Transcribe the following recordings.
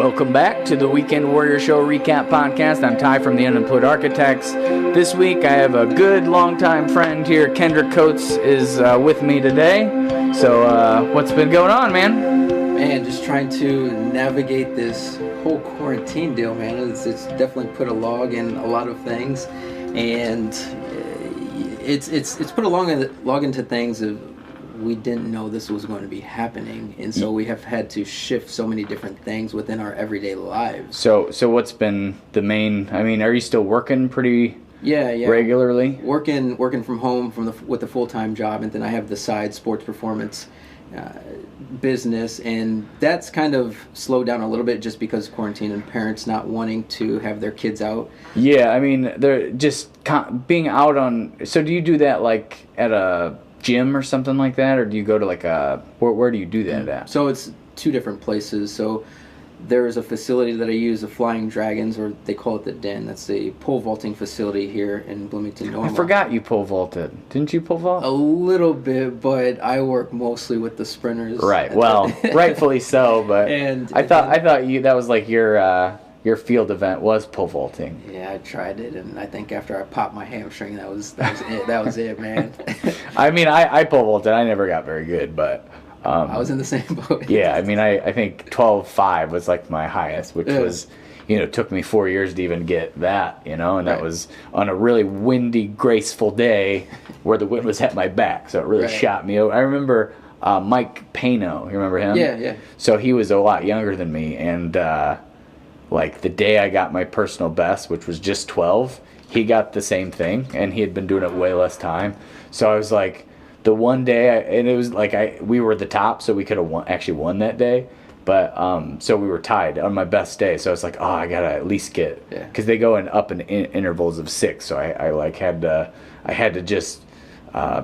Welcome back to the Weekend Warrior Show Recap Podcast. I'm Ty from the Unemployed Architects. This week I have a good longtime friend here. Kendrique Coats is with me today. So what's been going on, man? Man, just trying to navigate this whole quarantine deal, man. It's definitely put a log in a lot of things, and it's put a log into things of we didn't know this was going to be happening, and so we have had to shift so many different things within our everyday lives. So what's been the main? I mean, are you still working pretty? Yeah. Regularly? Working from home with a full-time job, and then I have the side sports performance business, and that's kind of slowed down a little bit just because of quarantine and parents not wanting to have their kids out. Yeah, I mean, they're just being out on. So do you do that like at a gym or something like that, or do you go to like a where do you do that at? So it's two different places. So there's a facility that I use, the Flying Dragons, or they call it the Den. That's the pole vaulting facility here in Bloomington Normal. I forgot you pole vaulted. Didn't you pole vault? A little bit, but I work mostly with the sprinters. Right. Well, rightfully so. But I thought you that was like your field event was pole vaulting. Yeah, I tried it, and I think after I popped my hamstring, that was it. That was it, man. I mean, I pole vaulted. I never got very good, but I was in the same boat. Yeah, I mean, I think 12.5 was like my highest, which was, took me 4 years to even get that, and that was on a really windy, graceful day where the wind was at my back, so it really shot me over. I remember Mike Pano, you remember him? Yeah. So he was a lot younger than me, and like the day I got my personal best, which was just 12, he got the same thing, and he had been doing it way less time. So I was like, the one day, and it was like we were the top, so we could have won that day, but so we were tied on my best day. So I was like, I gotta at least get, because they go up in intervals of 6. So I had to just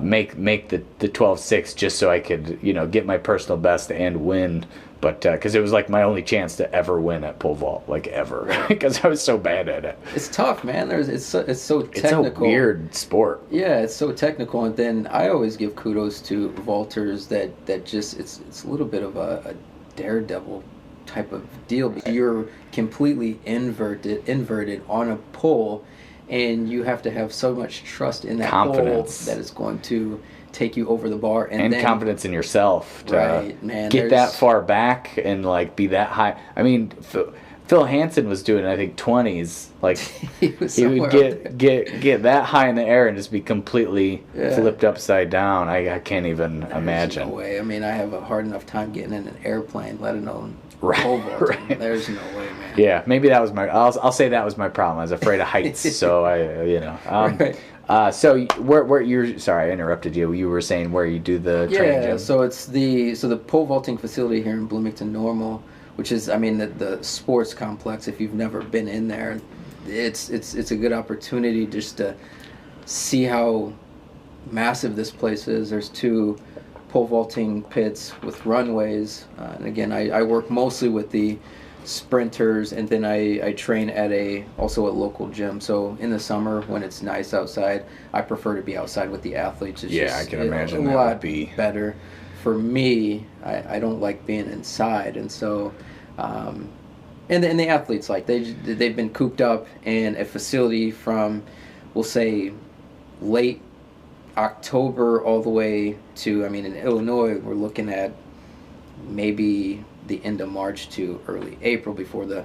make the 12.6 just so I could get my personal best and win. But because it was like my only chance to ever win at pole vault, like ever, because I was so bad at it. It's tough, man. It's so technical. It's a weird sport. Yeah, it's so technical, and then I always give kudos to vaulters that just it's a little bit of a daredevil type of deal. You're completely inverted on a pole, and you have to have so much trust in that confidence pole that it's going to take you over the bar, and then, confidence in yourself to get that far back and like be that high. I mean, Phil Hansen was doing, I think, 20s. Like he would get that high in the air and just be completely flipped upside down. I can't even imagine. No way. I mean, I have a hard enough time getting in an airplane, let alone pole vaulting. Right. There's no way, man. Yeah, maybe that was I'll say that was my problem. I was afraid of heights, so Right. So where you're, sorry I interrupted you. You were saying where you do the training gym. So it's the pole vaulting facility here in Bloomington Normal, which is, I mean, the sports complex. If you've never been in there, it's a good opportunity just to see how massive this place is. There's 2 pole vaulting pits with runways, and again, I work mostly with the sprinters, and then I train at also a local gym. So in the summer when it's nice outside, I prefer to be outside with the athletes. It's I can imagine that would be better for me. I don't like being inside, and so and the athletes, like they've been cooped up in a facility from, we'll say, late October all the way to, I mean, in Illinois we're looking at maybe the end of March to early April before the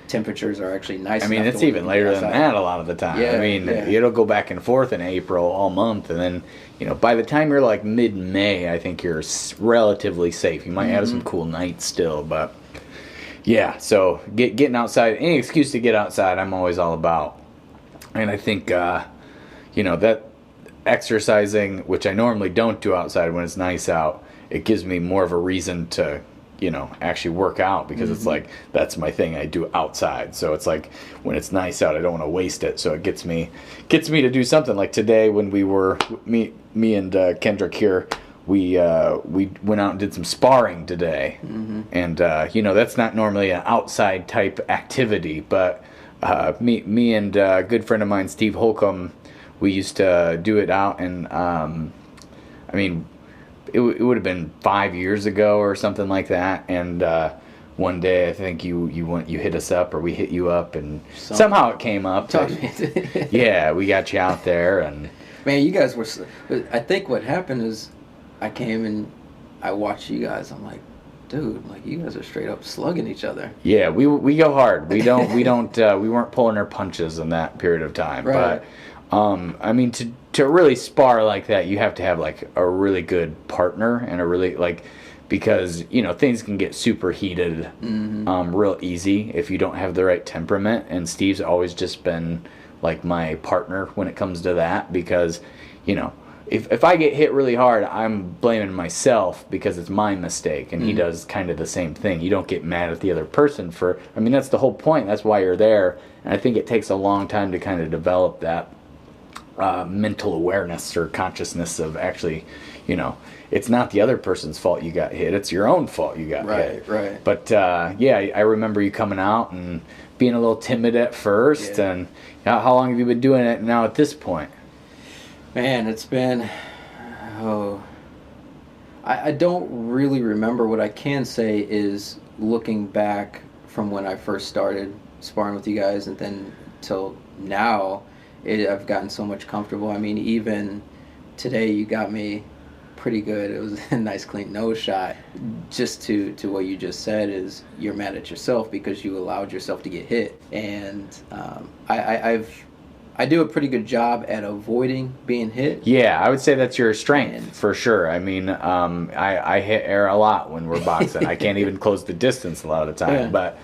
temperatures are actually nice. I mean, it's even later than that a lot of the time. I mean, it'll go back and forth in April all month, and then by the time you're like mid-May, I think you're relatively safe. You might have some cool nights still, but yeah. So getting outside, any excuse to get outside, I'm always all about. And I think that exercising, which I normally don't do outside when it's nice out, it gives me more of a reason to actually work out, because it's like, that's my thing I do outside. So it's like, when it's nice out, I don't want to waste it. So it gets me to do something. Like today, when we were, me and Kendrick here, we went out and did some sparring today. And, that's not normally an outside type activity, but me and a good friend of mine, Steve Holcomb, we used to do it out, and it would have been 5 years ago or something like that, and one day I think you hit us up, or we hit you up, and somehow it came up. Yeah, we got you out there, and man, you guys were. I think what happened is I came and I watched you guys. I'm like, dude, like you guys are straight up slugging each other. Yeah, we go hard. We weren't pulling our punches in that period of time. Right. But I mean, to really spar like that, you have to have like a really good partner and a really like, because things can get super heated real easy if you don't have the right temperament. And Steve's always just been like my partner when it comes to that, because if I get hit really hard, I'm blaming myself because it's my mistake, and he does kind of the same thing. You don't get mad at the other person that's the whole point. That's why you're there. And I think it takes a long time to kind of develop that mental awareness or consciousness of actually, it's not the other person's fault you got hit. It's your own fault you got hit. Right. But I remember you coming out and being a little timid at first. Yeah. And how long have you been doing it now at this point? Man, it's been, I don't really remember. What I can say is, looking back from when I first started sparring with you guys and then till now, I've gotten so much comfortable. I mean, even today you got me pretty good. It was a nice clean nose shot. Just to what you just said is, you're mad at yourself because you allowed yourself to get hit. And I do a pretty good job at avoiding being hit. Yeah, I would say that's your strength for sure. I mean, I hit air a lot when we're boxing. I can't even close the distance a lot of the time. Yeah. But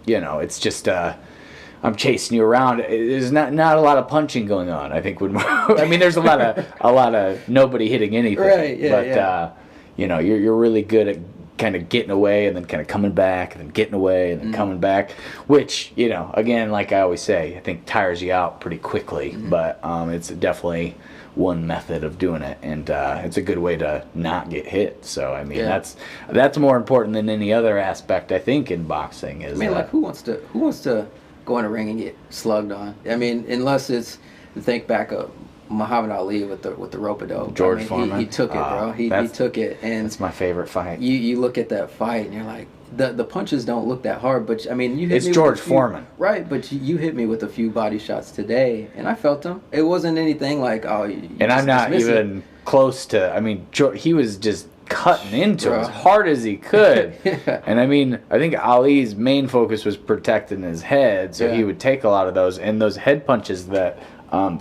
it's just I'm chasing you around. There's not a lot of punching going on. I think there's a lot of nobody hitting anything. Right. Yeah. But you're really good at kind of getting away and then kind of coming back and then getting away and then coming back, which, again, like I always say, I think tires you out pretty quickly. But it's definitely one method of doing it, and it's a good way to not get hit. So I mean, that's more important than any other aspect, I think, in boxing. Is like who wants to go in a ring and get slugged on? I mean, unless it's, think back of Muhammad Ali with the rope-a-dope. George Foreman. He took it, bro. He took it, and that's my favorite fight. You look at that fight and you're like, the punches don't look that hard, but I mean, you hit it's me George with Foreman, right? But you hit me with a few body shots today, and I felt them. It wasn't anything like, and I'm not even close to. I mean, he was just cutting into it as hard as he could. Yeah. And I mean, I think Ali's main focus was protecting his head, so he would take a lot of those, and those head punches that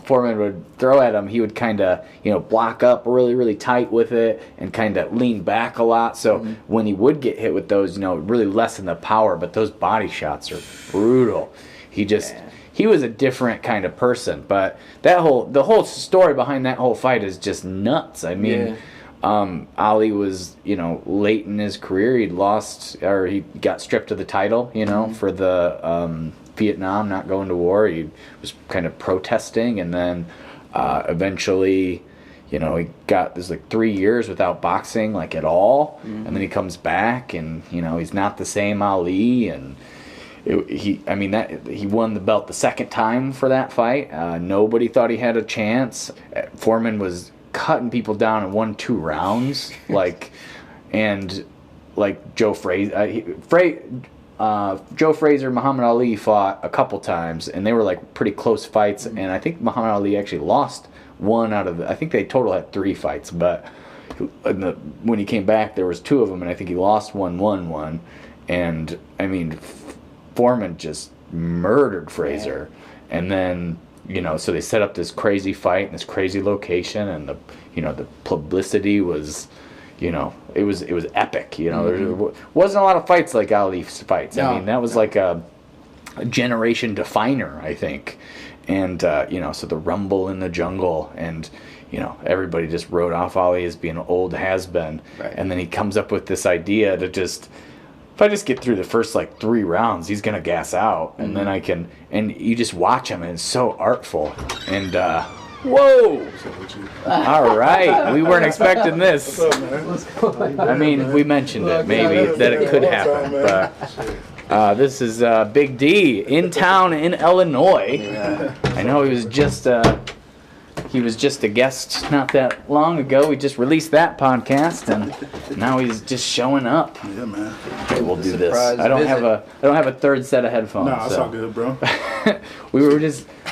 Foreman would throw at him, he would kind of, block up really, really tight with it and kind of lean back a lot. So when he would get hit with those, really lessen the power. But those body shots are brutal. He was a different kind of person. But the whole story behind that whole fight is just nuts. I mean, Ali was, late in his career. He got stripped of the title, for the Vietnam, not going to war. He was kind of protesting, and then eventually, he got this 3 years without boxing at all, and then he comes back, and he's not the same Ali, and he won the belt the second time for that fight. Nobody thought he had a chance. Foreman was cutting people down in 1-2 rounds, and Joe Frazier, Muhammad Ali fought a couple times, and they were pretty close fights. And I think Muhammad Ali actually lost one out of I think they total had 3 fights, but when he came back, there was 2 of them, and I think he lost one, won one. And I mean, Foreman just murdered Frazier, and then so they set up this crazy fight in this crazy location, and the publicity was. It was epic. There wasn't a lot of fights like Ali's fights. I mean, that was like a generation definer, I think. And so the rumble in the jungle, and everybody just wrote off Ali as being an old has-been. Right. And then he comes up with this idea to if I just get through the first 3 rounds, he's gonna gas out, and then I can. And you just watch him, and it's so artful. And whoa! All right, we weren't expecting this. I mean, we mentioned it maybe that it could happen, but this is Big D in town in Illinois. I know he was just He was just a guest not that long ago. We just released that podcast, and now he's just showing up. Yeah, man. Okay, we'll do this. I don't have a third set of headphones. No, it's all good, bro.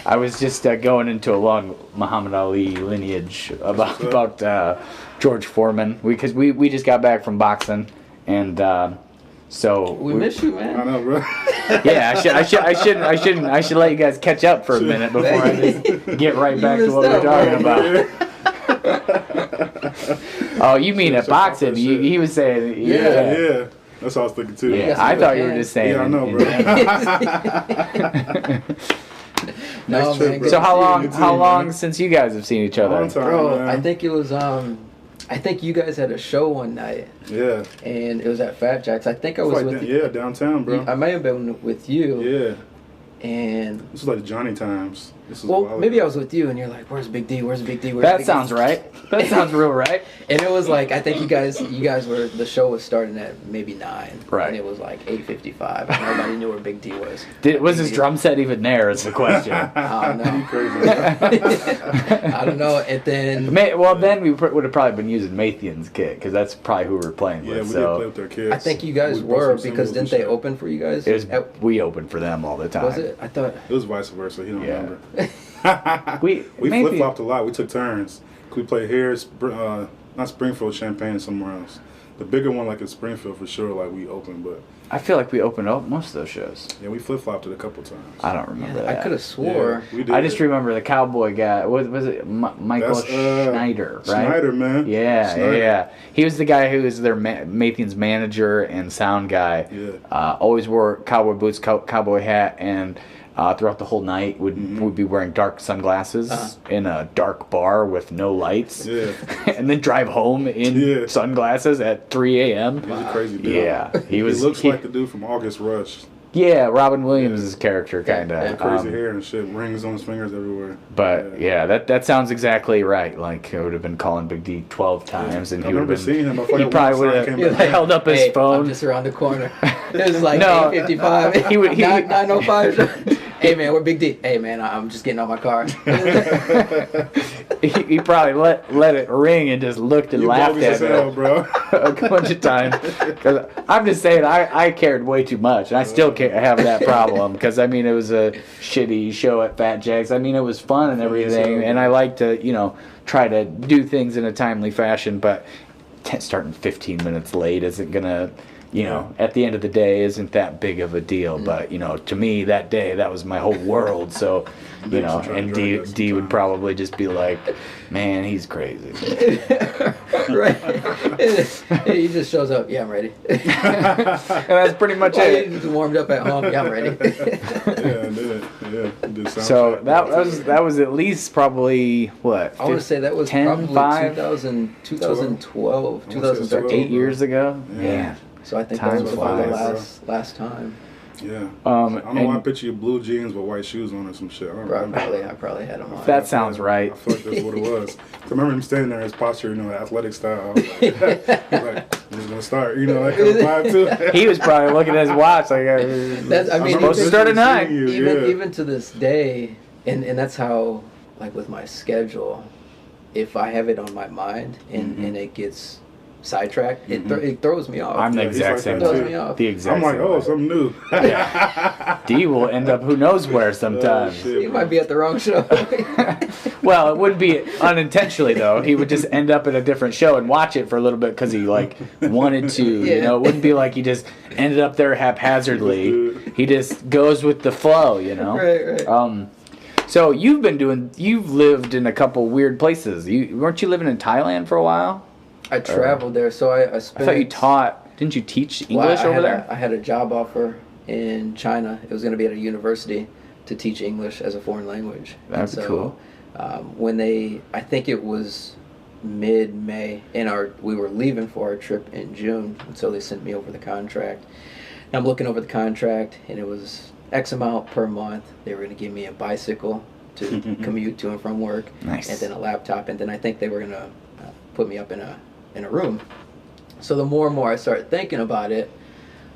I was just going into a long Muhammad Ali lineage about George Foreman because we just got back from boxing, and so we miss you, man. I know, bro. Yeah, I should let you guys catch up for a minute before I just get right back to what we're talking about. Oh, you mean at boxing? He was saying. Yeah. That's what I was thinking too. Yeah, I thought you were just saying. Yeah, I know, bro. No, man. So how long since you guys have seen each other? Long time, Bro, man. I think it was I think you guys had a show one night. Yeah. And it was at Fat Jack's. I think I was with you. Yeah, downtown, bro. I may have been with you. Yeah. And this was like the Johnny times. Maybe I was with you, and you're like, "Where's Big D? Where's Big D?" That sounds right. That sounds real right. And it was like, I think you guys were, the show was starting at maybe 9, right? And it was like 8:55, and nobody knew where Big D was. Was his drum set even there? Is the question. I don't know. Crazy. I don't know. And then then we would have probably been using Mathian's kit because that's probably who we were playing with. Yeah, we did play with their kids. I think you guys were because didn't they open for you guys? We opened for them all the time. Was it? I thought it was vice versa. He don't remember. we flip flopped a lot. We took turns. We played here, not Springfield, Champaign, somewhere else. The bigger one, like in Springfield, for sure. Like we opened, but I feel like we opened up most of those shows. Yeah, we flip flopped it a couple times. I don't remember that. I could have swore. Yeah, we did. I just remember the cowboy guy. Was it Michael Schneider? Right? Schneider, man. Yeah. He was the guy who was their Mathian's manager and sound guy. Yeah. Always wore cowboy boots, cowboy hat, and throughout the whole night would be wearing dark sunglasses in a dark bar with no lights. Yeah. And then drive home in sunglasses at 3 a.m. He's a crazy dude. Yeah. He looks like the dude from August Rush. Yeah, Robin Williams' character, kind of. Crazy hair and shit, rings on his fingers everywhere. But that sounds exactly right. Like, it would have been calling Big D 12 times, and he would have been. Seeing him. He probably would have held up his phone. I'm just around the corner. It was like 8:55. He would 9:05. Hey man, we're Big D. Hey man, I'm just getting out my car. he probably let it ring and just looked and laughed at me bro. a bunch of times. Because I'm just saying, I cared way too much, and I still have that problem. Because it was a shitty show at Fat Jack's. It was fun and everything, and I like to try to do things in a timely fashion. But starting 15 minutes late isn't gonna. At the end of the day, isn't that big of a deal. But, to me, that day, that was my whole world. So, and D would probably just be like, man, he's crazy. Right. He just shows up. Yeah, I'm ready. And that's pretty much it. He just warmed up at home. Yeah, I'm ready. So that was at least probably, what? I want to say that was 10, probably 2012, 2013. 8 years ago? Yeah. So I think that was the last time. Yeah. I don't know why I picture you blue jeans with white shoes on or some shit. I probably had them on. That sounds right. I feel like that's what it was. I remember him standing there, his posture, athletic style. I was like, he's going to start, that kind of vibe too. He was probably looking at his watch like, I'm supposed to start at 9. Even to this day, and that's how, like with my schedule, if I have it on my mind and it gets sidetracked, it throws me off. I'm the exact same. It throws me off. I'm like, something new. D will end up who knows where sometimes. He might be at the wrong show. Well, it wouldn't be unintentionally though. He would just end up at a different show and watch it for a little bit because he wanted to. It wouldn't be like he just ended up there haphazardly. He just goes with the flow. Right. So you've lived in a couple weird places. Weren't you living in Thailand for a while? I traveled there, so I spent... I thought you taught... Didn't you teach English over there? I had a job offer in China. It was going to be at a university to teach English as a foreign language. That's cool. When I think it was mid-May, and we were leaving for our trip in June, and so they sent me over the contract. And I'm looking over the contract, and it was X amount per month. They were going to give me a bicycle to commute to and from work. Nice. And then a laptop, and then I think they were going to put me up in a room. So the more and more I started thinking about it,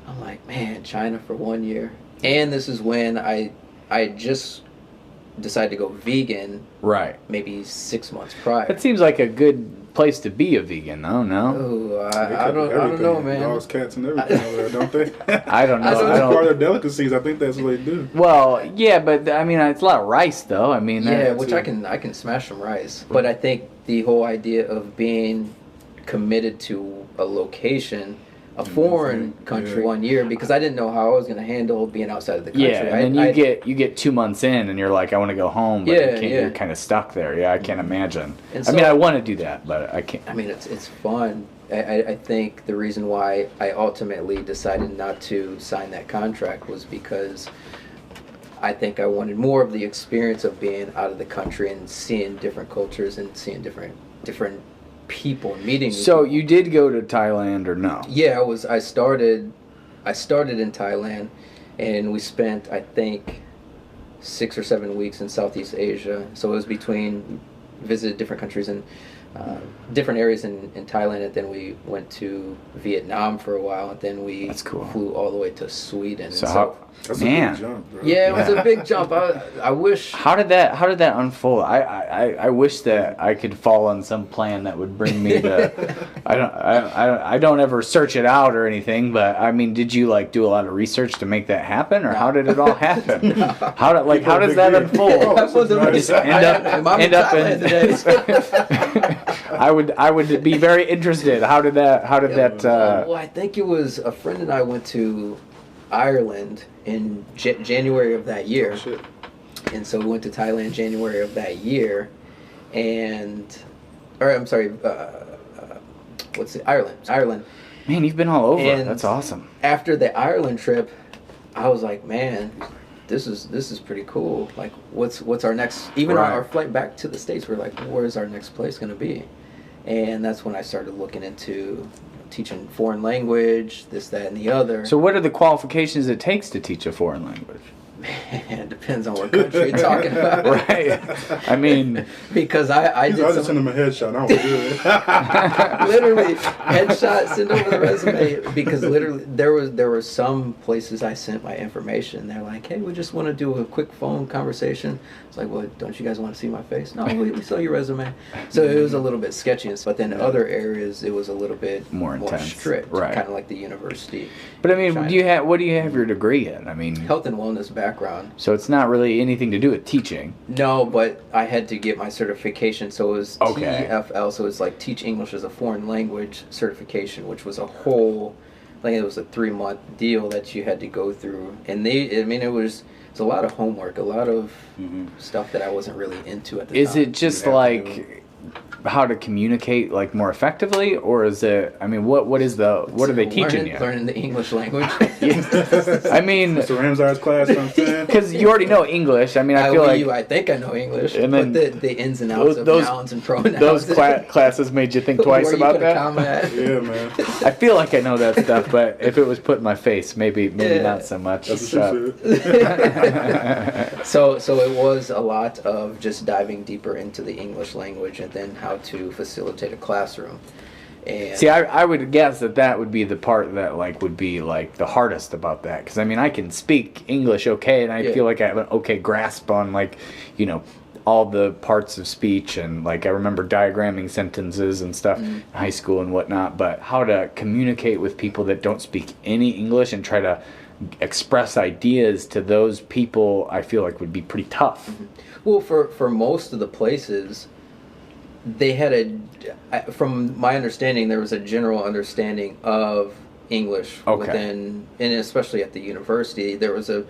I'm like, man, China for 1 year. And this is when I just decided to go vegan. Right. Maybe 6 months prior. It seems like a good place to be a vegan, though. No. Oh, I don't know, man. Dogs, cats, and everything over there, don't they? I don't know. That's part of their delicacies. I think that's what they do. Well, yeah, but I mean, it's a lot of rice, though. I mean, which I can smash some rice. But I think the whole idea of being committed to a location, a foreign country, 1 year, because I didn't know how I was going to handle being outside of the country. Yeah, and then you get 2 months in, and you're like, I want to go home, but you're kind of stuck there. Yeah, I can't imagine. And so, I mean, I want to do that, but I can't. I mean, it's fun. I think the reason why I ultimately decided not to sign that contract was because I think I wanted more of the experience of being out of the country and seeing different cultures and seeing different people and meeting. So you did go to Thailand or no? Yeah, I started in Thailand, and we spent, I think, 6 or 7 weeks in Southeast Asia. So it was visited different countries and different areas in Thailand, and then we went to Vietnam for a while, and then we flew all the way to Sweden. That's a big jump, bro. Yeah, it was a big jump. I wish. How did that unfold? I wish that I could fall on some plan that would bring me to. I don't ever search it out or anything, but I mean, did you like do a lot of research to make that happen, or how did it all happen? How does that unfold? End up in. I would be very interested. How did that? Well, I think it was a friend and I went to Ireland in January of that year. Oh, shit. And so we went to Thailand January of that year, Ireland. Man, you've been all over. And that's awesome. After the Ireland trip, I was like, man, this is pretty cool. Like, what's our next? Even our flight back to the States, we're like, where's our next place going to be? And that's when I started looking into teaching foreign language, this, that, and the other. So what are the qualifications it takes to teach a foreign language? Man, it depends on what country you're talking about. Right. I mean... Because I did just send them a headshot. I don't do it. Literally, headshot, send over the resume. Because literally, there were some places I sent my information. They're like, hey, we just want to do a quick phone conversation. It's like, well, don't you guys want to see my face? No, we saw your resume. So it was a little bit sketchy. But then other areas, it was a little bit more strict. Right. Kind of like the university. But I mean, what do you have your degree in? I mean... Health and wellness background. So it's not really anything to do with teaching. No, but I had to get my certification, so it was TFL, so it's like Teach English as a Foreign Language certification, which was a whole, I think it was a 3-month deal that you had to go through. And it's a lot of homework, a lot of stuff that I wasn't really into at the time. Is it just like how to communicate like more effectively, or is it? I mean, what are they teaching you? Learning the English language. I mean, Mr. Ramsar's class, I'm saying, because you already know English. I mean, I think I know English, and then but the ins and outs of nouns and pronouns. Those classes made you think twice about that. Yeah, man. I feel like I know that stuff, but if it was put in my face, maybe not so much. So it was a lot of just diving deeper into the English language and then how to facilitate a classroom. And see, I would guess that would be the part that would be the hardest about that, because I mean I can speak English okay, and I feel like I have an okay grasp on all the parts of speech, and I remember diagramming sentences and stuff in high school and whatnot, but how to communicate with people that don't speak any English and try to express ideas to those people, I feel like would be pretty tough. Well, for most of the places, they had from my understanding, there was a general understanding of English within, and especially at the university, there was a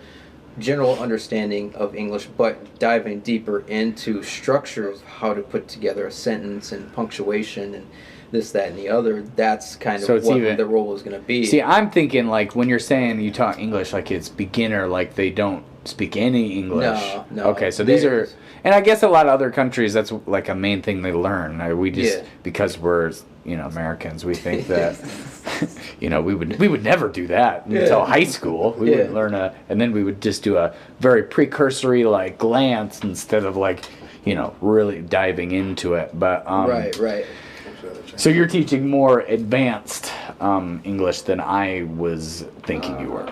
general understanding of English, but diving deeper into structures, how to put together a sentence and punctuation and this, that, and the other, that's kind of what the role is going to be. See, I'm thinking when you're saying you talk English it's beginner, they don't speak any English. No. Okay, so these are... And I guess a lot of other countries, that's a main thing they learn. We just, because we're, Americans, we think that, we would never do that until high school. We would learn and then we would just do a very precursory, glance instead of, really diving into it. But, Right. So you're teaching more advanced English than I was thinking you were.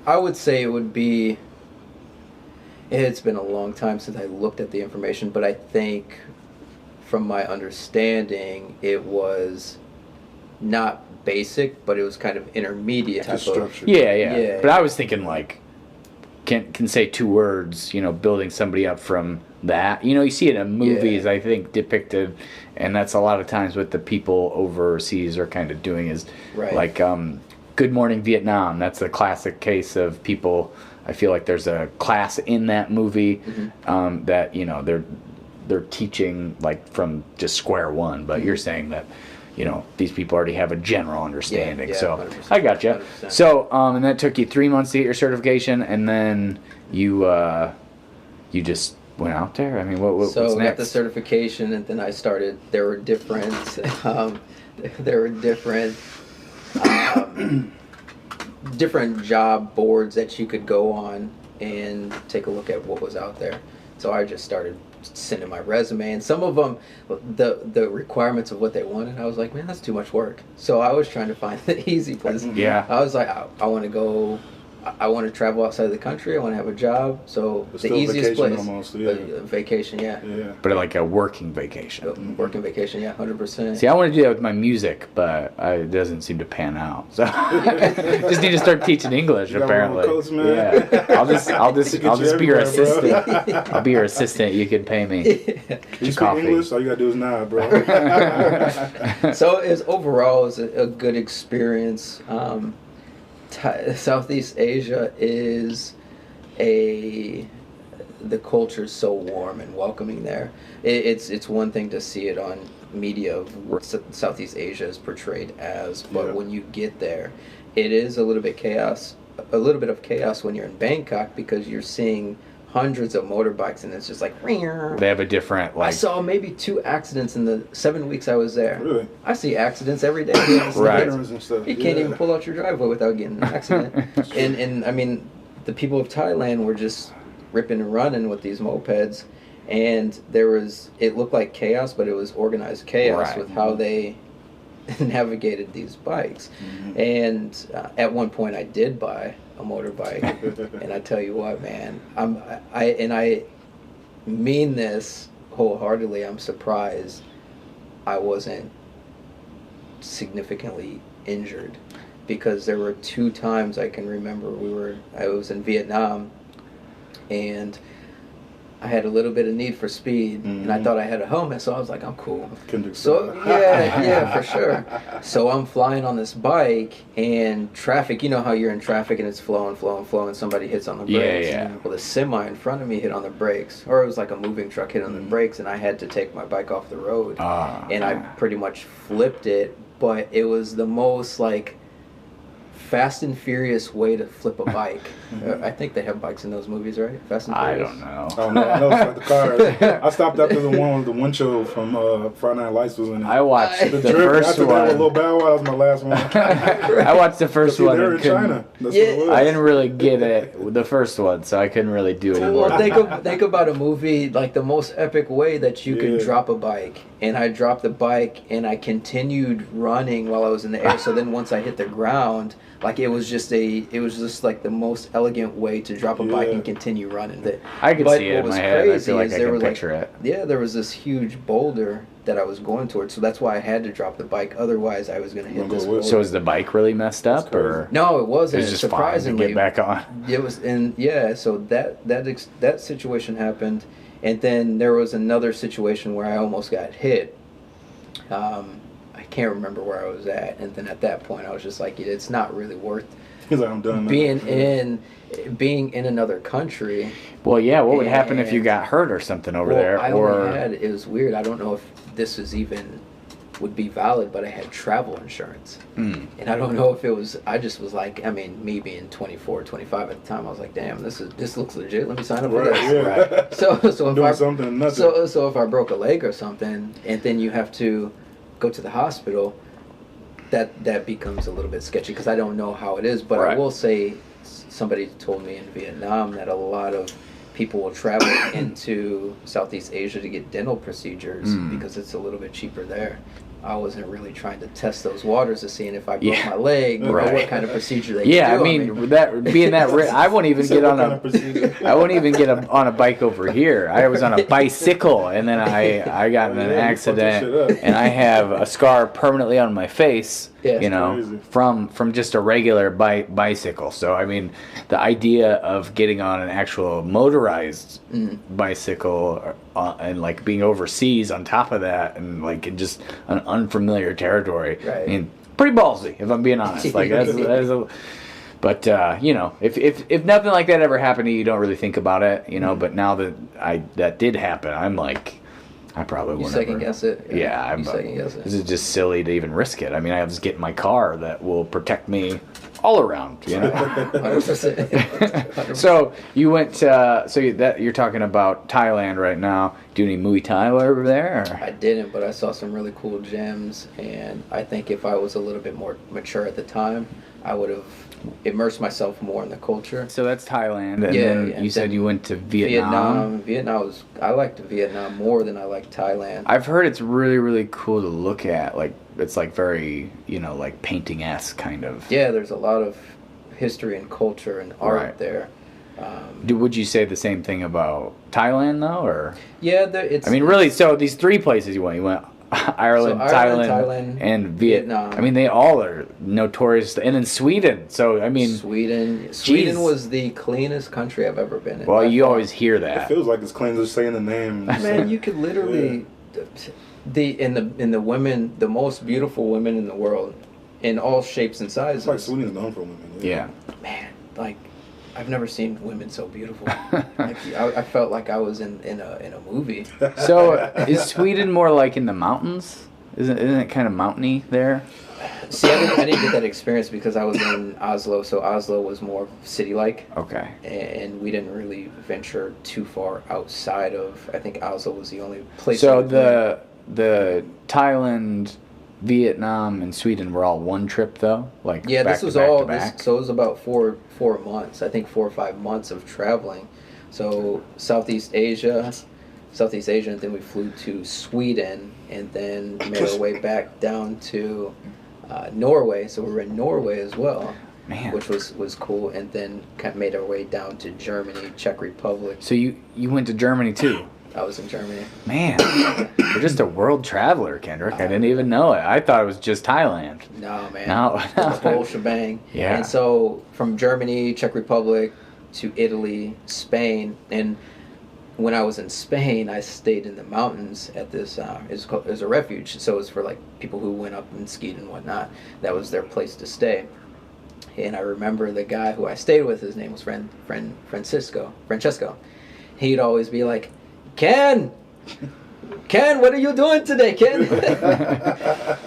I would say it would be... It's been a long time since I looked at the information, but I think from my understanding, it was not basic, but it was kind of intermediate type of. Yeah. But I was thinking like, can say 2 words, building somebody up from that. You see it in movies, I think, depicted, and that's a lot of times what the people overseas are kind of doing is like Good Morning Vietnam. That's a classic case of people. I feel like there's a class in that movie that they're teaching like from just square one, but you're saying that these people already have a general understanding. Yeah, so 100%, I got you. 100%. So and that took you 3 months to get your certification, and then you just went out there. I mean, what's next? So I got the certification, and then I started. There were different different job boards that you could go on and take a look at what was out there. So I just started sending my resume, and some of them, the requirements of what they wanted, I was like, man, that's too much work. So I was trying to find the easy place. Yeah. I was like, I want to go. I want to travel outside of the country. I want to have a job. So It's the still easiest place, almost, vacation, Yeah. But like a working vacation. Working vacation, 100%. See, I want to do that with my music, but it doesn't seem to pan out. So just need to start teaching English. You got Apparently, one of those, man. yeah. I'll just be your everywhere, bro. assistant. I'll be your assistant. You can pay me. You speak Coffee. English? All you gotta do is nod, bro. So overall, it was a good experience. Southeast Asia is the culture is so warm and welcoming there. It's one thing to see it on media of what Southeast Asia is portrayed as, but when you get there, it is a little bit of chaos when you're in Bangkok, because you're seeing hundreds of motorbikes, and it's just like. They have a different I saw maybe 2 accidents in the 7 weeks I was there. Really? I see accidents every day. Right. And stuff. You can't even pull out your driveway without getting in an accident. and I mean, the people of Thailand were just ripping and running with these mopeds, and it looked like chaos, but it was organized chaos with how they navigated these bikes. And at one point I did buy a motorbike, and I tell you what, man, I mean this wholeheartely. I'm surprised I wasn't significantly injured, because there were 2 times I can remember I was in Vietnam, and I had a little bit of need for speed, and I thought I had a helmet, so I was like, I'm cool. Kendrick So yeah, for sure. So I'm flying on this bike, and traffic, you know how you're in traffic and it's flowing, and somebody hits on the brakes. Yeah. Well, the semi in front of me hit on the brakes, or it was like a moving truck hit on the brakes, and I had to take my bike off the road. And I pretty much flipped it, but it was the most like Fast and Furious way to flip a bike. I think they have bikes in those movies, right? Fast and Furious. I don't know. Oh no, I know it's like the cars. I stopped after the one with the windshield from Friday Night Lights was in it. I watched the Drip, first I took that with one. Lil Bow Wow. That was my last one. I watched the first See, one. they're and in China. That's what it was. I didn't really get it the first one, so I couldn't really do it anymore. Well, think about a movie like the most epic way that you can drop a bike. And I dropped the bike, and I continued running while I was in the air. So then once I hit the ground, like it was just like the most elegant way to drop a bike and continue running. I could see it in my head. I feel like I there can was picture it. Yeah, there was this huge boulder that I was going towards, so that's why I had to drop the bike. Otherwise, I was going to hit this boulder. So is the bike really messed up, or no? It wasn't. it was just surprisingly fine to get back on? It was, and so that situation happened, and then there was another situation where I almost got hit. I can't remember where I was at, and then at that point I was just like, it's not really worth He's like, I'm done. being in another country. Well, yeah. What would happen if you got hurt or something over there? It was weird. I don't know if this is even would be valid, but I had travel insurance, and I don't know if it was. I just was like, I mean, me being 24, 25 at the time, I was like, damn, this looks legit. Let me sign up for this. Yeah. Right. So if doing something, nothing. So if I broke a leg or something, and then you have to go to the hospital, that becomes a little bit sketchy, because I don't know how it is. But I will say, somebody told me in Vietnam that a lot of people will travel into Southeast Asia to get dental procedures because it's a little bit cheaper there. I wasn't really trying to test those waters to seeing if I broke my leg or what kind of procedure they Yeah, could do. I mean, that being that I won't even get on I won't even get on a bike over here. I was on a bicycle, and then I got in an accident, and I have a scar permanently on my face. Yeah, you know, from just a regular bicycle. So I mean, the idea of getting on an actual motorized bicycle and like being overseas on top of that, and like in just an unfamiliar territory. Right. I mean, pretty ballsy, if I'm being honest. Like but you know, if nothing like that ever happened to you, you don't really think about it, you know. But now that that did happen, I'm like, I probably wouldn't. You second guess it. Yeah, I'm second guess it. This is just silly to even risk it. I mean, I'll just get in my car that will protect me all around, you know. 100%. 100%. So you went. You're talking about Thailand right now. Do any Muay Thai over there? Or? I didn't, but I saw some really cool gyms, and I think if I was a little bit more mature at the time, I would have immersed myself more in the culture. So that's Thailand, and then you said you went to Vietnam. I liked Vietnam more than I liked Thailand. I've heard it's really, really cool to look at. Like it's like very, you know, like painting-esque kind of. Yeah, there's a lot of history and culture and art there. Would you say the same thing about Thailand though, or? Yeah, it's. I mean, really. So these three places you went. You went Ireland, Thailand, and Vietnam. I mean, they all are notorious. And then Sweden. So I mean, Sweden was the cleanest country I've ever been in. Well, you always hear that. It feels like it's clean just saying the name. Man, you could literally in the women, the most beautiful women in the world, in all shapes and sizes. It's like Sweden's known for women. Yeah. Man, like I've never seen women so beautiful. Like, I felt like I was in a movie. So is Sweden more like in the mountains? Isn't it kind of mountainy there? See, I didn't get that experience because I was in Oslo, so Oslo was more city-like. Okay. And we didn't really venture too far outside of. I think Oslo was the only place. So the Thailand, Vietnam, and Sweden were all one trip though. Like yeah, back this was to back all. to back? So it was about 4 months. I think 4 or 5 months of traveling. So Southeast Asia, and then we flew to Sweden, and then made our way back down to Norway. So we were in Norway as well, which was cool, and then kind of made our way down to Germany, Czech Republic. So you went to Germany too? I was in Germany. Man, you're just a world traveler, Kendrick. I didn't even know it. I thought it was just Thailand. No, man. No. The whole shebang. Yeah. And so from Germany, Czech Republic, to Italy, Spain, and when I was in Spain, I stayed in the mountains at this. It was a refuge, so it was for like people who went up and skied and whatnot. That was their place to stay. And I remember the guy who I stayed with. His name was Francesco. He'd always be like, Ken, what are you doing today, Ken?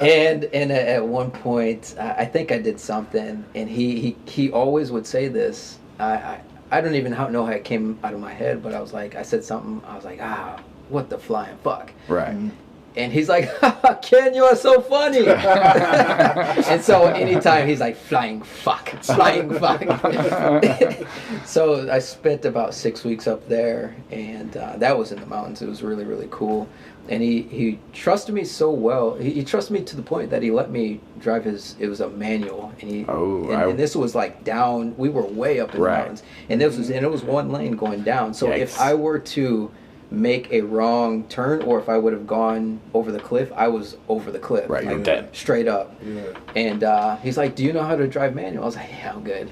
and at one point, I think I did something, and he always would say this. I don't even know how it came out of my head, but I said something. I was like, what the flying fuck? Right. And he's like, Ken, you are so funny. And so anytime he's like, flying fuck. So I spent about 6 weeks up there, and that was in the mountains. It was really, really cool. And he trusted me so well. He trusted me to the point that he let me drive it was a manual. And this was like down, we were way up in the mountains. And it was one lane going down. So if I were to make a wrong turn, or if I would have gone over the cliff, I was over the cliff. Right, you're dead. Straight up. Yeah. And he's like, do you know how to drive manual? I was like, yeah, I'm good.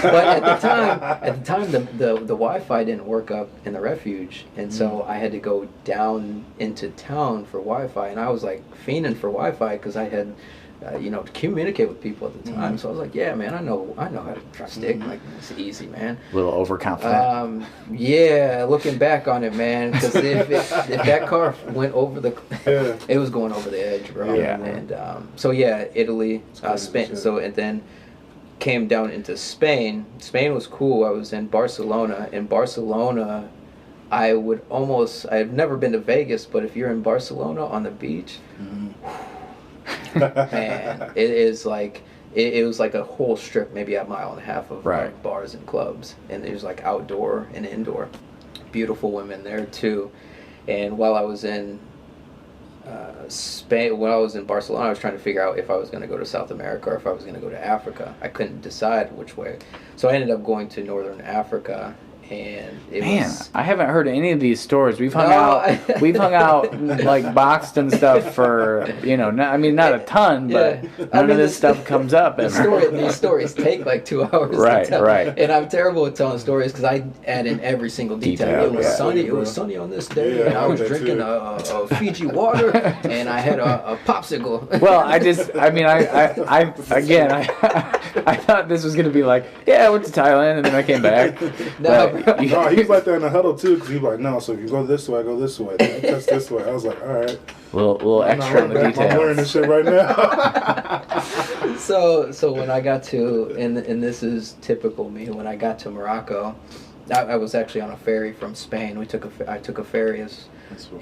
But at the time the Wi-Fi didn't work up in the refuge, and so I had to go down into town for Wi-Fi, and I was like fiending for Wi-Fi because I had to communicate with people at the time. So I was like, yeah, man, I know how to stick. Like, it's easy, man. A little overconfident. Yeah, looking back on it, man, because if that car went over it was going over the edge, bro. Yeah. And so yeah, Italy, Spain. So and then came down into Spain. Spain was cool. I was in Barcelona. In Barcelona, I've never been to Vegas, but if you're in Barcelona on the beach. Man, it is like it was like a whole strip, maybe a mile and a half of like, bars and clubs, and there's like outdoor and indoor. Beautiful women there too. And while I was in Spain. When I was in Barcelona, I was trying to figure out if I was going to go to South America or if I was going to go to Africa. I couldn't decide which way, so I ended up going to Northern Africa. And I haven't heard any of these stories. We've hung out. We've hung out like boxed and stuff for not a ton, but none of this stuff comes up. These stories take like 2 hours. Right, to tell. right. And I'm terrible at telling stories because I add in every single detail. It was sunny. It was sunny on this day, and I was drinking a Fiji water, and I had a popsicle. Well, I thought this was gonna be like, I went to Thailand and then I came back. No, he's like that in the huddle too, because he's like, no, so if you go this way, I go this way. Then I touch this way. I was like, all right. Little extra on the details. I'm learning this shit right now. So when I got to, and this is typical me, when I got to Morocco, I was actually on a ferry from Spain. I took a ferry,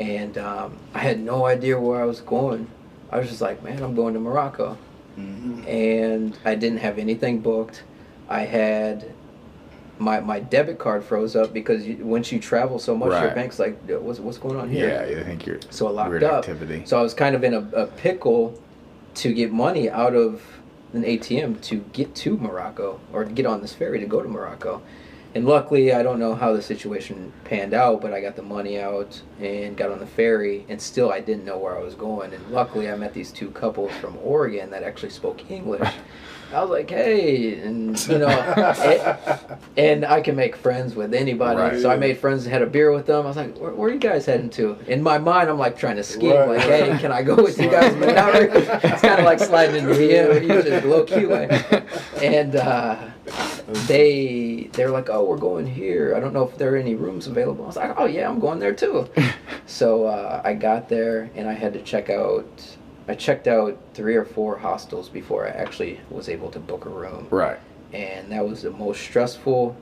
and I had no idea where I was going. I was just like, man, I'm going to Morocco. Mm-hmm. And I didn't have anything booked. I had my debit card froze up because once you travel so much, your bank's like, what's going on here? Yeah, I think you're so locked weird up. Activity. So I was kind of in a pickle to get money out of an ATM to get to Morocco or to get on this ferry to go to Morocco. And luckily, I don't know how the situation panned out, but I got the money out and got on the ferry, and still I didn't know where I was going. And luckily, I met these two couples from Oregon that actually spoke English. I was like, hey, and and I can make friends with anybody. Right. So I made friends and had a beer with them. I was like, where are you guys heading to? In my mind, I'm like trying to scheme, like, hey, can I go with you guys? But not really. It's kind of like sliding into the you just low key way. And they were like, oh, we're going here. I don't know if there are any rooms available. I was like, oh yeah, I'm going there too. So I got there and I had to check out. I checked out 3 or 4 hostels before I actually was able to book a room. Right. And that was the most stressful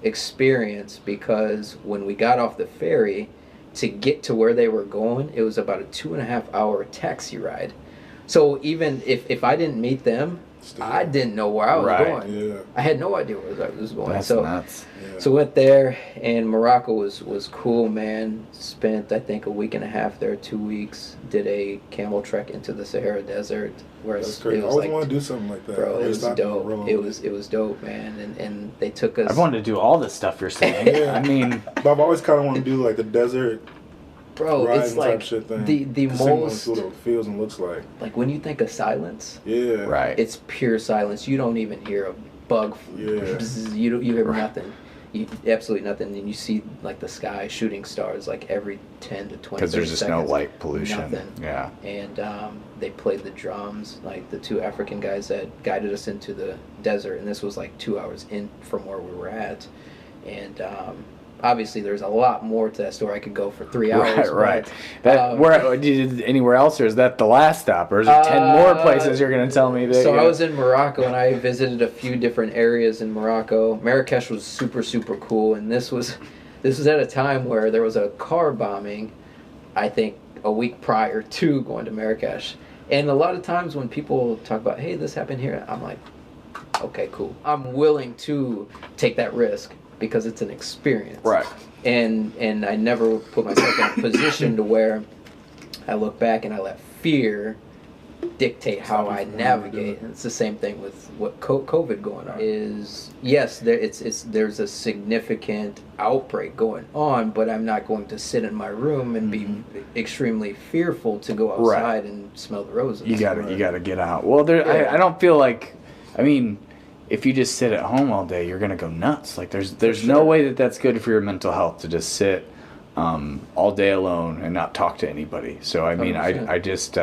experience because when we got off the ferry to get to where they were going, it was about a 2.5 hour taxi ride. So even if I didn't meet them, I didn't know where I was going. Yeah. I had no idea where I was going. That's nuts. Yeah. So went there, and Morocco was cool, man. Spent, I think, a week and a half there, 2 weeks. Did a camel trek into the Sahara Desert. Where That's crazy. I always want to do something like that. Bro, it was dope. It was dope, man. And they took us. I wanted to do all this stuff you're saying. Yeah. I mean, but I've always kind of wanted to do like the desert. Bro, it's like shit thing. the most what it feels and looks like. Like when you think of silence, right, it's pure silence. You don't even hear a bug. Bzz, you hear nothing. Absolutely nothing. And you see like the sky shooting stars like every 10 to 20 because there's just seconds. no light pollution. Nothing. Yeah. And they played the drums, like the 2 African guys that guided us into the desert, and this was like 2 hours in from where we were at, and. Obviously, there's a lot more to that story. I could go for 3 hours. Right. Where did anywhere else, or is that the last stop, or is there 10 more places you're going to tell me? That, I was in Morocco, and I visited a few different areas in Morocco. Marrakesh was super, super cool, and this was at a time where there was a car bombing, I think, a week prior to going to Marrakesh. And a lot of times when people talk about, hey, this happened here, I'm like, okay, cool. I'm willing to take that risk. Because it's an experience, right? And I never put myself in a position to where I look back and I let fear dictate how I navigate. And it's the same thing with what COVID going on is. Yes, there's a significant outbreak going on, but I'm not going to sit in my room and be extremely fearful to go outside and smell the roses. You gotta get out. Well, I don't feel like, I mean. If you just sit at home all day, you're gonna go nuts. Like there's no way that's good for your mental health to just sit all day alone and not talk to anybody. So I mean, 100%. I just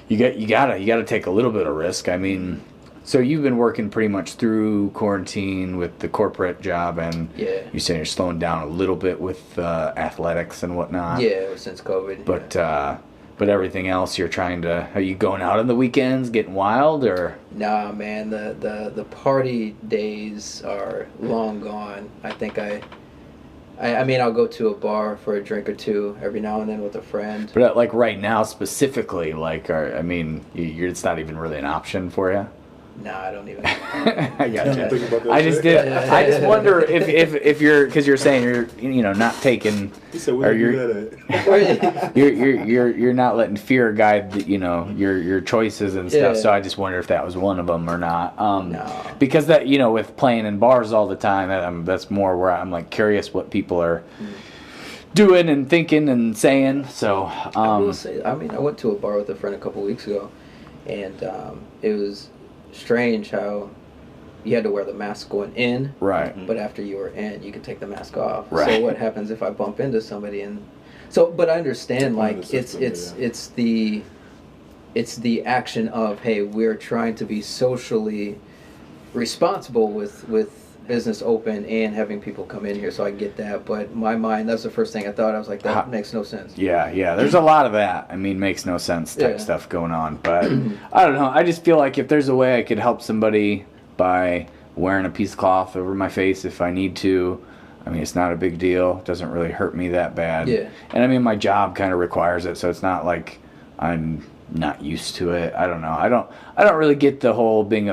you gotta take a little bit of risk. I mean, so you've been working pretty much through quarantine with the corporate job, and you say you're slowing down a little bit with athletics and whatnot. Yeah, since COVID. But everything else, you're trying to. Are you going out on the weekends, getting wild, or? Nah, man. The party days are long gone. I think I mean, I'll go to a bar for a drink or two every now and then with a friend. But like right now, specifically, like, it's not even really an option for you. No, I don't even. I gotcha. Think about that I just shit. did. I just wonder if you're, because you're saying you're not taking, He said, or "Where you at?" you're not letting fear guide your choices and stuff. Yeah. So I just wonder if that was one of them or not. No. Because that with playing in bars all the time, that's more where I'm like curious what people are doing and thinking and saying. So I will say, I went to a bar with a friend a couple weeks ago, and it was strange how you had to wear the mask going in, right. but after you were in, you could take the mask off. Right. So what happens if I bump into somebody and but I understand, like, it's the action of, hey, we're trying to be socially responsible with business open and having people come in here, so I get that. But in my mind, that's the first thing I thought. I was like, that makes no sense. Yeah, there's a lot of that. I mean, makes no sense type stuff going on. But I don't know. I just feel like if there's a way I could help somebody by wearing a piece of cloth over my face if I need to, I mean, it's not a big deal. It doesn't really hurt me that bad. Yeah. And I mean, my job kind of requires it, so it's not like I'm not used to it. I don't know. I don't really get the whole being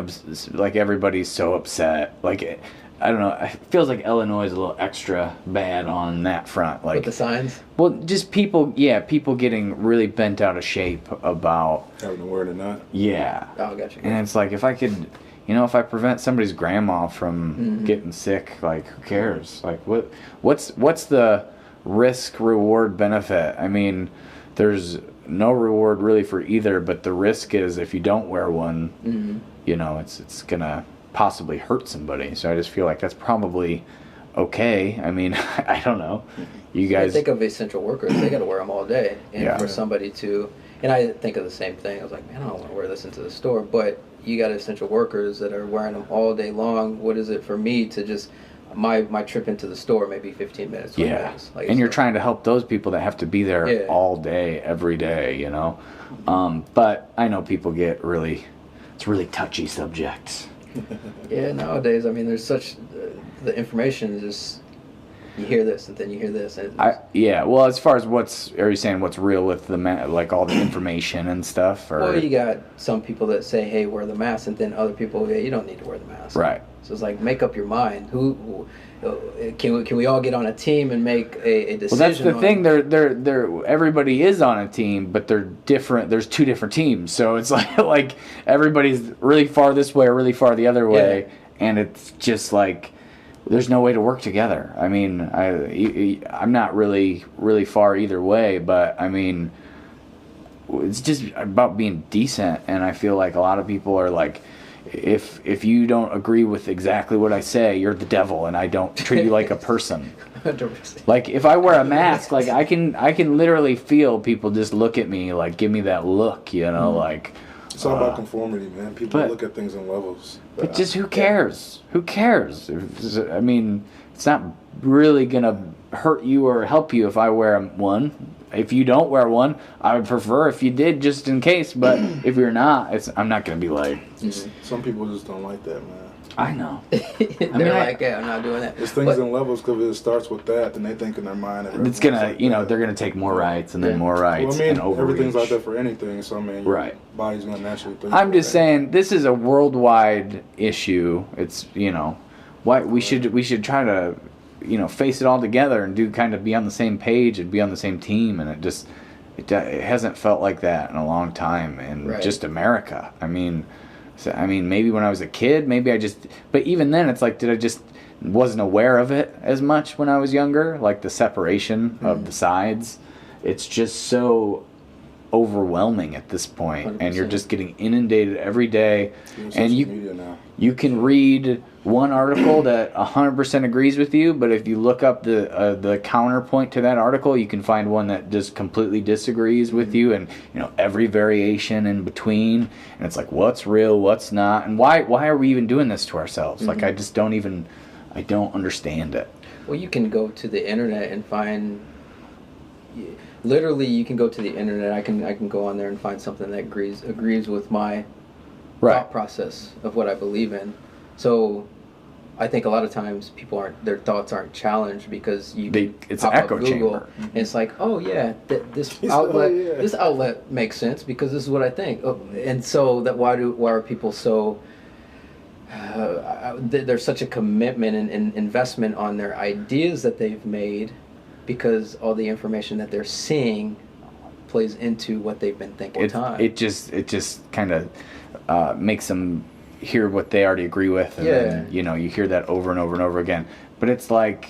like everybody's so upset. Like, I don't know. It feels like Illinois is a little extra bad on that front. Like with the signs? Well, just people getting really bent out of shape about having to wear it or not. Yeah. Oh, gotcha. And it's like, if I could, if I prevent somebody's grandma from getting sick, like, who cares? Like, what's the risk reward benefit? I mean, there's no reward really for either, but the risk is if you don't wear one, it's gonna possibly hurt somebody. So I just feel like that's probably okay. I mean, I don't know. You guys I think of essential workers, they got to wear them all day, and for somebody to, and I think of the same thing. I was like, man, I don't want to wear this into the store, but you got essential workers that are wearing them all day long. What is it for me to just my trip into the store, maybe 15 minutes, 20 minutes. Like, and you're trying to help those people that have to be there all day, every day, But I know people get it's really touchy subjects. Yeah, nowadays, I mean, there's such, the information is just, you hear this and then you hear this. And well, as far as are you saying what's real with like all the information and stuff? Or? Well, you got some people that say, hey, wear the mask, and then other people, you don't need to wear the mask. Right. So it's like, make up your mind. Who can we all get on a team and make a decision? Well, that's the thing. They're everybody is on a team, but they're different. There's two different teams, so it's like everybody's really far this way or really far the other way, and it's just like there's no way to work together. I mean, I'm not really far either way, but I mean, it's just about being decent, and I feel like a lot of people are like, if you don't agree with exactly what I say, you're the devil, and I don't treat you like a person. 100%. Like, if I wear a mask, like I can literally feel people just look at me, like give me that look, like. It's all about conformity, man. People look at things in levels. But just who cares? Who cares? I mean, it's not really gonna hurt you or help you if I wear one. If you don't wear one, I would prefer if you did, just in case. But if you're not, I'm not gonna be like. Some people just don't like that, man. I know. They're like, yeah, I'm not doing that. There's things in levels because it starts with that, then they think in their mind. It's gonna, they're gonna take more rights and then more rights. Well, I mean, and overreach. everything's out there for anything, so I mean, your body's gonna naturally think. I'm just saying, this is a worldwide issue. It's why we should try to face it all together and be on the same page and be on the same team, and it hasn't felt like that in a long time in just America. I mean, maybe when I was a kid, but even then it's like, wasn't aware of it as much when I was younger, like the separation of the sides. It's just so overwhelming at this point, 100%. And you're just getting inundated every day, and you can read one article that 100% agrees with you, but if you look up the counterpoint to that article, you can find one that just completely disagrees with you, and every variation in between, and it's like, what's real, what's not, and why are we even doing this to ourselves? Like, I don't understand it. Well, you can go to the internet and find. Literally, you can go to the internet. I can go on there and find something that agrees with my thought process of what I believe in. So, I think a lot of times their thoughts aren't challenged because it's an echo chamber. And it's like, oh yeah, this outlet makes sense because this is what I think. Oh, and so why are people so there's such a commitment and investment on their ideas that they've made, because all the information that they're seeing plays into what they've been thinking. It just kind of makes them hear what they already agree with, and then, you know, you hear that over and over and over again. But it's like,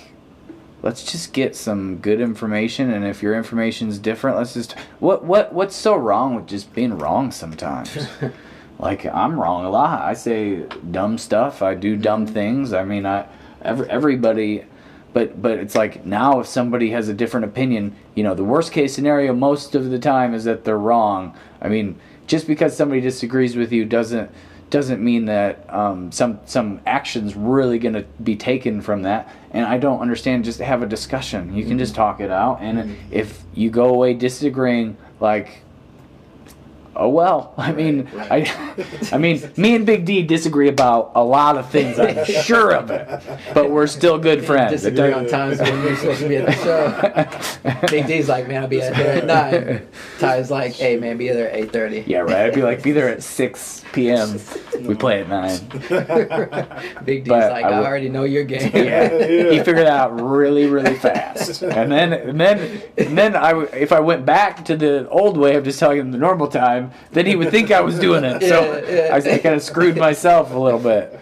let's just get some good information, and if your information's different, let's just what's so wrong with just being wrong sometimes? Like, I'm wrong a lot. I say dumb stuff. I do dumb things. I mean, everybody, but it's like, now if somebody has a different opinion, you know, the worst case scenario most of the time is that they're wrong. I mean, just because somebody disagrees with you doesn't mean that some action's really going to be taken from that. And I don't understand. Just have a discussion. You can just talk it out. And if you go away disagreeing, like, oh well. I mean, I mean, me and Big D disagree about a lot of things. I'm sure of it, but we're still good friends. Disagree on times when you're supposed to be at the show. Big D's like, man, I'll be there at 9. Ty's like, hey man, be there at 8:30. Yeah, right. I'd be like, be there at 6 p.m. We play at 9. Big D's like, I already know your game. Yeah. He figured it out really, really fast. And then if I went back to the old way of just telling him the normal time, then he would think I was doing it. So I kind of screwed myself a little bit.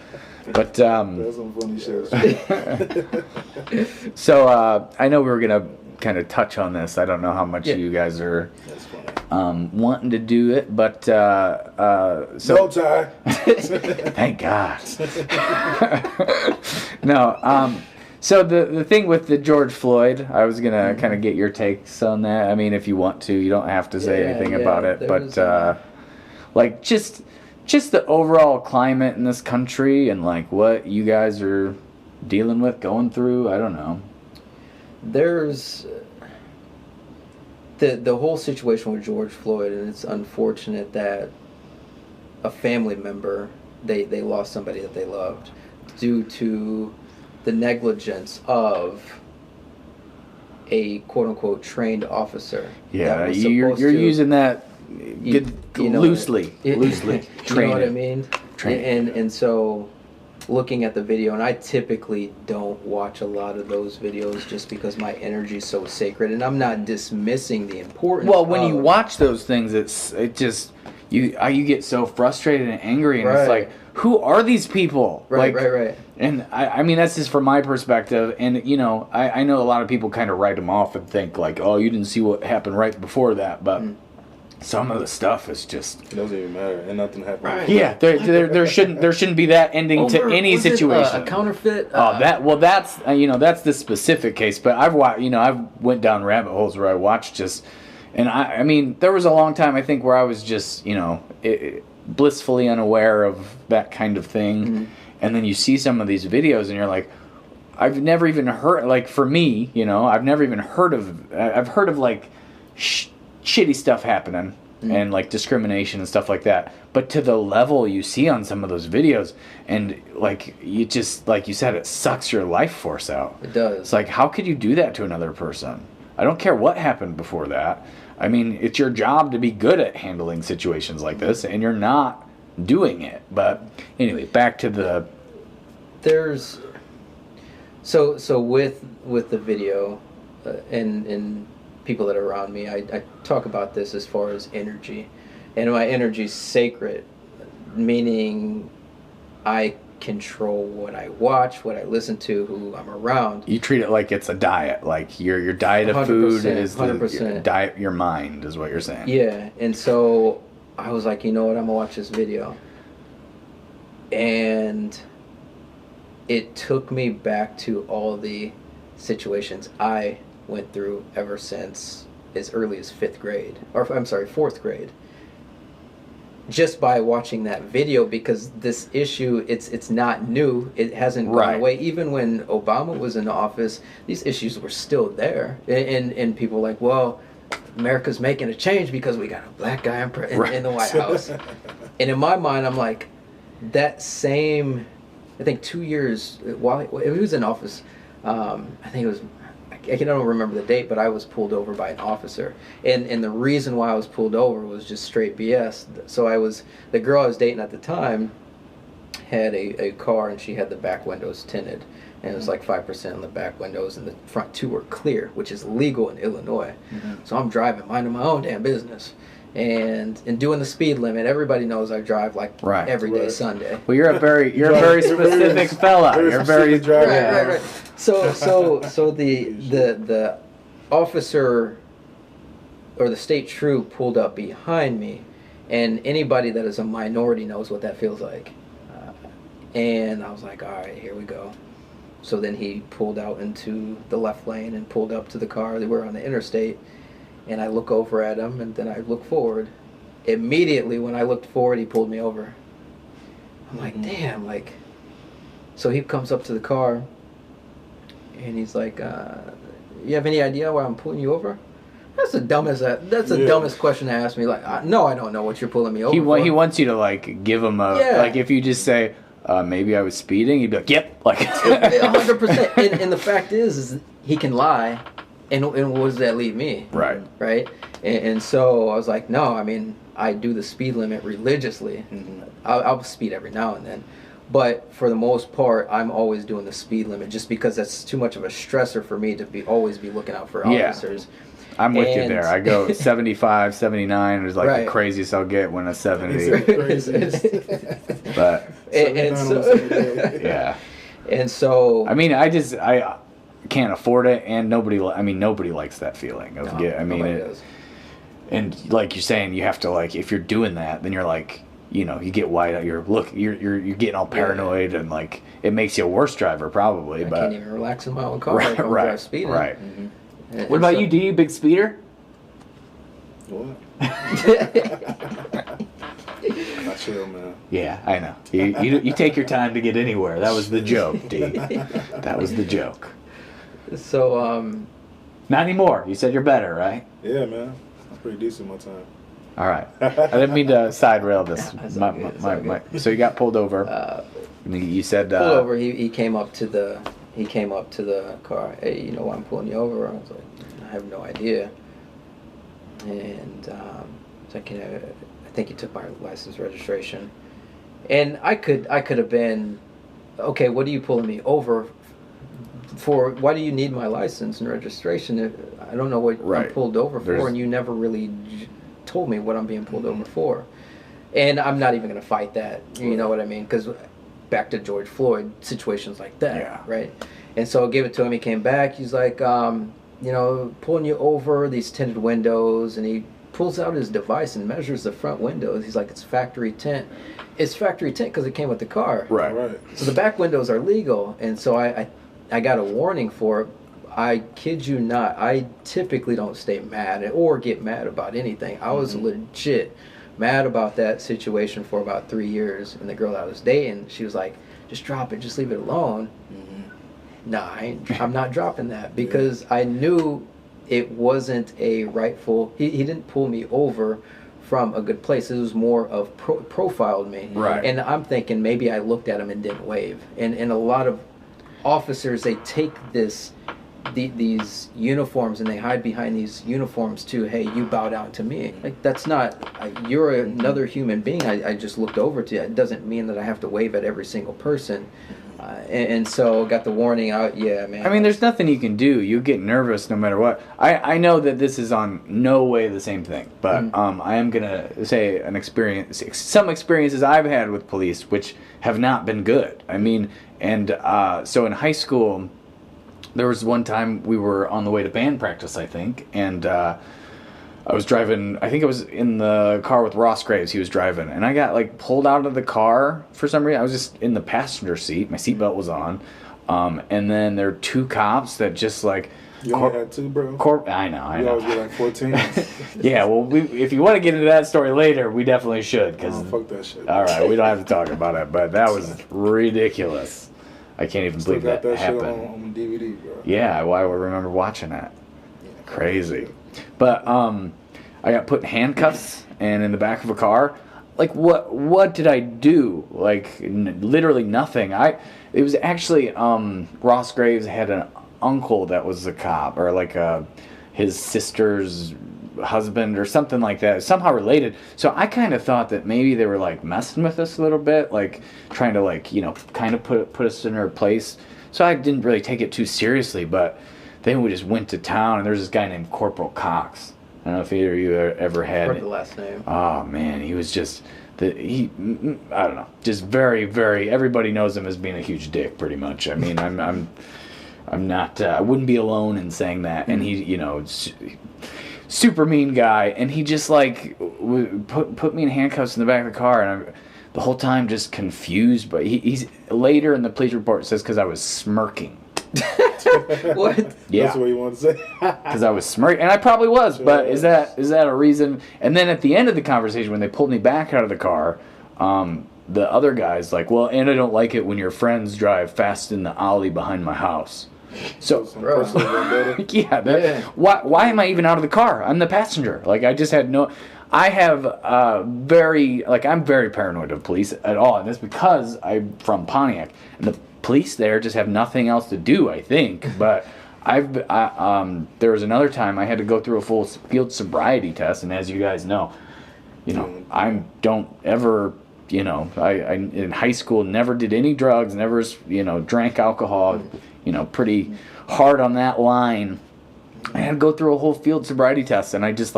But that's some funny shit. So I know we were gonna kind of touch on this. I don't know how much you guys are wanting to do it, but so no Ty. Thank God. No. So the thing with the George Floyd, I was gonna kind of get your takes on that. I mean, if you want to, you don't have to say anything about it, but like just the overall climate in this country and like what you guys are dealing with, going through. I don't know. There's the whole situation with George Floyd, and it's unfortunate that a family member they lost somebody that they loved due to the negligence of a quote-unquote trained officer. Yeah, you're using that loosely. Loosely. You know what I mean? And so looking at the video, and I typically don't watch a lot of those videos just because my energy is so sacred, and I'm not dismissing the importance. Well, when you watch those things, you get so frustrated and angry, and it's like, who are these people? Right. And I mean, that's just from my perspective. And, you know, I know a lot of people kind of write them off and think like, oh, you didn't see what happened right before that. But some of the stuff is just... It doesn't even matter. And nothing happened. Right. Yeah, there shouldn't be that ending to any situation. A counterfeit? That's the specific case. But I've went down rabbit holes where I watched just... And I mean, there was a long time, I think, where I was just, blissfully unaware of that kind of thing. And then you see some of these videos and you're like, I've never even heard, like, for me, I've never even heard of, I've heard of like shitty stuff happening and like discrimination and stuff like that. But to the level you see on some of those videos, and like, you just, like you said, it sucks your life force out. It does. It's like, how could you do that to another person? I don't care what happened before that. I mean, it's your job to be good at handling situations like this, and you're not doing it. But anyway, back to the... There's... So with the video and people that are around me, I talk about this as far as energy. And my energy's sacred, meaning I control what I watch, what I listen to, who I'm around. You treat it like it's a diet, like your diet of food is 100%. Your diet, your mind is what you're saying. Yeah, and so I was like, you know what, I'm gonna watch this video. And it took me back to all the situations I went through ever since as early as 4th grade. Just by watching that video, because this issue, it's not new. It hasn't gone away. Even when Obama was in office, these issues were still there. And people were like, well, America's making a change because we got a black guy in the White House. And in my mind, I'm like, that same, I think 2 years, while he was in office, I think it was, I don't remember the date, but I was pulled over by an officer. And the reason why I was pulled over was just straight BS. So the girl I was dating at the time had a car, and she had the back windows tinted, and it was like 5% on the back windows, and the front two were clear, which is legal in Illinois. So I'm driving, minding my own damn business, and doing the speed limit. Everybody knows I drive like every day Sunday. Well, you're a very specific fella. You're very right. So the officer or the state troop pulled up behind me, and anybody that is a minority knows what that feels like. And I was like, all right, here we go. So then he pulled out into the left lane and pulled up to the car. They were on the interstate, and I look over at him, and then I look forward. Immediately when I looked forward, he pulled me over. I'm like, damn, like. So he comes up to the car, and he's like, you have any idea why I'm pulling you over? That's the dumbest question to ask me. Like, no, I don't know what you're pulling me over for. He wants you to like give him a like if you just say maybe I was speeding, he'd be like, yep, like 100%. And the fact is he can lie, and what does that leave me? Right. And so I was like, no, I mean I do the speed limit religiously. I'll speed every now and then. But for the most part, I'm always doing the speed limit just because that's too much of a stressor for me to always be looking out for officers. I'm with you there. I go 75, 79 is like the craziest I'll get when a 70. But and so I mean, I can't afford it, and nobody likes that feeling of and like you're saying, you have to like if you're doing that, then you're like, you know, you get wide out. You're getting all paranoid, and like it makes you a worse driver probably. I can't even relax in my own car. Right. Speeding. Right. What about you? Do you big speeder? What? Not chill, man. Yeah, I know. You take your time to get anywhere. That was the joke, D. That was the joke. So not anymore. You said you're better, right? Yeah, man. I'm pretty decent my time. All right. I didn't mean to side rail this. So you got pulled over. You said pulled over. He came up to the car. Hey, you know why I'm pulling you over? I was like, I have no idea. And I think he took my license registration. And I could have been, okay, what are you pulling me over for? Why do you need my license and registration? I don't know what I'm pulled over for, and you never really told me what I'm being pulled over for. And I'm not even going to fight that. You know what I mean? Because back to George Floyd, situations like that, right? And so I gave it to him. He came back. He's like, pulling you over, these tinted windows, and he pulls out his device and measures the front windows. He's like, it's factory tint. It's factory tint because it came with the car. Right. So the back windows are legal, and so I got a warning for it. I kid you not, I typically don't stay mad or get mad about anything. I was legit mad about that situation for about 3 years, and the girl I was dating, she was like, just drop it, just leave it alone. Nah, I'm not dropping that because I knew it wasn't a rightful, he didn't pull me over from a good place. It was more of profiled me. Right. And I'm thinking maybe I looked at him and didn't wave. And a lot of officers, they take these uniforms and they hide behind these uniforms too. Hey, you bow down to me. Like, that's not, you're another human being. I just looked over to you. It doesn't mean that I have to wave at every single person. And so got the warning out. Yeah, man. I mean, there's nothing you can do. You get nervous no matter what. I know that this is on no way the same thing, but I am gonna say some experiences I've had with police which have not been good. I mean, and so in high school, there was one time we were on the way to band practice, I think, and I was driving, I think I was in the car with Ross Graves, he was driving, and I got like pulled out of the car for some reason. I was just in the passenger seat, my seatbelt was on, and then there were two cops that just like... You only had two, bro? I know. You always get like 14. Yeah, well, if you want to get into that story later, we definitely should. Fuck that shit. All right, we don't have to talk about it, but that was ridiculous. I can't even believe that happened. Shit on DVD, bro. Yeah, I remember watching that. Crazy. But I got put in handcuffs and in the back of a car. Like, what did I do? Like, literally nothing. It was actually Ross Graves had an uncle that was a cop, or like his sister's husband or something like that, somehow related. So I kind of thought that maybe they were like messing with us a little bit, like trying to like, you know, kind of put us in our place. So I didn't really take it too seriously, but then we just went to town, and there's this guy named Corporal Cox. I don't know if either of you ever had. Heard the last name. Oh man, he was just I don't know, just very, very. Everybody knows him as being a huge dick, pretty much. I mean, I'm not. I wouldn't be alone in saying that. And he, you know, super mean guy, and he just like put me in handcuffs in the back of the car, and I'm the whole time just confused. But he's later in the police report says because I was smirking. What? Yeah. That's what you want to say. Because I was smirking, and I probably was. Sure, but is that a reason? And then at the end of the conversation, when they pulled me back out of the car, the other guy's like, "Well, and I don't like it when your friends drive fast in the alley behind my house." So, why am I even out of the car? I'm the passenger. Like, I just had no. I have I'm very paranoid of police at all, and that's because I'm from Pontiac, and the police there just have nothing else to do, I think. But there was another time I had to go through a full field sobriety test, and as you guys know, I don't ever, I in high school never did any drugs, never, drank alcohol, pretty hard on that line. I had to go through a whole field sobriety test, and I just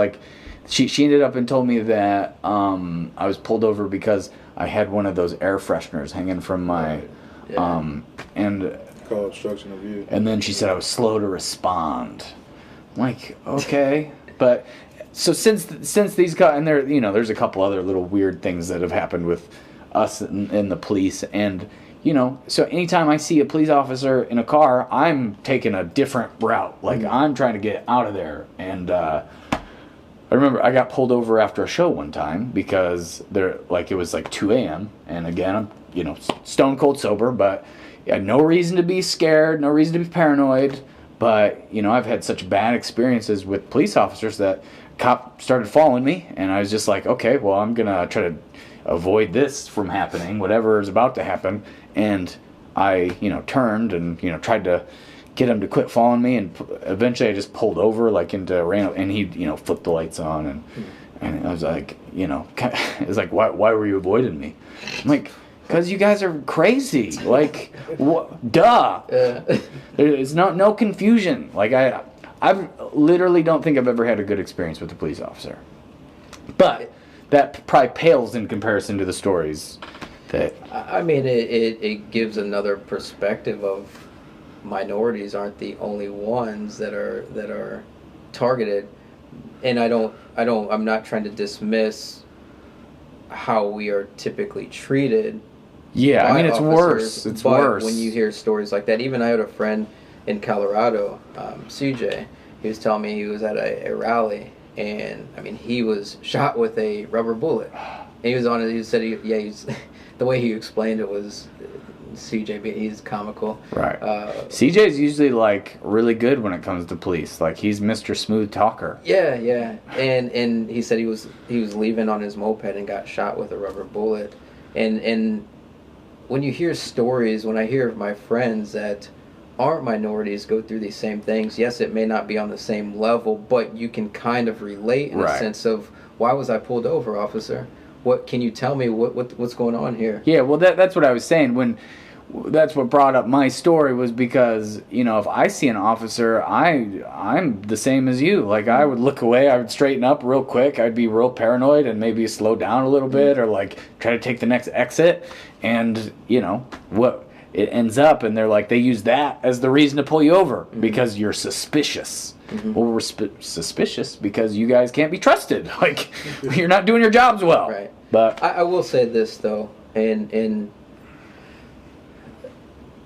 she ended up and told me that I was pulled over because I had one of those air fresheners hanging from my and called obstruction of view. And then she said I was slow to respond. I'm like, okay, but so since these guys, and there, there's a couple other little weird things that have happened with us in the police, and so anytime I see a police officer in a car, I'm taking a different route. Like I'm trying to get out of there. And I remember I got pulled over after a show one time because it was 2 a.m. and again I'm stone cold sober, but I had no reason to be scared, no reason to be paranoid. But I've had such bad experiences with police officers that cop started following me, and I was just like, okay, well, I'm gonna try to avoid this from happening, whatever is about to happen. And I turned and tried to get him to quit following me, and eventually I just pulled over into random, and he flipped the lights on, and I was like, it's like, why were you avoiding me? I'm like, because you guys are crazy. Duh. There's no confusion. I literally don't think I've ever had a good experience with a police officer. But that probably pales in comparison to the stories that. I mean, it gives another perspective of minorities aren't the only ones that are targeted, and I'm not trying to dismiss how we are typically treated. Yeah, I mean, it's worse. It's worse. When you hear stories like that, even I had a friend in Colorado, CJ, he was telling me he was at a rally, and I mean, he was shot with a rubber bullet. And he was on it. He said, he's the way he explained it was CJ. He's comical. Right. CJ's usually really good when it comes to police. He's Mr. Smooth Talker. Yeah. And he said he was leaving on his moped and got shot with a rubber bullet. And when you hear stories, when I hear of my friends that aren't minorities go through these same things, yes, it may not be on the same level, but you can kind of relate in a sense of, why was I pulled over, officer? What can you tell me? What's going on here? Yeah, well, that's what I was saying. That's what brought up my story, was because if I see an officer, I'm the same as you. I would look away, I would straighten up real quick, I'd be real paranoid and maybe slow down a little bit, or try to take the next exit. And what it ends up, and they use that as the reason to pull you over because you're suspicious. Well, we're suspicious because you guys can't be trusted. You're not doing your jobs well. Right. But I will say this though, and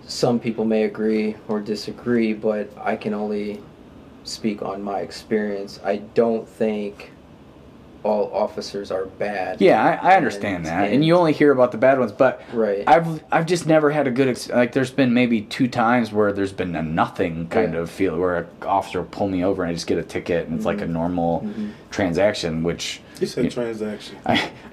some people may agree or disagree, but I can only speak on my experience. I don't think all officers are bad. Yeah, I understand that, and you only hear about the bad ones. But right. I've just never had a good there's been maybe 2 times where there's been a nothing kind of feel, where an officer will pull me over and I just get a ticket, and it's like a normal transaction, which. You said transaction.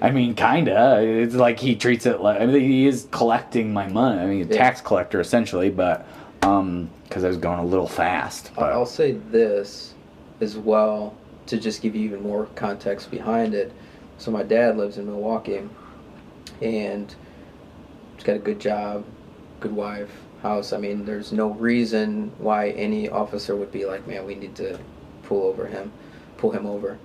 I mean, kinda. It's like he treats it like, he is collecting my money. I mean, a tax collector essentially, but because I was going a little fast. But. I'll say this as well. to just give you even more context behind it, so my dad lives in Milwaukee, and he's got a good job, good wife, house. I mean, there's no reason why any officer would be like, man, we need to pull him over.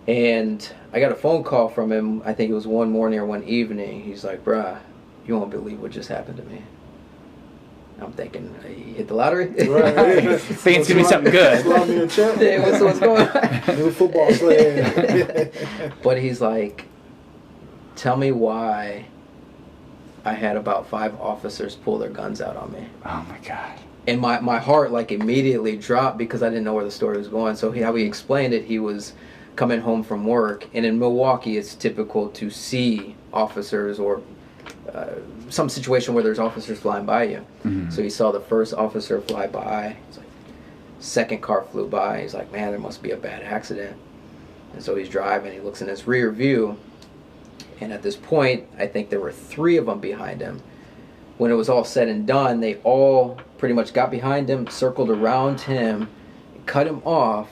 And I got a phone call from him, I think it was one morning or one evening. He's like, bruh, you won't believe what just happened to me. I'm thinking, he hit the lottery? Right. Think it's going to be something good. Hey, what's going on? New football sled. But he's like, tell me why I had about 5 officers pull their guns out on me. Oh, my God. And my heart, like, immediately dropped because I didn't know where the story was going. So how he explained it, he was coming home from work. And in Milwaukee, it's typical to see officers or some situation where there's officers flying by you. Mm-hmm. So he saw the first officer fly by. He's like, second car flew by. He's like, man, there must be a bad accident. And so he's driving. He looks in his rear view. And at this point, I think there were 3 of them behind him. When it was all said and done, they all pretty much got behind him, circled around him, cut him off,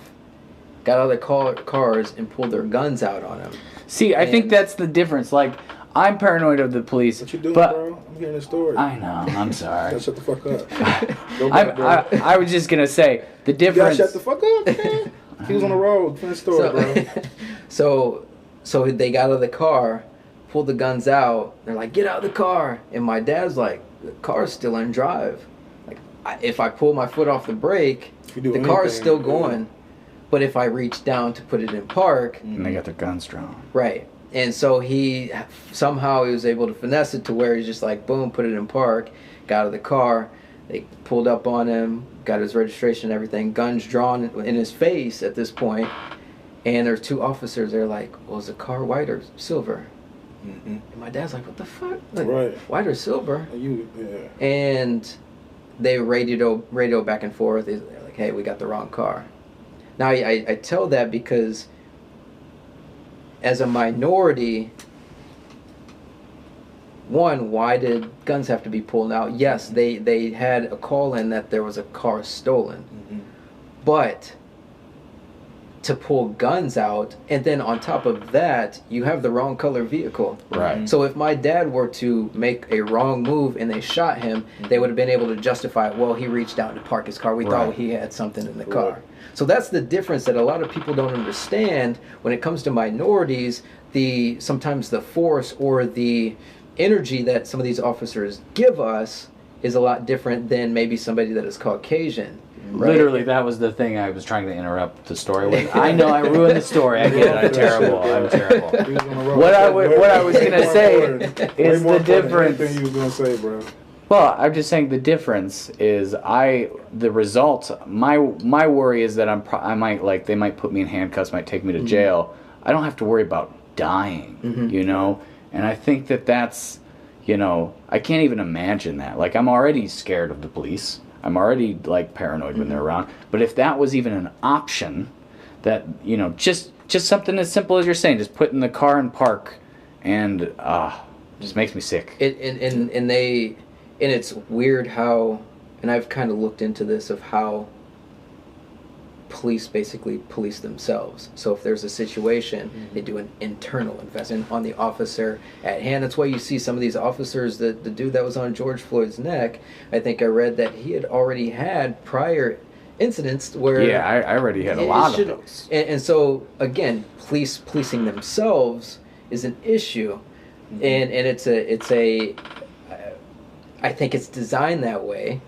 got out of their cars, and pulled their guns out on him. See, I think that's the difference. Like, I'm paranoid of the police. What you doing, but bro? I'm hearing a story. I know. I'm sorry. Shut the fuck up. I was just gonna say the difference. You gotta shut the fuck up, man. He was on the road. Finish story, bro. So they got out of the car, pulled the guns out. They're like, "Get out of the car!" And my dad's like, "The car's still in drive. Like, if I pull my foot off the brake, the car is still going. But if I reach down to put it in park, and they got their guns drawn, right." And so he was able to finesse it to where he's just like, boom, put it in park, got out of the car. They pulled up on him, got his registration and everything, guns drawn in his face at this point. And there's 2 officers. They're like, well, is the car white or silver? Mm-hmm. And my dad's like, what the fuck? Like, right. White or silver? Yeah. And they radio back and forth. They're like, hey, we got the wrong car. Now, I tell that because as a minority, one, why did guns have to be pulled out? Yes, they had a call in that there was a car stolen. Mm-hmm. But to pull guns out, and then on top of that, you have the wrong color vehicle. Right. So if my dad were to make a wrong move and they shot him, they would have been able to justify, well, he reached out to park his car. We thought he had something in the car. So that's the difference that a lot of people don't understand when it comes to minorities. Sometimes the force or the energy that some of these officers give us is a lot different than maybe somebody that is Caucasian. Right? Literally, that was the thing I was trying to interrupt the story with. I know I ruined the story. I get it. I'm terrible. What I was going to say is the difference. Anything you was going to say, bro. Well, I'm just saying the difference is the results. My worry is that they might put me in handcuffs, might take me to jail. I don't have to worry about dying, And I think that's, I can't even imagine that. Like, I'm already scared of the police. I'm already like paranoid when they're around. But if that was even an option, that just something as simple as you're saying, just put in the car and park, and just makes me sick. And it's weird how, and I've kind of looked into this, of how police basically police themselves. So if there's a situation, they do an internal investment on the officer at hand. That's why you see some of these officers, the dude that was on George Floyd's neck, I think I read that he had already had prior incidents where... Yeah, I already had a lot of those. And so, again, policing themselves is an issue. And it's a I think it's designed that way,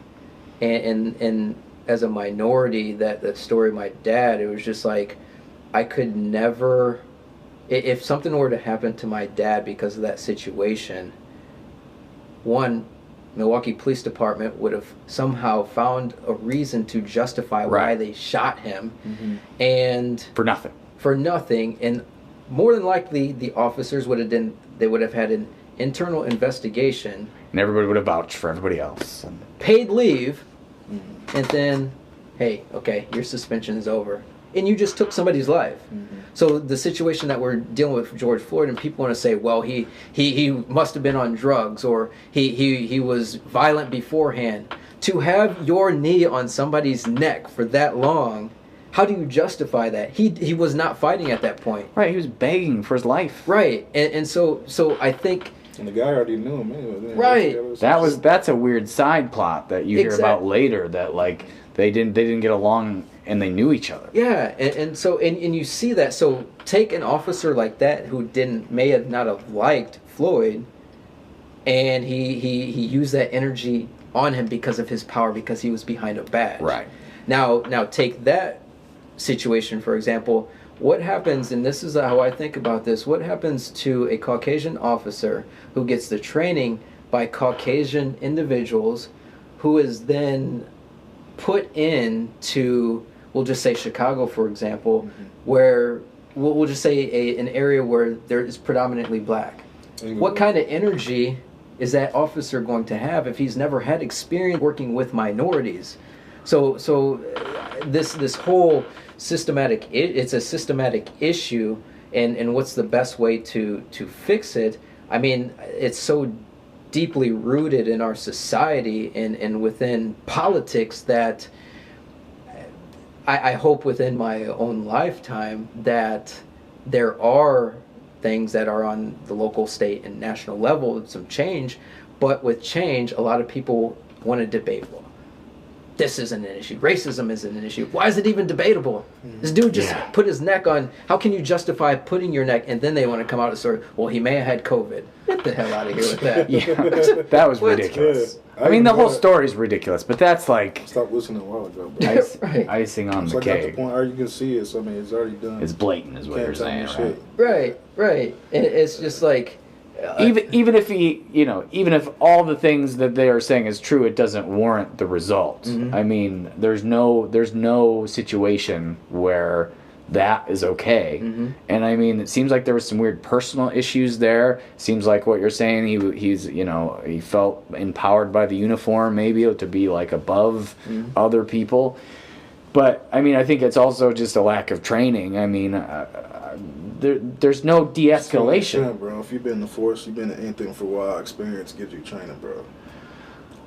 and as a minority, that story of my dad, it was just like, I could never, if something were to happen to my dad because of that situation, one, Milwaukee Police Department would have somehow found a reason to justify why they shot him, and for nothing, and more than likely the officers would have had an internal investigation. And everybody would have vouched for everybody else. Paid leave, and then, hey, okay, your suspension is over. And you just took somebody's life. So the situation that we're dealing with George Floyd, and people want to say, well, he must have been on drugs, or he was violent beforehand. To have your knee on somebody's neck for that long, how do you justify that? He was not fighting at that point. Right, he was begging for his life. Right, and so I think. And the guy already knew him anyway. Right. That's a weird side plot that you hear about later. That like they didn't get along and they knew each other. Yeah, and so you see that. So take an officer like that who may have not have liked Floyd, and he used that energy on him because of his power, because he was behind a badge. Right. Now take that situation, for example. What happens, and this is how I think about this, what happens to a Caucasian officer who gets the training by Caucasian individuals, who is then put into, we'll just say Chicago, for example, where we'll just say an area where there is predominantly black. What kind of energy is that officer going to have if he's never had experience working with minorities? So this whole systematic, it's a systematic issue, and what's the best way to fix it? I mean, it's so deeply rooted in our society and within politics that I hope within my own lifetime that there are things that are on the local, state, and national level, some change, but with change, a lot of people want to debate, well, this isn't an issue. Racism isn't an issue. Why is it even debatable? This dude just put his neck on. How can you justify putting your neck? And then they want to come out and sort of, well, he may have had COVID. Get the hell out of here with that. That was ridiculous. Yeah. I mean, the whole story's ridiculous, but that's like Stop listening a while ago. icing on It's the like at the cake. point where you can see it, so I mean, it's already done. It's blatant, is what you're saying, right? Right. And it's just like... even if all the things that they are saying is true, it doesn't warrant the result. Mm-hmm. I mean, there's no situation where that is okay. Mm-hmm. And I mean, it seems like there was some weird personal issues there. Seems like what you're saying, he felt empowered by the uniform, maybe to be like above other people. But I mean, I think it's also just a lack of training. I mean, there's no de-escalation. Yeah, bro. If you've been in the force, you've been in anything for a while, experience gives you training, bro.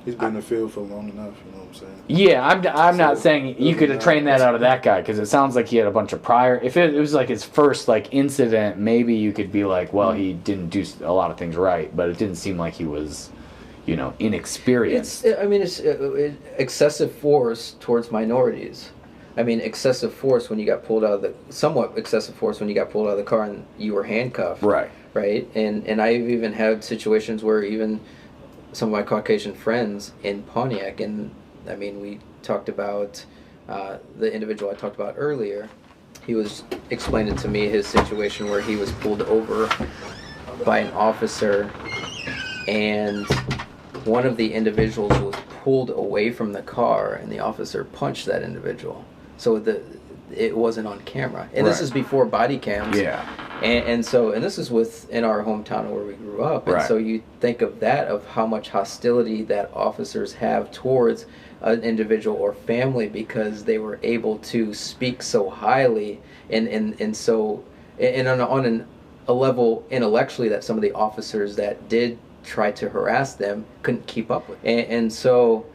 He's been in the field for long enough, you know what I'm saying? Yeah, I'm not saying you could have trained that out of that guy, because it sounds like he had a bunch of prior. If it was like his first like incident, maybe you could be like, well, he didn't do a lot of things right, but it didn't seem like he was, inexperienced. It's excessive force towards minorities. I mean, excessive force when you got pulled out of somewhat excessive force when you got pulled out of the car and you were handcuffed. Right. And I've even had situations where even some of my Caucasian friends in Pontiac, and I mean, we talked about the individual I talked about earlier. He was explaining to me his situation where he was pulled over by an officer, and one of the individuals was pulled away from the car, and the officer punched that individual. So it wasn't on camera, and this is before body cams. Yeah. And this is in our hometown where we grew up, and so you think of that, of how much hostility that officers have towards an individual or family because they were able to speak so highly and on a level intellectually that some of the officers that did try to harass them couldn't keep up with. And so,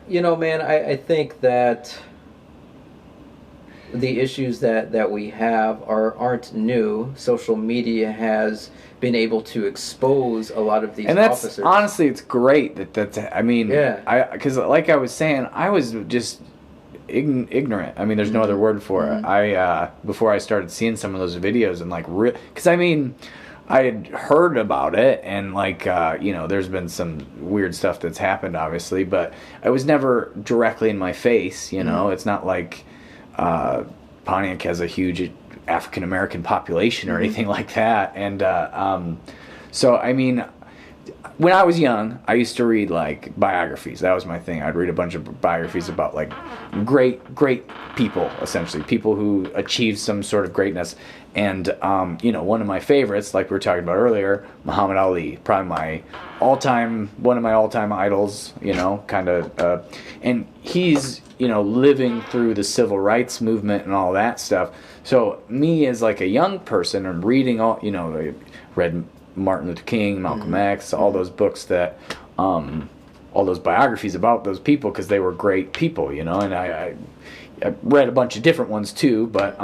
man, I think that the issues that we have aren't new. Social media has been able to expose a lot of these officers. And honestly, it's great because like I was saying, I was just ignorant. I mean, there's no other word for it. I before I started seeing some of those videos and because I mean, I had heard about it and there's been some weird stuff that's happened, obviously, but it was never directly in my face. It's not like Pontiac has a huge African American population or anything like that, and so I mean, when I was young, I used to read biographies. That was my thing. I'd read a bunch of biographies about great people, essentially people who achieved some sort of greatness. And one of my favorites, like we were talking about earlier, Muhammad Ali, probably one of my all-time idols. And he's living through the civil rights movement and all that stuff. So me as a young person, and reading all, I read Martin Luther King, Malcolm X, all those books that all those biographies about those people because they were great people, you know. And I read a bunch of different ones too, but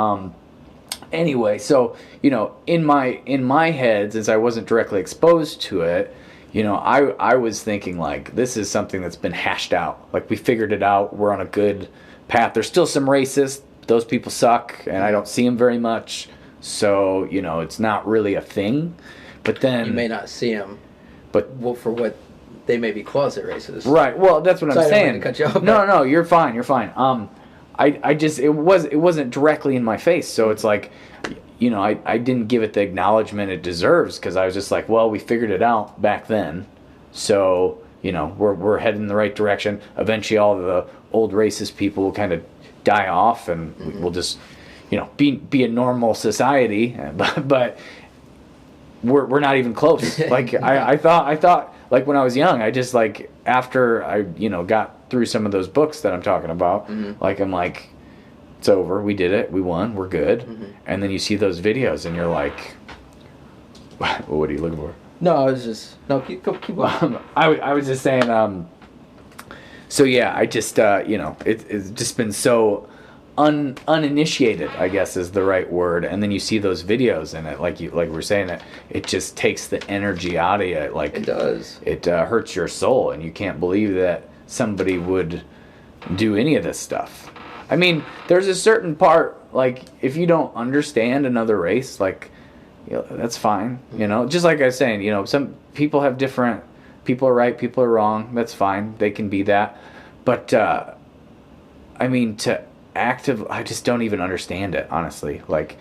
anyway, so you know, in my head, since I wasn't directly exposed to it, you know, I was thinking like, this is something that's been hashed out. Like, we figured it out. We're on a good path. There's still some racists. Those people suck, and I don't see them very much. So, you know, it's not really a thing. But then you may not see them, but for what they may be closet racist. Right. Well, that's what I'm saying. I didn't mean to cut you off, No, you're fine. You're fine. I just it wasn't directly in my face, so it's like, you know, I didn't give it the acknowledgement it deserves because I was just like, well, we figured it out back then, so you know, we're heading in the right direction. Eventually, all the old racist people will kind of die off, and we'll just, you know, be a normal society. But we're not even close. Like I thought like when I was young, I just like after I, you know, got through some of those books that I'm talking about, like I'm like, it's over, we did it, we won, we're good. And then you see those videos and you're like, what are you looking for? No, I was just keep on. I was just saying, so yeah, I just you know, it's just been so uninitiated, I guess is the right word. And then you see those videos and it, like we're saying, it just takes the energy out of you. Like it does. It hurts your soul, and you can't believe that somebody would do any of this stuff. I mean, there's a certain part, like, if you don't understand another race, like, you know, that's fine, you know? Just like I was saying, you know, some people have different, people are right, people are wrong, that's fine, they can be that. But, I mean, I just don't even understand it, honestly. Like,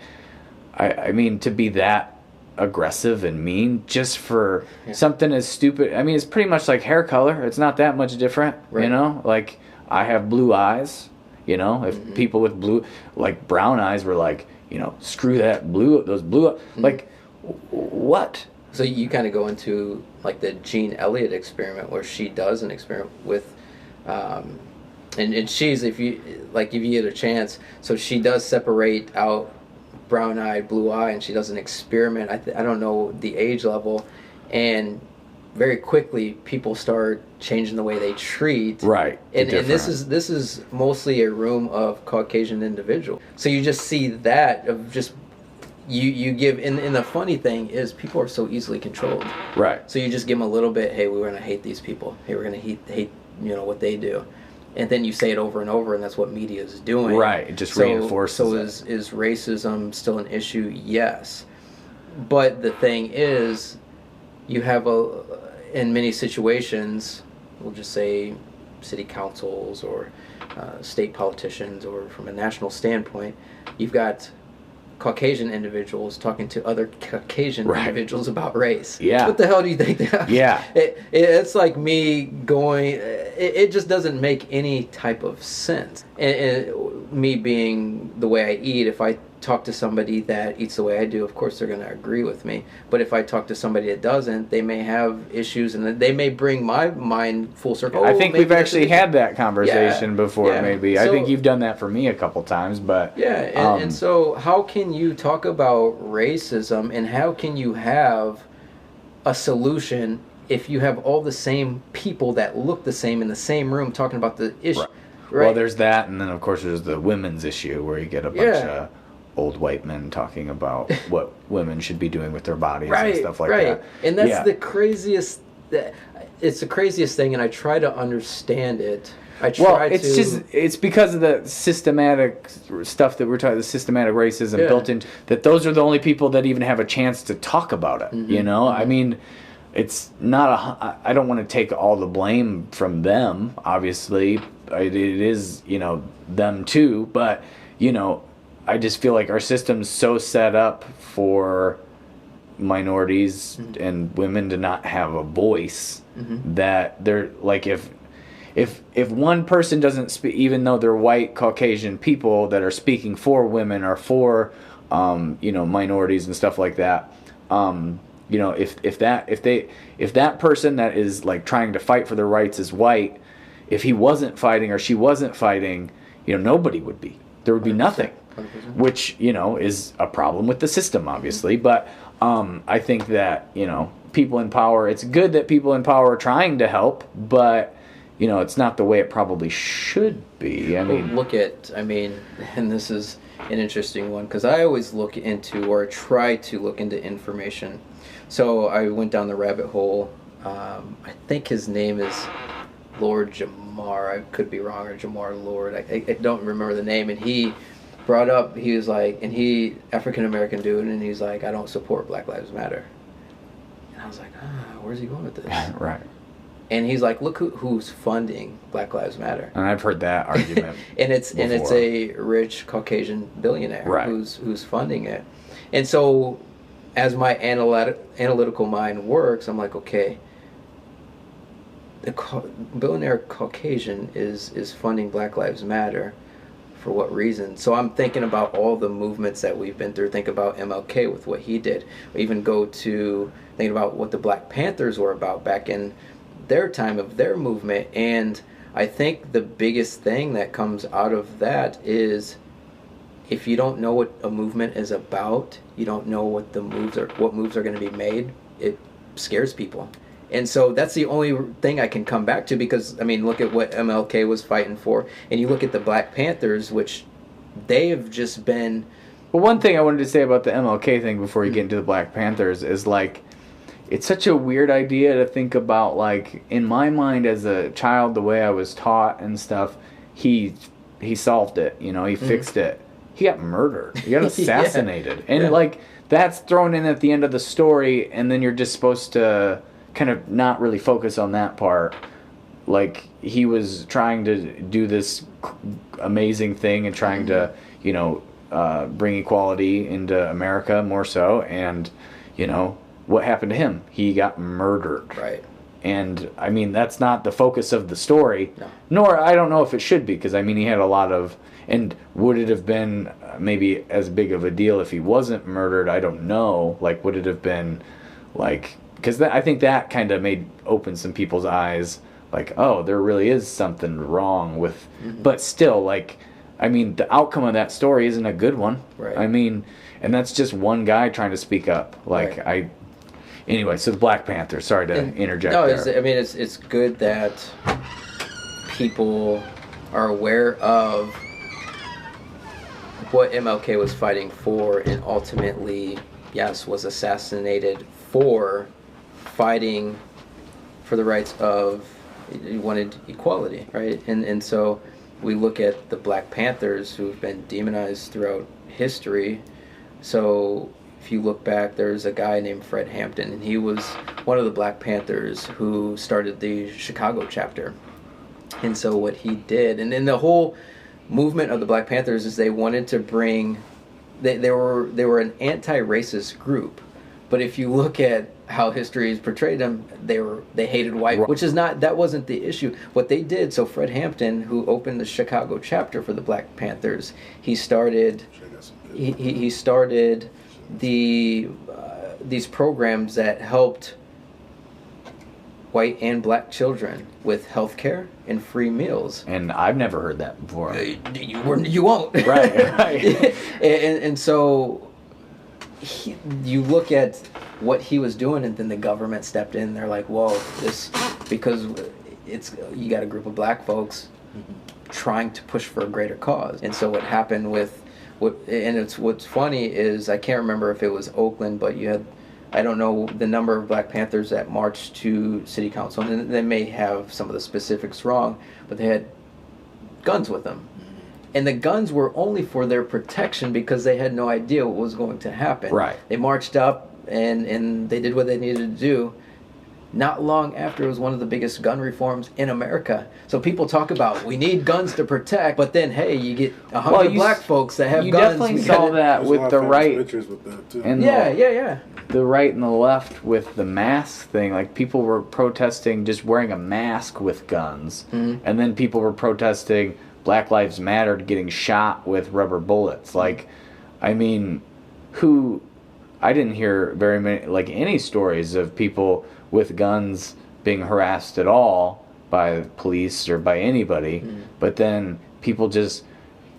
I mean, to be that aggressive and mean just for something as stupid. I mean, it's pretty much like hair color. It's not that much different, you know? Like, I have blue eyes, you know? If people with blue, like brown eyes were like, you know, screw that blue, those blue, like, what? So you kind of go into like the Jean Elliott experiment where she does an experiment with, and she's, if you get a chance, so she does separate out brown eye, blue eye, and she does an experiment. I don't know the age level, and very quickly people start changing the way they treat. Right. And this is mostly a room of Caucasian individuals. So you just see that of just you give, and the funny thing is people are so easily controlled. Right. So you just give them a little bit. Hey, we're gonna hate these people. Hey, we're gonna hate you know what they do. And then you say it over and over, and that's what media is doing. Right, it just reinforces it. So is racism still an issue? Yes. But the thing is, you have in many situations, we'll just say city councils or state politicians, or from a national standpoint, you've got Caucasian individuals talking to other Caucasian individuals about race. Yeah. What the hell do you think that? Yeah. It's like me going, it just doesn't make any type of sense. And me being the way I eat, if I talk to somebody that eats the way I do, of course they're going to agree with me. But if I talk to somebody that doesn't, they may have issues, and they may bring my mind full circle. I think we've actually had that conversation before, maybe. So, I think you've done that for me a couple times, but... Yeah, and so how can you talk about racism, and how can you have a solution if you have all the same people that look the same in the same room talking about the issue? Right. Well, there's that, and then of course there's the women's issue where you get a bunch of old white men talking about what women should be doing with their bodies and stuff like that. And that's the craziest. It's the craziest thing, and I try to understand it. It's because of the systematic stuff that we're talking, the systematic racism built in, that those are the only people that even have a chance to talk about it. You know, I mean, it's not I don't want to take all the blame from them. Obviously, it is, you know, them too. But you know, I just feel like our system's so set up for minorities and women to not have a voice that they're like, if one person doesn't speak, even though they're white Caucasian people that are speaking for women or for you know, minorities and stuff like that, you know, if that person that is like trying to fight for their rights is white, if he wasn't fighting or she wasn't fighting, you know, nobody would be. There would be nothing. 100%. Which, you know, is a problem with the system, obviously. But I think that, you know, people in power, it's good that people in power are trying to help, but it's not the way it probably should be. I mean, and this is an interesting one because I always look into or try to look into information. So I went down the rabbit hole. I think his name is Lord Jamar. I could be wrong, or Jamar Lord. I don't remember the name. And he brought up, he was like, and he, African American dude, and he's like, I don't support Black Lives Matter. And I was like, where's he going with this? Right. And he's like, look who's funding Black Lives Matter. And I've heard that argument. and it's a rich Caucasian billionaire right. who's funding it. And so as my analytical mind works, I'm like, okay, the billionaire Caucasian is funding Black Lives Matter. For what reason? So I'm thinking about all the movements that we've been through. Think about MLK with what he did. Or even go to thinking about what the Black Panthers were about back in their time of their movement. And I think the biggest thing that comes out of that is if you don't know what a movement is about, you don't know what moves are going to be made, it scares people. And so that's the only thing I can come back to because, look at what MLK was fighting for. And you look at the Black Panthers, which they have just been... Well, one thing I wanted to say about the MLK thing before you get into the Black Panthers is, it's such a weird idea to think about, in my mind as a child, the way I was taught and stuff, he solved it, he fixed it. He got murdered. He got assassinated. yeah. And, that's thrown in at the end of the story, and then you're just supposed to... kind of not really focus on that part. He was trying to do this amazing thing and trying to, bring equality into America more so. And, what happened to him? He got murdered. Right. And, that's not the focus of the story. No. Nor, I don't know if it should be, because, he had a lot of... And would it have been maybe as big of a deal if he wasn't murdered? I don't know. Would it have been, because I think that kind of open some people's eyes, oh, there really is something wrong with... Mm-hmm. But still, the outcome of that story isn't a good one. Right. And that's just one guy trying to speak up. Right. Anyway, so the Black Panther, sorry to interject there. It's good that people are aware of what MLK was fighting for and ultimately, yes, was assassinated for... fighting for the rights of, he wanted equality, right? And so we look at the Black Panthers who've been demonized throughout history. So if you look back, there's a guy named Fred Hampton, and he was one of the Black Panthers who started the Chicago chapter. And so what he did, and then the whole movement of the Black Panthers is they wanted to bring, they were an anti-racist group. But if you look at how history has portrayed them, they hated white, which is that wasn't the issue. What they did, so Fred Hampton, who opened the Chicago chapter for the Black Panthers, he started these programs that helped white and black children with health care and free meals. And I've never heard that before. You won't. Right. and so you look at what he was doing, and then the government stepped in. They're like, "Whoa, because you got a group of black folks trying to push for a greater cause." And so what happened what's funny is I can't remember if it was Oakland, but you had, I don't know the number of Black Panthers that marched to city council, and they may have some of the specifics wrong, but they had guns with them. And the guns were only for their protection because they had no idea what was going to happen. Right. They marched up and they did what they needed to do. Not long after, it was one of the biggest gun reforms in America. So people talk about, we need guns to protect, but then, hey, you get 100 black folks that have guns. You definitely saw that with the right. With that too. And the right and the left with the mask thing. Like, people were protesting just wearing a mask with guns. Mm-hmm. And then people were protesting Black Lives Matter getting shot with rubber bullets. Like, I mean, I didn't hear very many, any stories of people with guns being harassed at all by police or by anybody, but then people just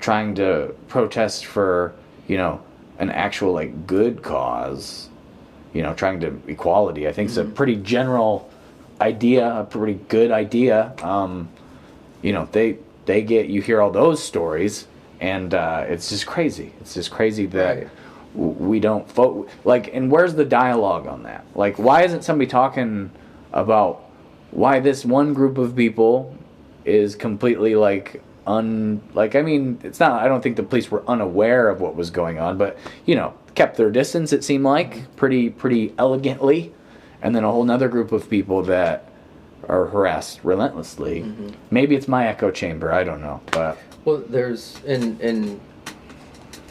trying to protest for, an actual, good cause, trying to equality. I think it's a pretty general idea, a pretty good idea, you know, they get, you hear all those stories, and it's just crazy. It's just crazy that Right. we don't like, and where's the dialogue on that? Like, why isn't somebody talking about why this one group of people is completely like I mean, it's not, I don't think the police were unaware of what was going on, but, you know, kept their distance, it seemed like, pretty elegantly, and then a whole nother group of people that are harassed relentlessly. Mm-hmm. Maybe it's my echo chamber, I don't know, but Well, there's and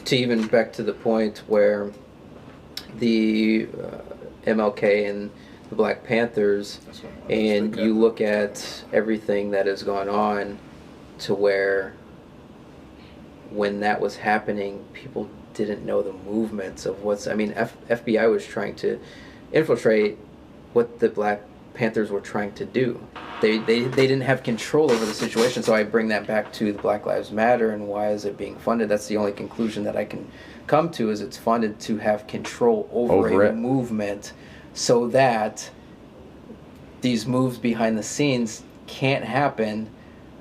to even back to the point where the MLK and the Black Panthers, and you look at everything that has gone on, to where when that was happening, people didn't know the movements of what's. I mean, FBI was trying to infiltrate what the Black Panthers were trying to do. They didn't have control over the situation. So I bring that back to the Black Lives Matter and why is it being funded. That's the only conclusion that I can come to, is it's funded to have control over a movement, so that these moves behind the scenes can't happen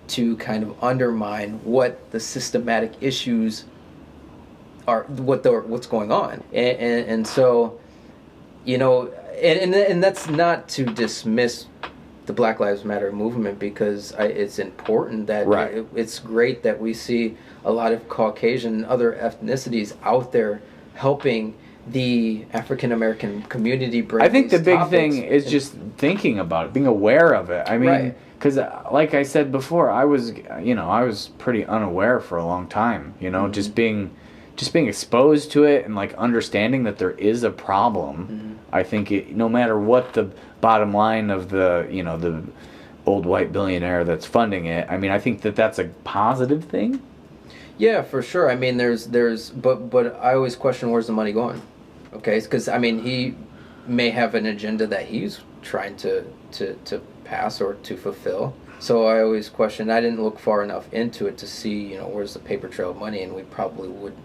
to kind of undermine what the systematic issues are, what's going on. And so, you know, and that's not to dismiss the Black Lives Matter movement, because it's important that it's great that we see a lot of Caucasian and other ethnicities out there helping the African American community bring. I think the these big topics. thing is just thinking about it, being aware of it. I mean, because like I said before, I was pretty unaware for a long time. You know, just being exposed to it and like understanding that there is a problem. I think no matter what the bottom line of the the old white billionaire that's funding it, I mean, I think that's a positive thing. Yeah, for sure. I mean, but I always question, where's the money going? Okay, because I mean, he may have an agenda that he's trying to pass or to fulfill. So I always question. I didn't look far enough into it to see, where's the paper trail of money, and we probably would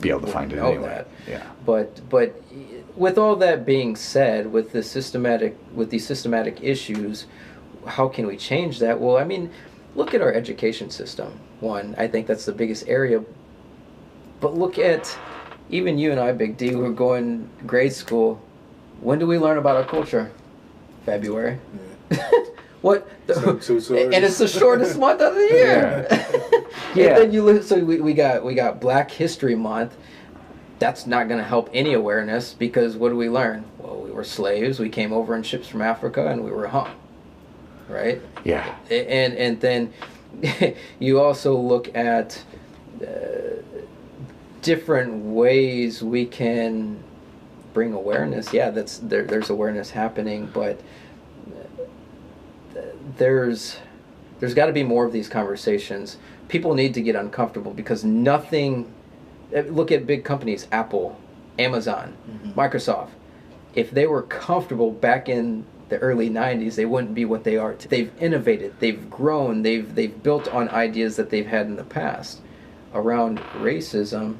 be able to find it anyway. Yeah. But with all that being said, with these systematic issues, how can we change that? Well, I mean, look at our education system. One, I think that's the biggest area. But look at, even you and I, Big D, who are going grade school. When do we learn about our culture? February. Yeah. What? And it's the shortest month of the year. Yeah. And then so we got Black History Month. That's not going to help any awareness, because what do we learn? Well, we were slaves. We came over in ships from Africa, and we were hung. Right? Yeah. And then you also look at different ways we can bring awareness. Yeah, there's awareness happening, but there's got to be more of these conversations. People need to get uncomfortable, because nothing. Look at big companies, Apple, Amazon, Microsoft. If they were comfortable back in the early 90s, they wouldn't be what they are today. They've innovated, they've grown, they've built on ideas that they've had in the past. Around racism,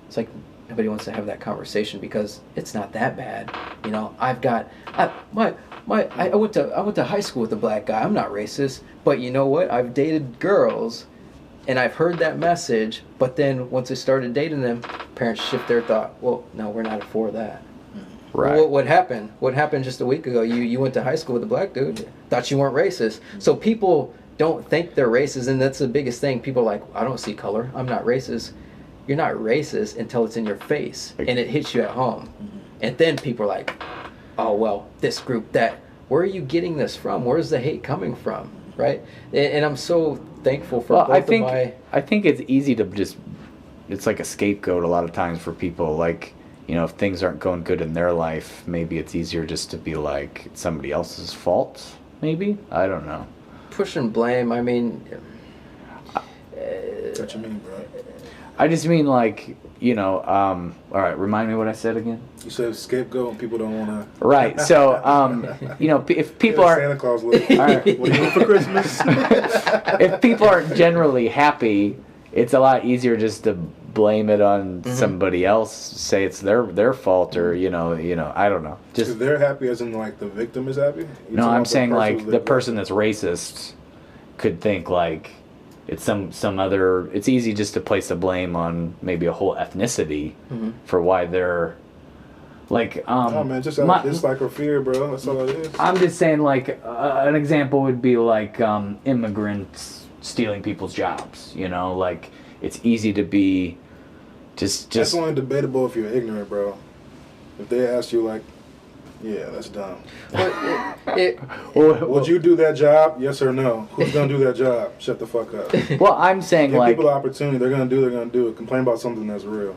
it's like nobody wants to have that conversation, because it's not that bad. I went to high school with a black guy. I'm not racist, but you know what? I've dated girls, and I've heard that message. But then once I started dating them, parents shift their thought. Well, no, we're not for that. Right. Well, what happened? What happened just a week ago? You went to high school with a black dude. Thought you weren't racist. So people don't think they're racist, and that's the biggest thing. People are like, I don't see color. I'm not racist. You're not racist until it's in your face and it hits you at home. And then people are like, oh, well, this group, that. Where are you getting this from? Where's the hate coming from? Right? And I'm so thankful for both of my... I think it's easy to just... It's like a scapegoat a lot of times for people. Like, if things aren't going good in their life, maybe it's easier just to be like, it's somebody else's fault, maybe? I don't know. Push and blame, I mean... That's what you mean, bro. I just mean, like, all right, remind me what I said again? You said scapegoat and people don't want to... Right, so, if people are... Santa Claus look. All right, what do you want for Christmas? If people aren't generally happy, it's a lot easier just to blame it on somebody else, say it's their fault, or I don't know. Just if they're happy, as in like the victim is happy. No, I'm saying like the person that's racist could think like it's some other. It's easy just to place the blame on maybe a whole ethnicity for why they're like. Oh man, just out of dislike or fear, bro. That's all it is. I'm just saying like an example would be like immigrants stealing people's jobs. Like it's easy to be just. That's only debatable if you're ignorant, bro. If they ask you like, yeah, that's dumb. Would you do that job? Yes or no? Who's gonna do that job? Shut the fuck up. Well, I'm saying Give like people the opportunity. They're gonna do it. Complain about something that's real.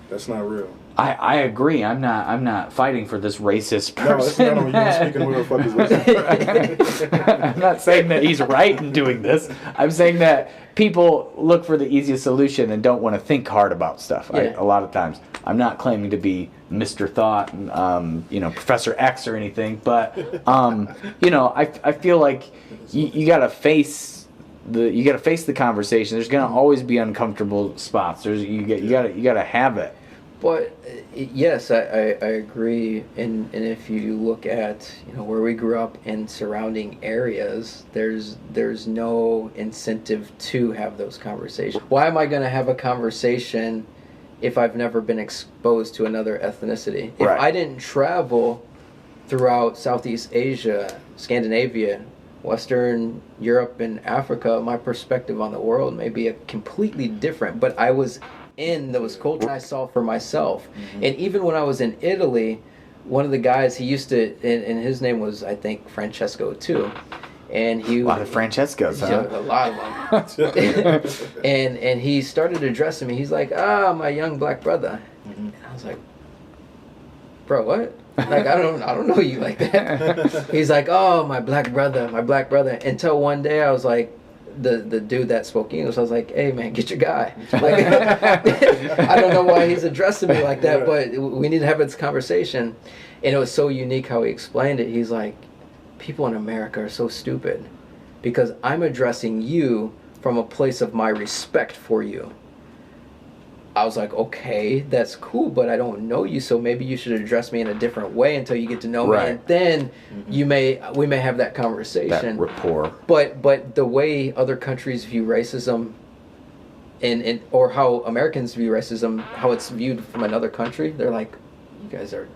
That's not real. I agree. I'm not fighting for this racist person. No, you're speaking where the fuck is listening. I'm not saying that he's right in doing this. I'm saying that people look for the easiest solution and don't want to think hard about stuff. Yeah. A lot of times. I'm not claiming to be Mr. Thought, Professor X or anything, but I feel like you gotta face the conversation. There's gonna always be uncomfortable spots. You gotta have it. But yes, I agree. And if you look at where we grew up in surrounding areas, there's no incentive to have those conversations. Why am I going to have a conversation if I've never been exposed to another ethnicity? If I didn't travel throughout Southeast Asia, Scandinavia, Western Europe, and Africa, my perspective on the world may be completely different. But I was in those cultures I saw for myself. And even when I was in Italy, one of the guys, he used to, and his name was, I think, Francesco too. And he a lot of Francescos, huh? A lot of them. and he started addressing me. He's like, my young black brother. And I was like, bro, what? Like, I don't know you like that. He's like, oh, my black brother. Until one day I was like, the dude that spoke English, I was like, hey man, get your guy. Like, I don't know why he's addressing me like that, but we need to have this conversation. And it was so unique how he explained it. He's like, people in America are so stupid because I'm addressing you from a place of my respect for you. I was like, okay, that's cool, but I don't know you, so maybe you should address me in a different way until you get to know me, and then we may have that conversation. That rapport. But the way other countries view racism, and or how Americans view racism, how it's viewed from another country, they're like, you guys are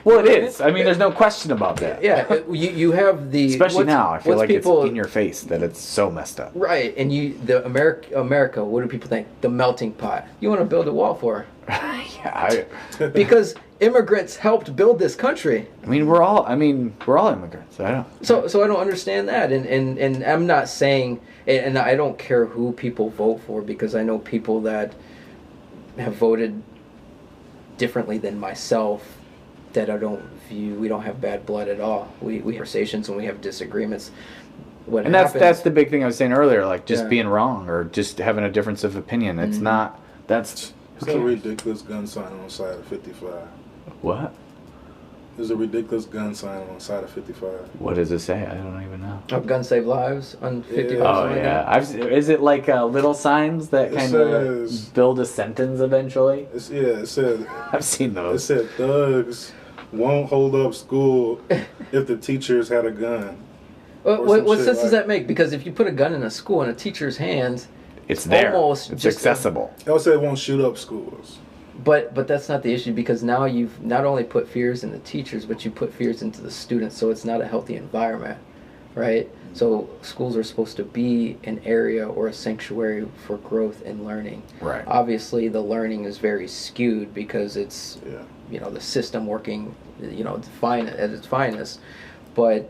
well, it is. I mean, there's no question about that. Yeah, you have the... Especially now, I feel like it's in your face that it's so messed up. Right, and America, what do people think? The melting pot. You want to build a wall for? Because immigrants helped build this country. I mean, we're all immigrants. So I don't understand that, and I'm not saying, and I don't care who people vote for, because I know people that have voted differently than myself that I don't view. We don't have bad blood at all. We have conversations and we have disagreements. That's the big thing I was saying earlier, like just being wrong or just having a difference of opinion. It's not. It's a ridiculous gun sign on the side of 55. What? There's a ridiculous gun sign on the side of 55. What does it say? I don't even know. Oh, guns save lives on 55. Oh yeah. Is it like little signs that kind of build a sentence eventually? It said. I've seen those. It said thugs won't hold up school if the teachers had a gun. What sense does that make? Because if you put a gun in a school in a teacher's hands, it's there. Almost it's accessible. I would say it won't shoot up schools. But that's not the issue, because now you've not only put fears in the teachers, but you put fears into the students, so it's not a healthy environment, right? So schools are supposed to be an area or a sanctuary for growth and learning. Right. Obviously, the learning is very skewed because it's the system working at its finest. But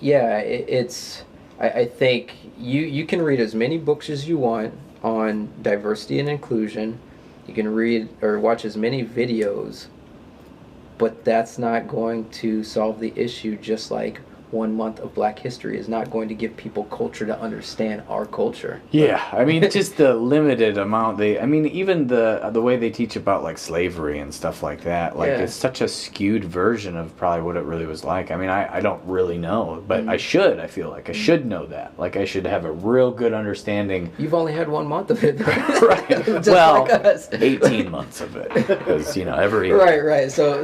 I think you can read as many books as you want on diversity and inclusion. You can read or watch as many videos, but that's not going to solve the issue, just like 1 month of Black History is not going to give people culture to understand our culture. Yeah, I mean, just the limited amount even the way they teach about like slavery and stuff like that, like it's such a skewed version of probably what it really was like. I mean, I don't really know, but I feel like I should know that. Like I should have a real good understanding. You've only had 1 month of it, right? Just well, like us. 18 months of it, because every right. So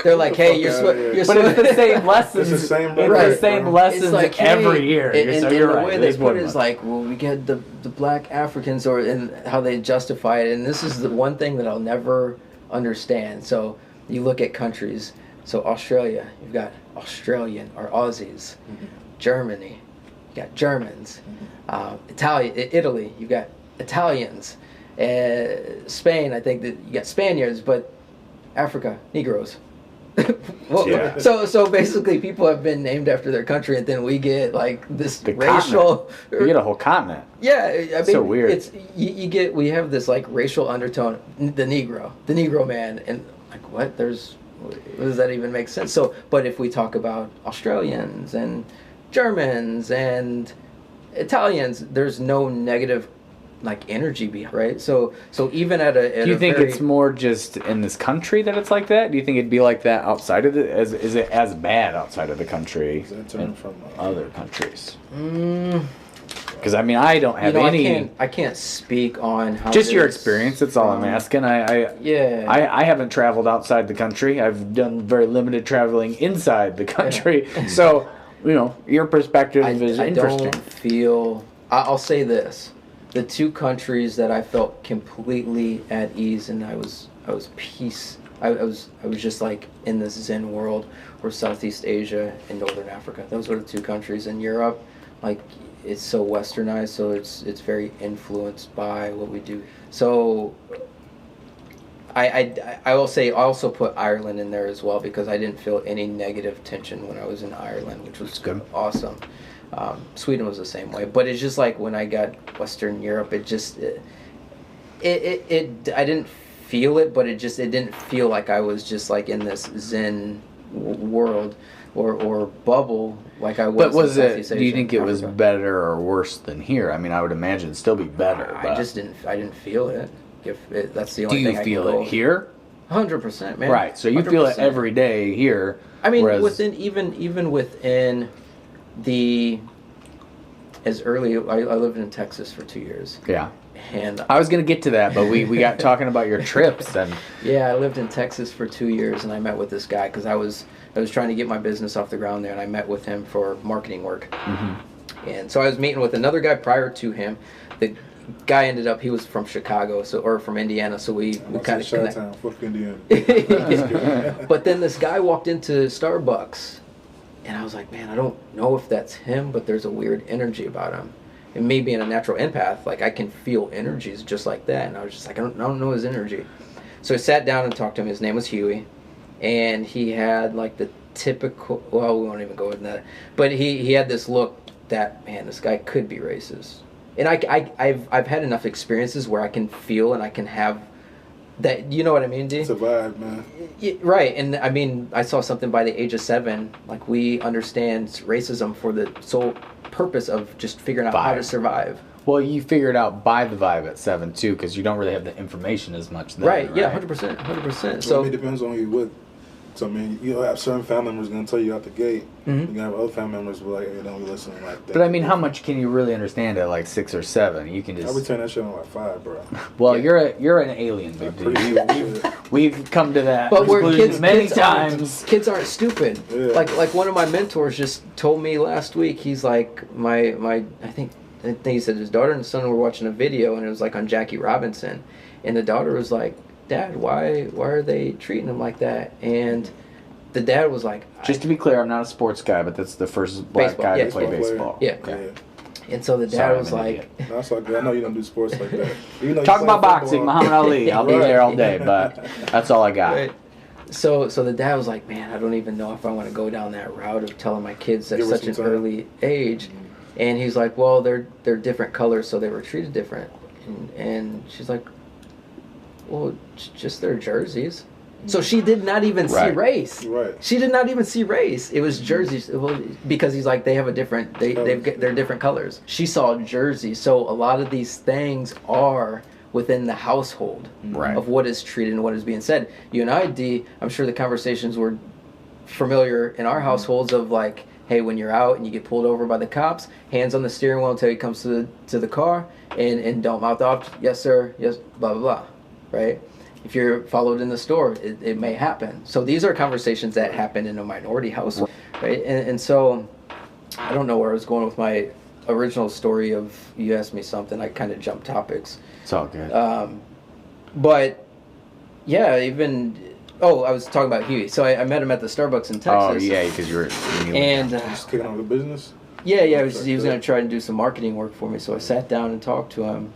they're like, hey, you're but it's the same lessons. It's the same. The same lessons like, every year. And you're the right. way they put it is like, well, we get the Black Africans, and how they justify it. And this is the one thing that I'll never understand. So you look at countries. So Australia, you've got Australian or Aussies. Mm-hmm. Germany, you got Germans. Mm-hmm. Italy, you've got Italians. Spain, I think that you got Spaniards, but Africa, Negroes. Well, yeah. So basically, people have been named after their country, and then we get like this the racial. Continent. You get a whole continent. Yeah, I mean, so weird. It's we have this like racial undertone. The Negro man, and like what? What does that even make sense? So, but if we talk about Australians and Germans and Italians, there's no negative like energy behind, right? So even at a do you think it's more just in this country that it's like that? Do you think it'd be like that outside of is it as bad outside of the country in from other countries? Because I mean, I don't have any. I can't speak on how. Just your experience. That's all I'm asking. I haven't traveled outside the country. I've done very limited traveling inside the country. Yeah. So your perspective is interesting. I don't feel. I'll say this. The two countries that I felt completely at ease and I was peace. I was just like in this Zen world were Southeast Asia and Northern Africa. Those were the two countries. In Europe, like it's so westernized, so it's very influenced by what we do. So I will say I also put Ireland in there as well because I didn't feel any negative tension when I was in Ireland, which was good. Awesome. Sweden was the same way, but it's just like when I got Western Europe, I didn't feel it, but it didn't feel like I was just like in this Zen world or bubble like I was. But was in it? Do you think it was better or worse than here? I mean, I would imagine it'd still be better. I didn't feel it. That's the only thing. Do you feel it here? 100%, man. Right. So you 100%. Feel it every day here. I mean, even within as early. I lived in Texas for 2 years. Yeah. And I was gonna get to that, but we got talking about your trips and. Yeah, I lived in Texas for 2 years, and I met with this guy because I was trying to get my business off the ground there, and I met with him for marketing work. Mm-hmm. And so I was meeting with another guy prior to him. The guy ended up he was from Chicago, or from Indiana, so we kind of connected. Fuck Indiana. But then this guy walked into Starbucks. And I was like, man, I don't know if that's him, but there's a weird energy about him. And me being a natural empath, like I can feel energies just like that. And I was just like, I don't know his energy. So I sat down and talked to him. His name was Huey. And he had like the typical, well, we won't even go into that. But he had this look that, man, this guy could be racist. And I've had enough experiences where I can feel and I can have that, you know what I mean, D? It's a vibe, man. Yeah, right, and I mean, I saw something by the age of 7. Like, we understand racism for the sole purpose of just figuring out how to survive. Well, you figure it out by the vibe at 7 too, because you don't really have the information as much then. Right? Yeah, 100%. So it depends on who you with. So I mean, you'll have certain family members gonna tell you out the gate. Mm-hmm. You're gonna have other family members who are like, hey, don't be listening like that. But I mean, how much can you really understand at like 6 or 7? You can just. I would turn that shit on like 5, bro. Well, yeah. you're an alien, big dude. We've come to that but conclusion many times. Kids aren't stupid. Yeah. Like one of my mentors just told me last week. He's like I think he said his daughter and son were watching a video and it was like on Jackie Robinson, and the daughter was like, Dad, why are they treating him like that? And the dad was like... Just to be clear, I'm not a sports guy, but that's the first black guy to play baseball. Yeah. Okay. And so the dad was like... No, it's all good. I know you don't do sports like that. Talk about boxing, Muhammad Ali. I'll be there all day, but that's all I got. Right. So the dad was like, man, I don't even know if I want to go down that route of telling my kids at such an early age. Mm-hmm. And he's like, well, they're different colors, so they were treated different. And she's like... Well, just their jerseys. So she did not even see race. Right. She did not even see race. It was jerseys. Well, because he's like, they have a different, they're different colors. She saw jersey. So a lot of these things are within the household of what is treated and what is being said. You and I, D, I'm sure the conversations were familiar in our households of like, hey, when you're out and you get pulled over by the cops, hands on the steering wheel until he comes to the car, and don't mouth off, yes sir, yes, blah blah blah, right? If you're followed in the store, it may happen. So these are conversations that happen in a minority household, right? And so I don't know where I was going with my original story of you asked me something. I kind of jumped topics. It's all good. But yeah, even I was talking about Huey. So I met him at the Starbucks in Texas. Oh yeah, because you were and just kicking off the business. Yeah, he was going to try and do some marketing work for me. So I sat down and talked to him.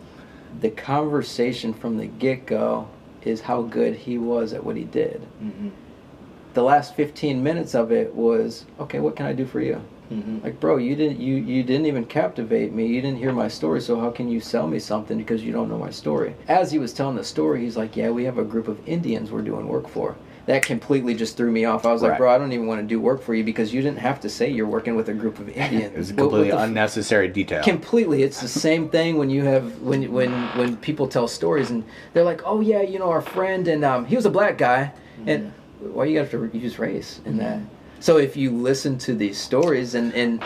The conversation from the get-go is how good he was at what he did. Mm-hmm. The last 15 minutes of it was, okay, what can I do for you? Mm-hmm. Like, bro, you didn't even captivate me. You didn't hear my story, so how can you sell me something because you don't know my story? As he was telling the story, he's like, yeah, we have a group of Indians we're doing work for. That completely just threw me off. I was like, bro, I don't even want to do work for you because you didn't have to say you're working with a group of Indians. It was a completely unnecessary detail. Completely. It's the same thing when you have when people tell stories and they're like, oh yeah, our friend and he was a black guy, and why you have to use race in that? So if you listen to these stories and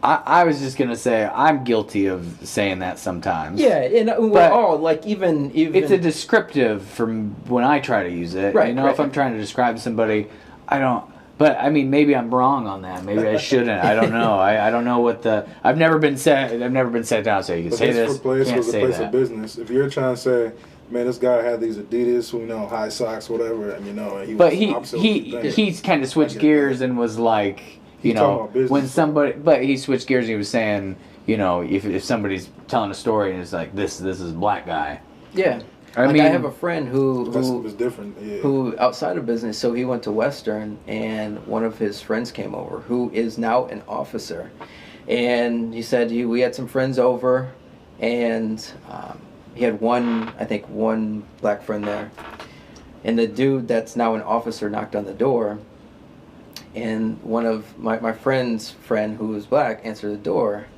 I was just gonna say I'm guilty of saying that sometimes. Yeah, and we're all like even it's a descriptive from when I try to use it. Right. If I'm trying to describe somebody, I don't. But I mean, maybe I'm wrong on that. Maybe I shouldn't. I don't know. I don't know what the. I've never been sat down. So you can say this. Can't say that. Of business. If you're trying to say, man, this guy had these Adidas, high socks, whatever, and he. But he's kind of switched gears and was like. When somebody, but he switched gears and he was saying, if somebody's telling a story and it's like this is a black guy. Yeah. I have a friend who was different. Yeah. Who outside of business, so he went to Western and one of his friends came over who is now an officer, and he said we had some friends over, and he had one black friend there, and the dude that's now an officer knocked on the door. And one of my friend's friend who was black answered the door,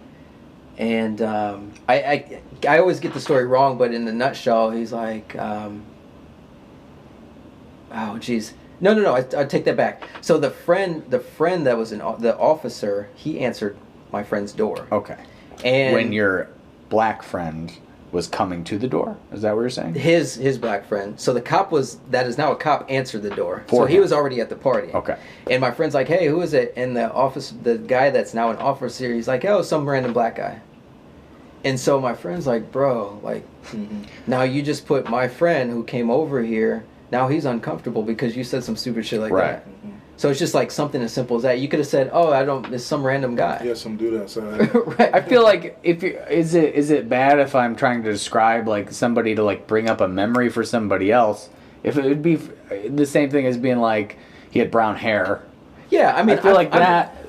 and I always get the story wrong, but in a nutshell, he's like, oh geez, no, I take that back. So the friend that was the officer, he answered my friend's door. Okay. And when your black friend was coming to the door, is that what you're saying? His black friend. So the cop that is now a cop answered the door. So he was already at the party. Okay. And my friend's like, hey, who is it? And the guy that's now an officer, he's like, oh, some random black guy. And so my friend's like, bro, like, now you just put my friend who came over here, now he's uncomfortable because you said some stupid shit like that. Mm-hmm. So it's just like something as simple as that. You could have said, "Oh, it's some random guy." Yeah, some dude outside. Right. I feel like is it bad if I'm trying to describe like somebody to like bring up a memory for somebody else? If it would be the same thing as being like he had brown hair. Yeah, I mean, I feel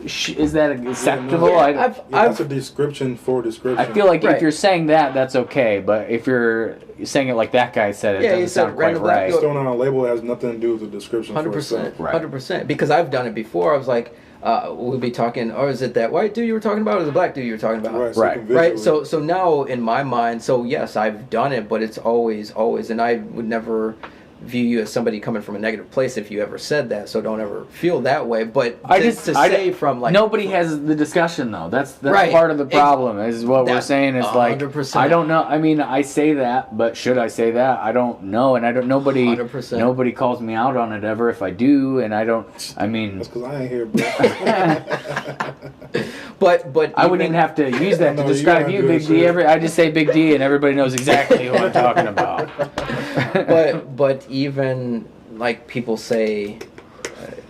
is that acceptable? Yeah, that's a description for description. I feel like if you're saying that's okay, but if you're saying it like that guy said, it doesn't sound quite right. Just throwing on a label has nothing to do with the description. 100%, 100%. Because I've done it before. I was like, we'll be talking, or is it that white dude you were talking about, or the black dude you were talking about? Right. So now in my mind, so yes, I've done it, but it's always, and I would never view you as somebody coming from a negative place if you ever said that, so don't ever feel that way. But nobody has the discussion though. That's part of the problem. Is what we're saying is 100%. I don't know. I mean, I say that, but should I say that? I don't know, and nobody 100%. Nobody calls me out on it ever if I do, and I don't. I mean, that's because I ain't here, bro. But I wouldn't even have to use that to describe you, Big D. I just say Big D, and everybody knows exactly who I'm talking about. But even like people say,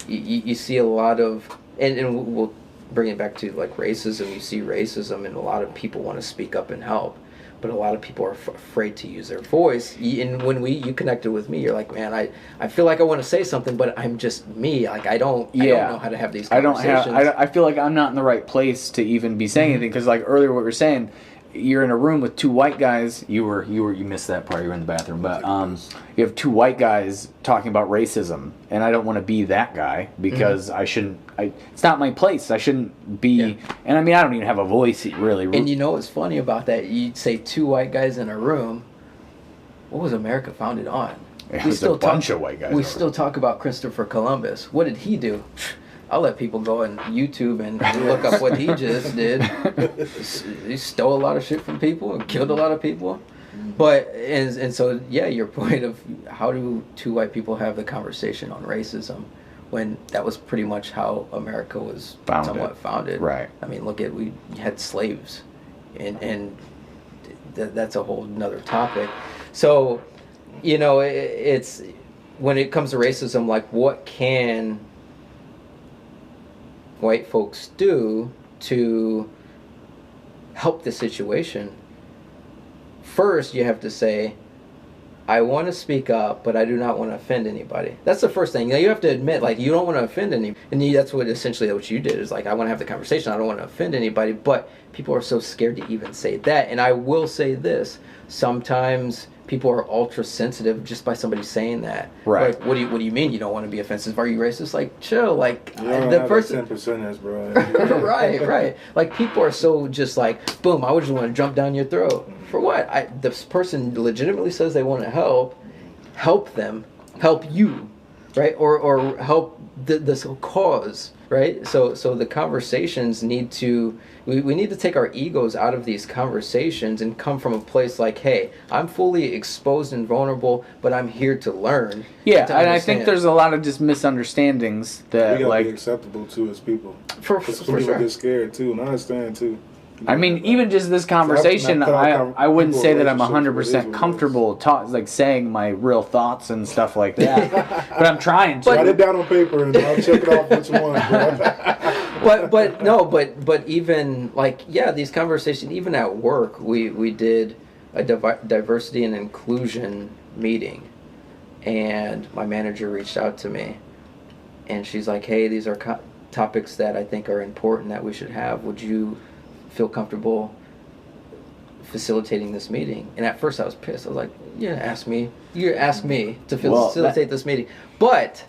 you see a lot of, and we'll bring it back to like racism. You see racism, and a lot of people want to speak up and help, but a lot of people are afraid to use their voice. And when you connected with me, you're like, man, I feel like I want to say something, but I'm just me. Like I don't know how to have these conversations. I feel like I'm not in the right place to even be saying anything, because like earlier what we were saying, you're in a room with two white guys. You missed that part. You were in the bathroom, but you have two white guys talking about racism, and I don't want to be that guy because I shouldn't. It's not my place. I shouldn't be. Yeah. And I mean, I don't even have a voice really. And you know what's funny about that? You'd say two white guys in a room. What was America founded on? It was a bunch of white guys. We still talk about Christopher Columbus. What did he do? I'll let people go on YouTube and look up what he just did. He stole a lot of shit from people and killed a lot of people. But, and so, yeah, your point of how do two white people have the conversation on racism when that was pretty much how America was somewhat founded. Right. I mean, look at, we had slaves, and that's a whole nother topic. So, you know, it's, when it comes to racism, like, what can white folks do to help the situation? First, you have to say, I want to speak up, but I do not want to offend anybody. That's the first thing. You have to admit, like, you don't want to offend anybody. And that's what essentially what you did, is like, I want to have the conversation. I don't want to offend anybody. But people are so scared to even say that. And I will say this. Sometimes people are ultra sensitive just by somebody saying that. Right. Like, what do you mean you don't want to be offensive? Are you racist? Like, chill. Like, the person 10%ers, bro. right. Like, people are so just like, boom, I would just want to jump down your throat. For what? This person legitimately says they want to help them, help you, right? Or help this cause, right? So the conversations need to, we need to take our egos out of these conversations and come from a place like, hey, I'm fully exposed and vulnerable, but I'm here to learn. Yeah, and I think there's a lot of just misunderstandings that, we gotta like, be acceptable too as people. For people sure. get scared too, and I understand too. I mean, even just this conversation, I wouldn't say that I'm 100% comfortable saying my real thoughts and stuff like that. But I'm trying to. Write it down on paper and I'll check it off which one. But even like, yeah, these conversations, even at work, we did a diversity and inclusion meeting, and my manager reached out to me, and she's like, hey, these are topics that I think are important that we should have. Would you feel comfortable facilitating this meeting? And at first I was pissed. I was like, you ask me to facilitate this meeting. But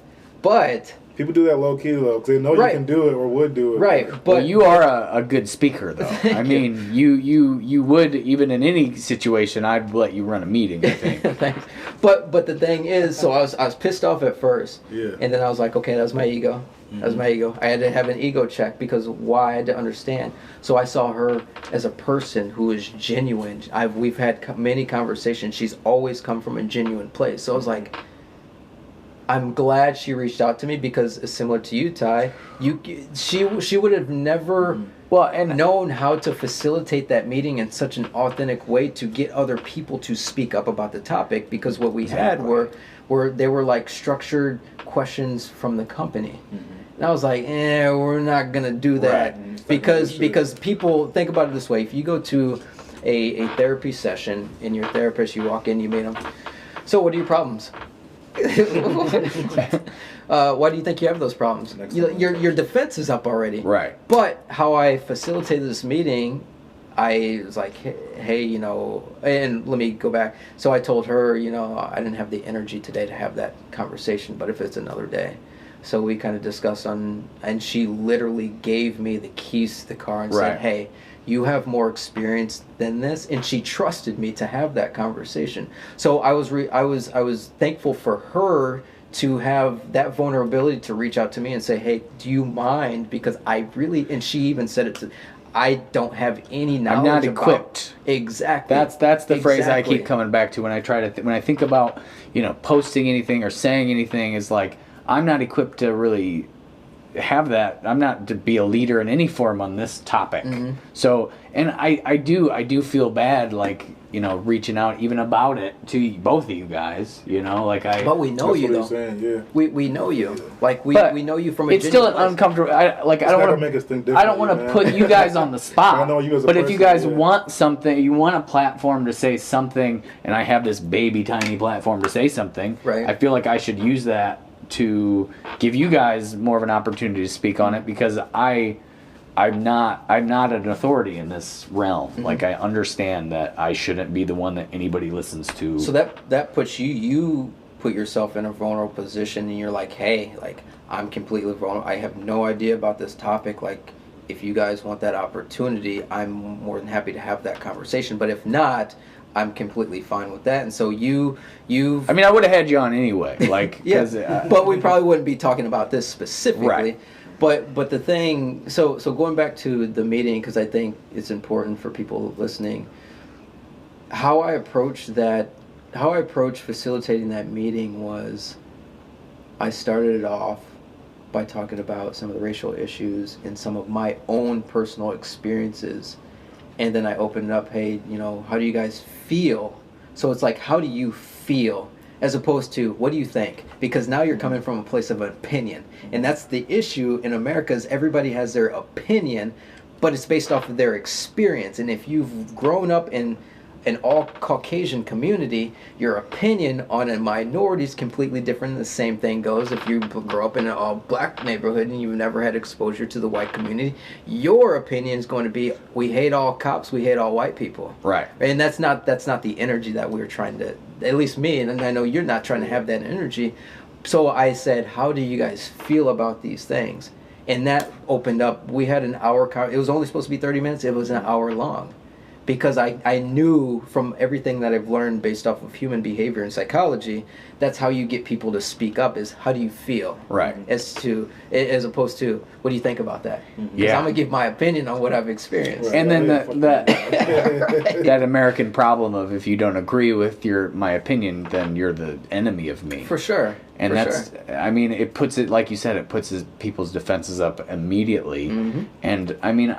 people do that low key though, because they know you can do it or would do it. Right. But you are a good speaker though. I mean, you would, even in any situation, I'd let you run a meeting, I think. Thanks. But the thing is, so I was pissed off at first. Yeah. And then I was like, okay, that was my ego. That was my ego. I had to have an ego check because why? I had to understand. So I saw her as a person who is genuine. We've had many conversations. She's always come from a genuine place. So I was like, I'm glad she reached out to me because, similar to you, Ty, she would have never known how to facilitate that meeting in such an authentic way to get other people to speak up about the topic, because what we had were they were like structured questions from the company. And I was like, we're not gonna do that, because people think about it this way: if you go to a therapy session and your therapist, you walk in, you meet them. So, what are your problems? Why do you think you have those problems? Your defense is up already. Right. But how I facilitated this meeting, I was like, hey, you know, and let me go back. So I told her, you know, I didn't have the energy today to have that conversation, but if it's another day. So we kind of discussed and she literally gave me the keys to the car and said, hey, you have more experience than this, and she trusted me to have that conversation. So I was thankful for her to have that vulnerability to reach out to me and say, hey, do you mind? Because I really, and she even said it to, I don't have any knowledge. I'm not equipped. Exactly. That's the phrase I keep coming back to when I try to when I think about, you know, posting anything or saying anything, is like, I'm not equipped to really have that. I'm not to be a leader in any form on this topic. So, and I do feel bad, like, you know, reaching out even about it to both of you guys, you know, like But we know you though. Saying, yeah. We know you. Like we know you from a it's still an uncomfortable. I don't want to put you guys on the spot. I know you as a but person, if you guys want something, you want a platform to say something, and I have this baby tiny platform to say something. Right. I feel like I should use that to give you guys more of an opportunity to speak on it, because I I'm not an authority in this realm. Mm-hmm. Like, I understand that I shouldn't be the one that anybody listens to. So that puts you put yourself in a vulnerable position, and you're like, hey, like, I'm completely vulnerable. I have no idea about this topic. Like, if you guys want that opportunity, I'm more than happy to have that conversation. But if not, I'm completely fine with that. And so you've... I mean, I would have had you on anyway. Like, yeah, but we probably wouldn't be talking about this specifically. Right. But the thing... So going back to the meeting, because I think it's important for people listening, how I approached facilitating that meeting was, I started it off by talking about some of the racial issues and some of my own personal experiences. And then I opened it up, hey, how do you guys feel? So it's like, how do you feel? As opposed to, what do you think? Because now you're coming from a place of opinion. And that's the issue in America, is everybody has their opinion, but it's based off of their experience. And if you've grown up in an all-Caucasian community, your opinion on a minority is completely different. The same thing goes if you grow up in an all-black neighborhood and you've never had exposure to the white community. Your opinion is going to be, we hate all cops, we hate all white people. Right. And that's not the energy that we're trying to, at least me, and I know you're not trying to have that energy. So I said, how do you guys feel about these things? And that opened up, we had an hour, it was only supposed to be 30 minutes, it was an hour long. Because I knew from everything that I've learned based off of human behavior and psychology, that's how you get people to speak up, is how do you feel? Right. As opposed to, what do you think about that? Because Yeah. I'm going to give my opinion on what I've experienced. And then that American problem of, if you don't agree with my opinion, then you're the enemy of me. For sure. And I mean, it puts it, like you said, it puts people's defenses up immediately. Mm-hmm. And I mean,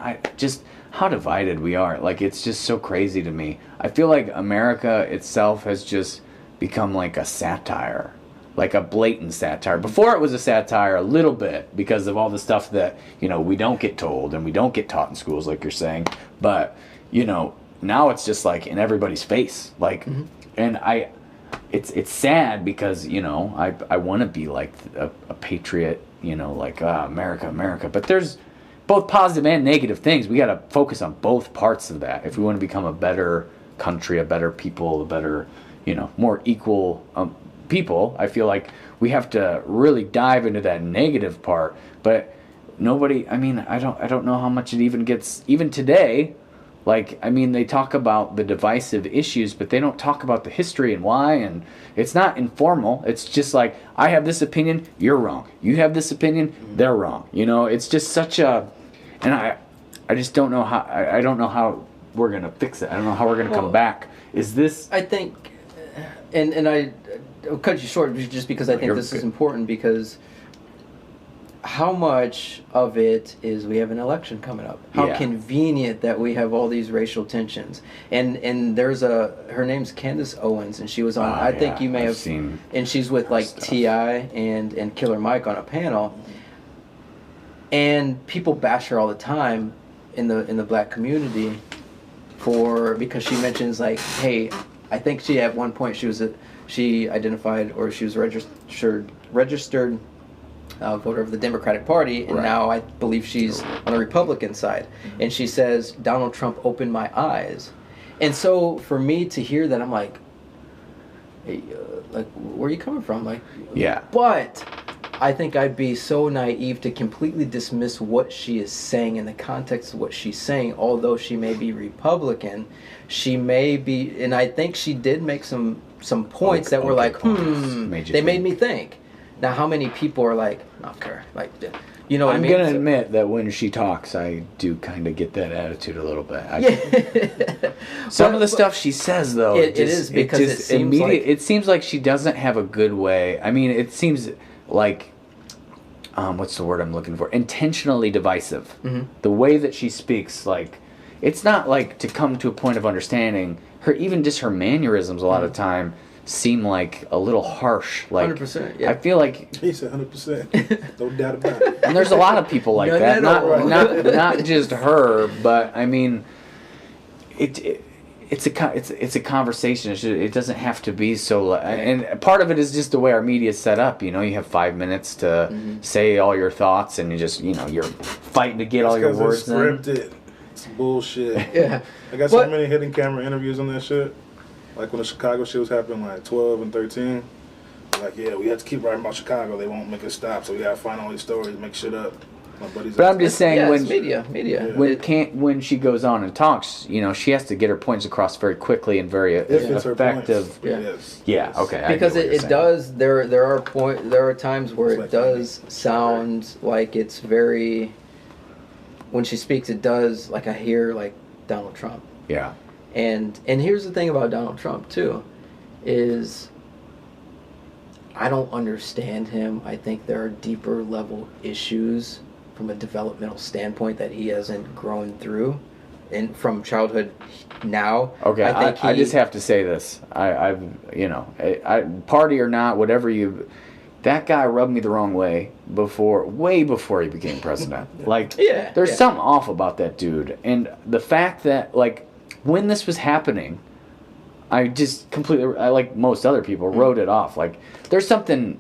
how divided we are. Like, it's just so crazy to me. I feel like America itself has just become like a satire, like a blatant satire. Before, it was a satire a little bit because of all the stuff that, we don't get told and we don't get taught in schools, like you're saying. But, now it's just like in everybody's face. Like, mm-hmm. And it's sad because, I want to be like a patriot, like, America. But there's both positive and negative things. We got to focus on both parts of that if we want to become a better country, a better people, a better, more equal people. I feel like we have to really dive into that negative part. But nobody, I mean, I don't know how much it even gets, even today. Like, I mean, they talk about the divisive issues, but they don't talk about the history and why. And it's not informal. It's just like, I have this opinion, you're wrong. You have this opinion, they're wrong. It's just such a... And I just don't know how. I don't know how we're gonna fix it. I don't know how we're gonna come back. Is this? I think, and I'll cut you short just because I think this is important, because how much of it is, we have an election coming up. How convenient that we have all these racial tensions. And there's her name's Candace Owens, and she was on. I think you may have seen. And she's with like T.I. and Killer Mike on a panel. And people bash her all the time in the black community because she mentions, like, hey, I think she at one point she identified, or she was registered voter of the Democratic Party, and now I believe she's on the Republican side. And she says, Donald Trump opened my eyes. And so for me to hear that, I'm like, hey, like, where are you coming from? Like, yeah. But I think I'd be so naive to completely dismiss what she is saying in the context of what she's saying. Although she may be Republican, she may be, and I think she did make some points that were like, they made me think. Now, how many people are like, okay, like, what I mean? I'm gonna admit that when she talks, I do kind of get that attitude a little bit. Some of the stuff she says, though, it seems like she doesn't have a good way. I mean, it seems like, what's the word I'm looking for? Intentionally divisive. Mm-hmm. The way that she speaks, like, it's not like to come to a point of understanding. Even just her mannerisms a lot of time seem like a little harsh. Like, 100%. Yeah. I feel like he said 100%. No doubt about it. And there's a lot of people like that. Not just her, but I mean, it's a conversation. It doesn't have to be so. And part of it is just the way our media is set up. You know, you have 5 minutes to say all your thoughts, and you just you're fighting to get all your words in. Scripted. It's bullshit. Yeah. I got so many hidden camera interviews on that shit. Like when the Chicago shit was happening, like 12 and 13. Like, yeah, we have to keep writing about Chicago. They won't make us stop, so we gotta find all these stories, make shit up. But I'm just saying, when media. When she goes on and talks, she has to get her points across very quickly and very effective. Yeah. Okay. Because it does. There are times where it does sound like it's very. When she speaks, it does like I hear like Donald Trump. Yeah. And here's the thing about Donald Trump too, is I don't understand him. I think there are deeper level issues from a developmental standpoint that he hasn't grown through, and from childhood now. Okay, I just have to say this. I party or not, whatever that guy rubbed me the wrong way way before he became president. Like, there's something off about that dude, and the fact that when this was happening, I just completely, like most other people, wrote it off. Like, there's something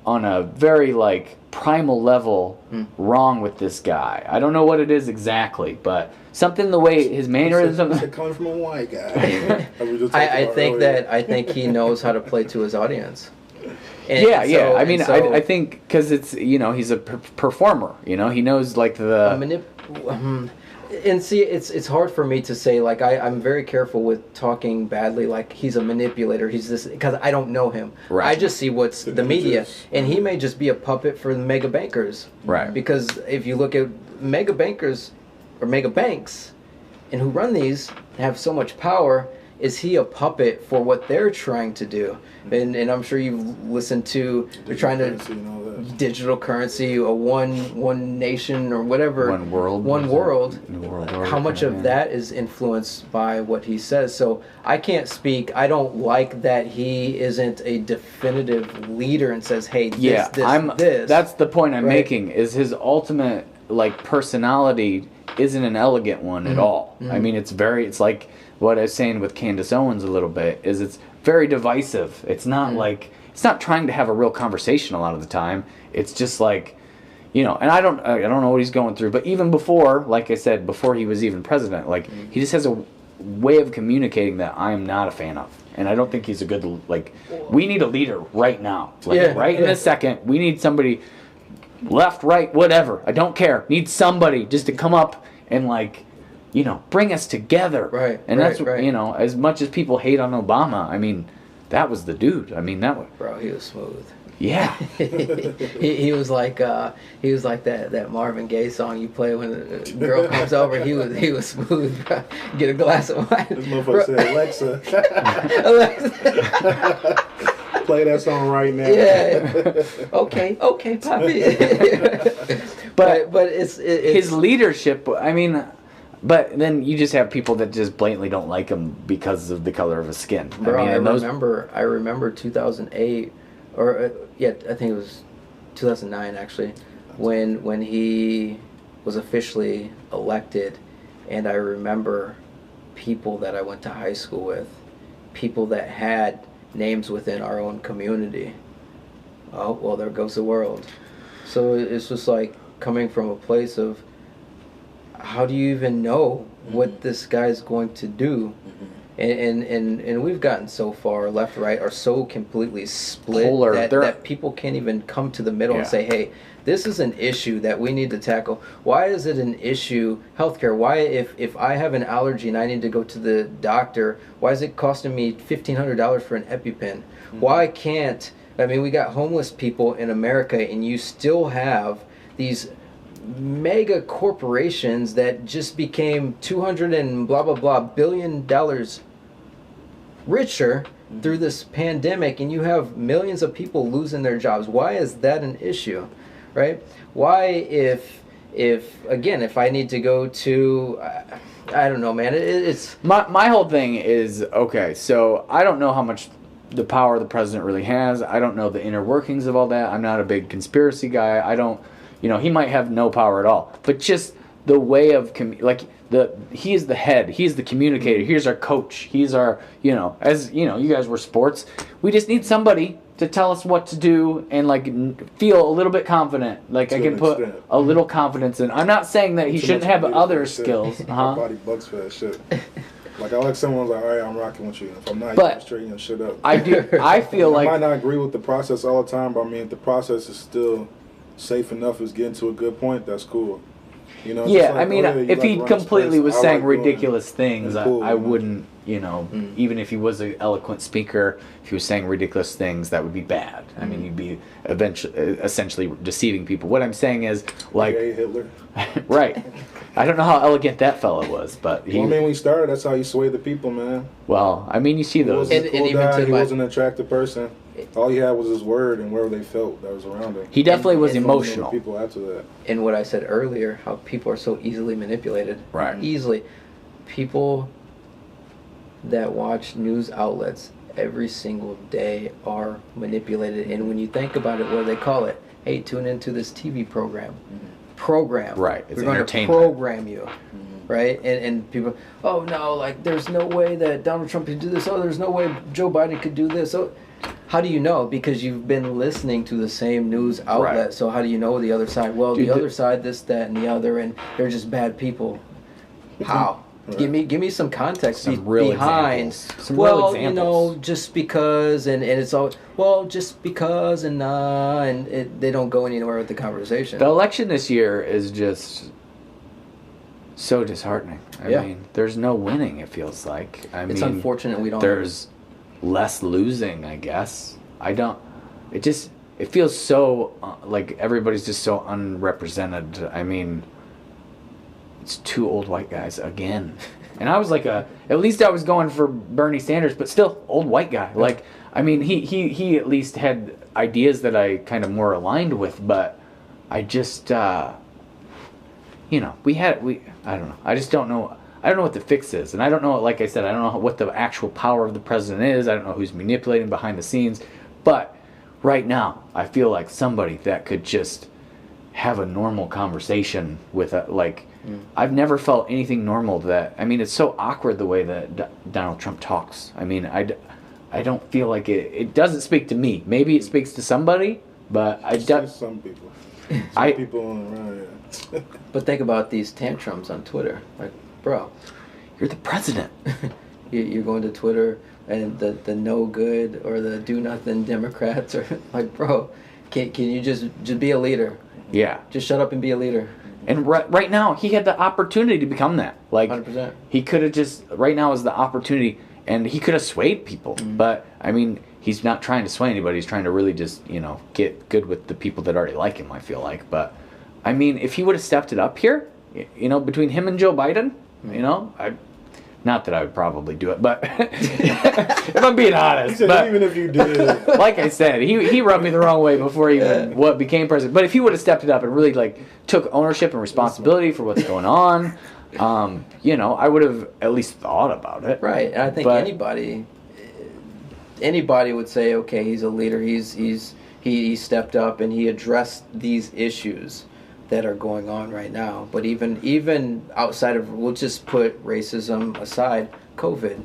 on a very primal level wrong with this guy. I don't know what it is exactly, but something the way his mannerisms. It's coming from a white guy. I think he knows how to play to his audience. I think because it's he's a performer. He knows And see, it's hard for me to say, I'm very careful with talking badly, like he's a manipulator, he's this, because I don't know him. Right. I just see what's the media, and he may just be a puppet for the mega bankers. Right. Because if you look at mega bankers, or mega banks, and who run these, have so much power, is he a puppet for what they're trying to do? And I'm sure you've listened to, they're trying to, digital currency, a one nation or whatever, one world, how much of that is influenced by what he says? So I can't speak. I don't like that he isn't a definitive leader and says, hey, this. That's the point I'm making, is his ultimate personality isn't an elegant one at all. I mean, it's like what I was saying with Candace Owens a little bit, is it's very divisive. It's not it's not trying to have a real conversation a lot of the time. It's just and I don't know what he's going through, but even before, like I said, before he was even president, he just has a way of communicating that I'm not a fan of. And I don't think he's a good, we need a leader right now. In this second, we need somebody, left, right, whatever. I don't care. Need somebody just to come up and bring us together. Right. And that's as much as people hate on Obama, I mean, that was the dude. I mean, bro, he was smooth. Yeah. he was like that Marvin Gaye song you play when a girl comes over. He was smooth, bro. Get a glass of wine. This motherfucker said, Alexa. Play that song right now. Yeah. Okay, Poppy. but it's his leadership. I mean, but then you just have people that just blatantly don't like him because of the color of his skin. Bro, I remember 2008, or I think it was 2009 actually, when he was officially elected, and I remember people that I went to high school with, people that had names within our own community. Oh, well, there goes the world. So it's just coming from a place of, how do you even know what this guy's going to do? And we've gotten so far, left, right, are so completely split that people can't even come to the middle and say, hey, this is an issue that we need to tackle. Why is it an issue, healthcare? Why, if I have an allergy and I need to go to the doctor, why is it costing me $1,500 for an EpiPen? Why can't, we got homeless people in America, and you still have these mega corporations that just became 200 and blah blah blah $billion richer through this pandemic, and you have millions of people losing their jobs. Why is that an issue, right? Why, if I need to go to, I don't know, man. It's my whole thing is, okay, so I don't know how much the power the president really has. I don't know the inner workings of all that. I'm not a big conspiracy guy. I don't. He might have no power at all. But just the way of he is the head, he's the communicator, here's our coach, he's our, as you guys were sports, we just need somebody to tell us what to do and feel a little bit confident, I can put a little confidence in. I'm not saying that he shouldn't have other skills. My body bugs for that shit. I like someone's like, all right, I'm rocking with you. If I'm not, you're straighten your shit up. I feel I might not agree with the process all the time, but I mean, if the process is still safe enough, is getting to a good point, that's cool. Yeah, I mean, if he completely was saying ridiculous things, I wouldn't, even if he was an eloquent speaker, if he was saying ridiculous things, that would be bad. I mean, you'd be essentially deceiving people. What I'm saying is, Hey, Hitler. Right. I don't know how elegant that fella was, but when he started, that's how he swayed the people, man. Well, I mean, you see those. He wasn't a cool guy, he wasn't an attractive person. All he had was his word and wherever they felt that was around him. He definitely was emotional. People after that. And what I said earlier, how people are so easily manipulated. Right. Easily. People that watch news outlets every single day are manipulated. And when you think about it, what do they call it? Hey, tune into this TV program. Program. Right. It's We're going to program you. Right? And people, oh no, there's no way that Donald Trump could do this. Oh, there's no way Joe Biden could do this. Oh, how do you know? Because you've been listening to the same news outlet. Right. So how do you know the other side? Well, the other side, this, that, and the other, and they're just bad people. How? Right. Give me some context behind. Some real examples. Just because, and it's all just because, and they don't go anywhere with the conversation. The election this year is just so disheartening. I mean, there's no winning. It feels like. It's unfortunate we don't. There's less losing, I guess. It feels so like everybody's just so unrepresented. I mean, it's two old white guys again. And I was at least I was going for Bernie Sanders, but still old white guy. He at least had ideas that I kind of more aligned with, but I just I don't know. I just don't know. I don't know what the fix is, and I don't know, like I said, I don't know what the actual power of the president is. I don't know who's manipulating behind the scenes, but right now, I feel like somebody that could just have a normal conversation with I've never felt anything normal it's so awkward the way that Donald Trump talks. I don't feel like it doesn't speak to me. Maybe it speaks to somebody, but some people. Some people on around, yeah. But think about these tantrums on Twitter. Bro, you're the president. You're going to Twitter and the no good or the do nothing Democrats are bro, can you just be a leader? Yeah. Just shut up and be a leader. And right now he had the opportunity to become that. 100%. He could have just right now is the opportunity, and he could have swayed people. Mm-hmm. But he's not trying to sway anybody. He's trying to really just get good with the people that already like him. I feel like, but if he would have stepped it up here, between him and Joe Biden. Not that I would probably do it, but if I'm being honest. But even if you did. Like I said, he rubbed me the wrong way before he even became president. But if he would have stepped it up and really took ownership and responsibility for what's going on, I would have at least thought about it. Right, and I think anybody would say, okay, he's a leader. He stepped up and he addressed these issues that are going on right now. But even outside of, we'll just put racism aside, COVID.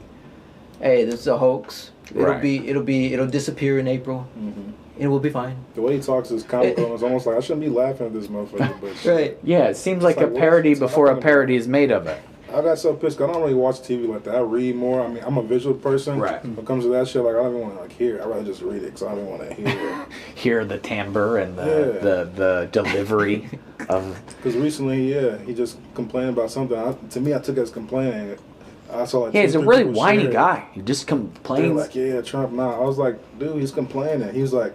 Hey, this is a hoax. It'll disappear in April. Mm-hmm. It will be fine. The way he talks is comical. It's almost like I shouldn't be laughing at this motherfucker. But right. Yeah, it seems like a parody before a parody is made of it. I got so pissed. I don't really watch TV like that. I read more. I'm a visual person. Right. When it comes to that shit, I don't even want to hear it. I'd rather just read it because I don't even want to hear it. Hear the timbre and the delivery of. Because recently, he just complained about something. To me, I took it as complaining. I saw he's a really whiny guy. He just complains. Trump. Nah, I was like, dude, he's complaining. He was like,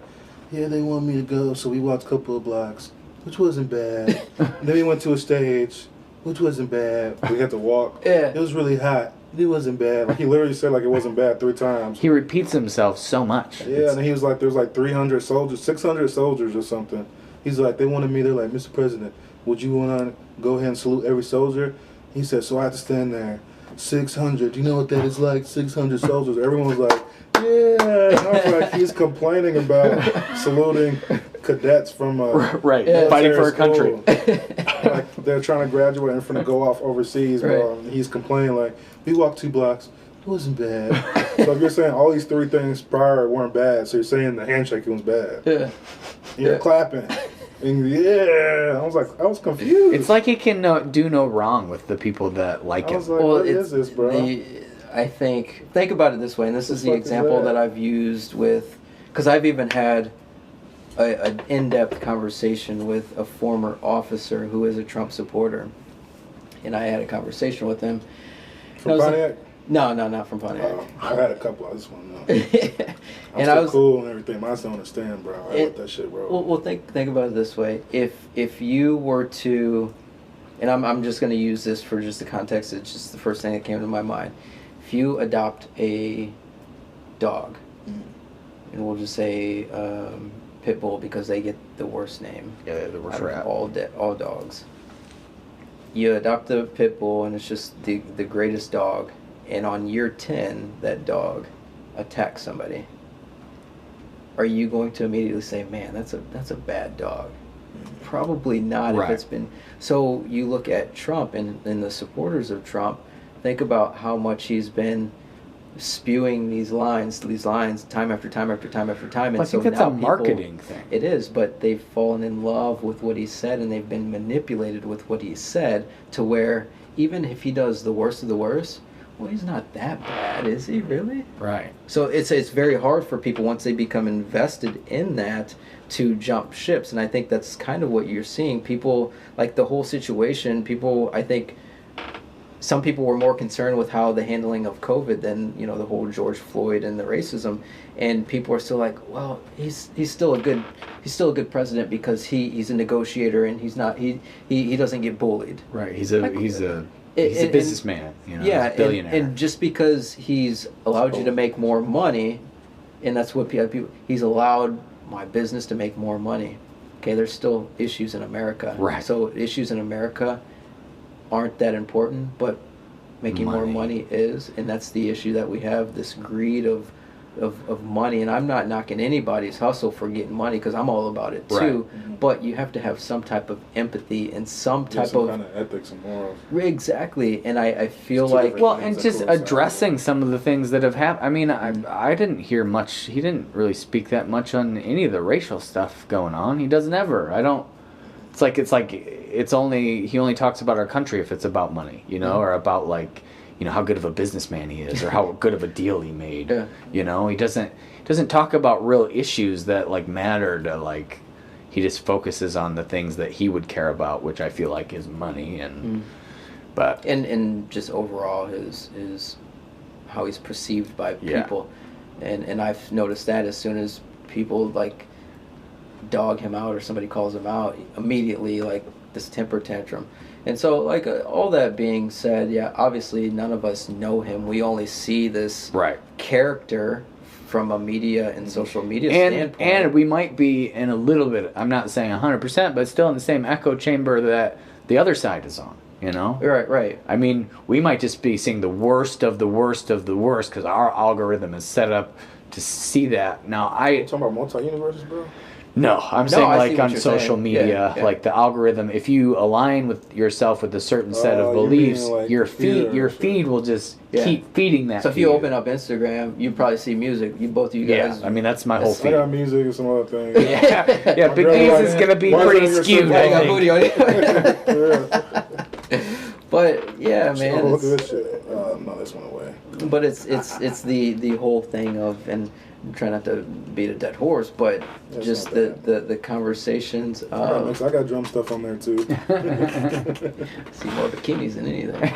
they want me to go, so we walked a couple of blocks, which wasn't bad. Then we went to a stage, which wasn't bad. We had to walk. Yeah. It was really hot. It wasn't bad. He literally said it wasn't bad 3 times. He repeats himself so much. Yeah, and he was like, there's 300 soldiers, 600 soldiers or something. He's like, they wanted me. They're like, Mr. President, would you want to go ahead and salute every soldier? He said, so I have to stand there. 600. You know what that is like? 600 soldiers. Everyone was like, yeah. And I was like, he's complaining about saluting cadets from right, Yeah. fighting for a country. like they're trying to graduate and finna go off overseas, bro. Right. And he's complaining like, we walked 2 blocks. It wasn't bad. So if you're saying all these 3 things prior weren't bad, so you're saying the handshaking was bad. Yeah. You're clapping. And yeah, I was confused. It's like he can do no wrong with the people that like I him. was like, what is this, bro? I think about it this way, and this is the fuck is example that? that I've used with, because I've even had an in-depth conversation with a former officer who is a Trump supporter, and I had a conversation with him. From Pontiac? No, not from Pontiac. I had a couple. I just want to know. I'm still cool and everything. I just don't understand, bro. I let that shit roll. Well, think about it this way: if you were to, and I'm just going to use this for just the context. It's just the first thing that came to my mind. If you adopt a dog, and we'll just say pit bull because they get the worst name. Yeah, the worst out of rap. all dogs. You adopt the pit bull, and it's just the greatest dog. And on year 10, that dog attacks somebody. Are you going to immediately say, "Man, that's a bad dog"? Probably not. Right. If it's been. So you look at Trump and the supporters of Trump. Think about how much he's been spewing these lines time after time after time after time. And I think so that's now a marketing thing. It is, but they've fallen in love with what he said, and they've been manipulated with what he said to where even if he does the worst of the worst, well, he's not that bad, is he really? Right. So it's very hard for people once they become invested in that to jump ships, and I think that's kind of what you're seeing. People, like the whole situation, I think some people were more concerned with how the handling of COVID than the whole George Floyd and the racism, and people are still like, well, he's still a good president because he's a negotiator and he doesn't get bullied. Right. He's a businessman. Yeah, he's a billionaire. and just because he's allowed you to make more money, and that's what people he's allowed my business to make more money. Okay, there's still issues in America. Right. So issues in America aren't that important, but making more money is, and that's the issue that we have, this greed of money. And I'm not knocking anybody's hustle for getting money because I'm all about it too. Right. Mm-hmm. But you have to have some type of empathy and some type of kind of ethics and morals. Exactly, and I feel It's two like different Well, things and that just coincide. addressing some of the things that have happened. I mean, I didn't hear much. He didn't really speak that much on any of the racial stuff going on. He doesn't ever. I don't. It's only he only talks about our country if it's about money, or about how good of a businessman he is, or how good of a deal he made. Yeah. He doesn't talk about real issues that matter to He just focuses on the things that he would care about, which I feel like is money and. But and just overall his how he's perceived by people, and I've noticed that as soon as people dog him out or somebody calls him out, immediately this temper tantrum. And so all that being said, yeah, obviously none of us know him. We only see this character from a media and social media standpoint. And we might be in a little bit, I'm not saying 100%, but still in the same echo chamber that the other side is on. Right. I mean, we might just be seeing the worst of the worst of the worst because our algorithm is set up to see that. Now, You talking about multi-universes, bro? No, I'm I see saying what on you're social saying. media, Yeah. the algorithm. If you align with yourself with a certain set of you mean beliefs, your computer feed will just Yeah. keep feeding that. So if to you open up Instagram, you probably see music. Both of you guys. I mean that's my whole I feed. got music and some other things. Yeah, My Big girl D's like- is gonna be why is pretty it your skewed. sister? I Yeah, think. booty on it. Yeah. But yeah, man. Oh, look it's- at this shit. No, this went away. But it's the whole thing of, and I'm trying not to beat a dead horse, but That's just not the conversations I of got drum stuff on there too. see more bikinis than anything.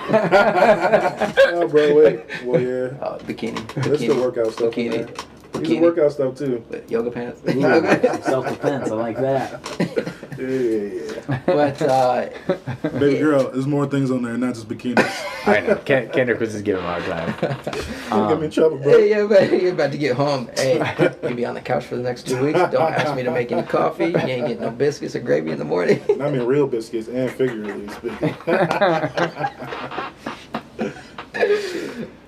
Oh, bro, wait. Well, yeah. Bikini. That's the workout stuff in Bikini. there. These are workout stuff too. But yoga pants. Self-defense, I like that. Yeah. But Baby girl, there's more things on there, not just bikinis. I know. Kendrick was just giving him a hard time. Don't get me in trouble, bro. hey, you're about to get home. Hey, you be on the couch for the next 2 weeks. Don't ask me to make any coffee. You ain't getting no biscuits or gravy in the morning. I mean real biscuits and figuratively speaking.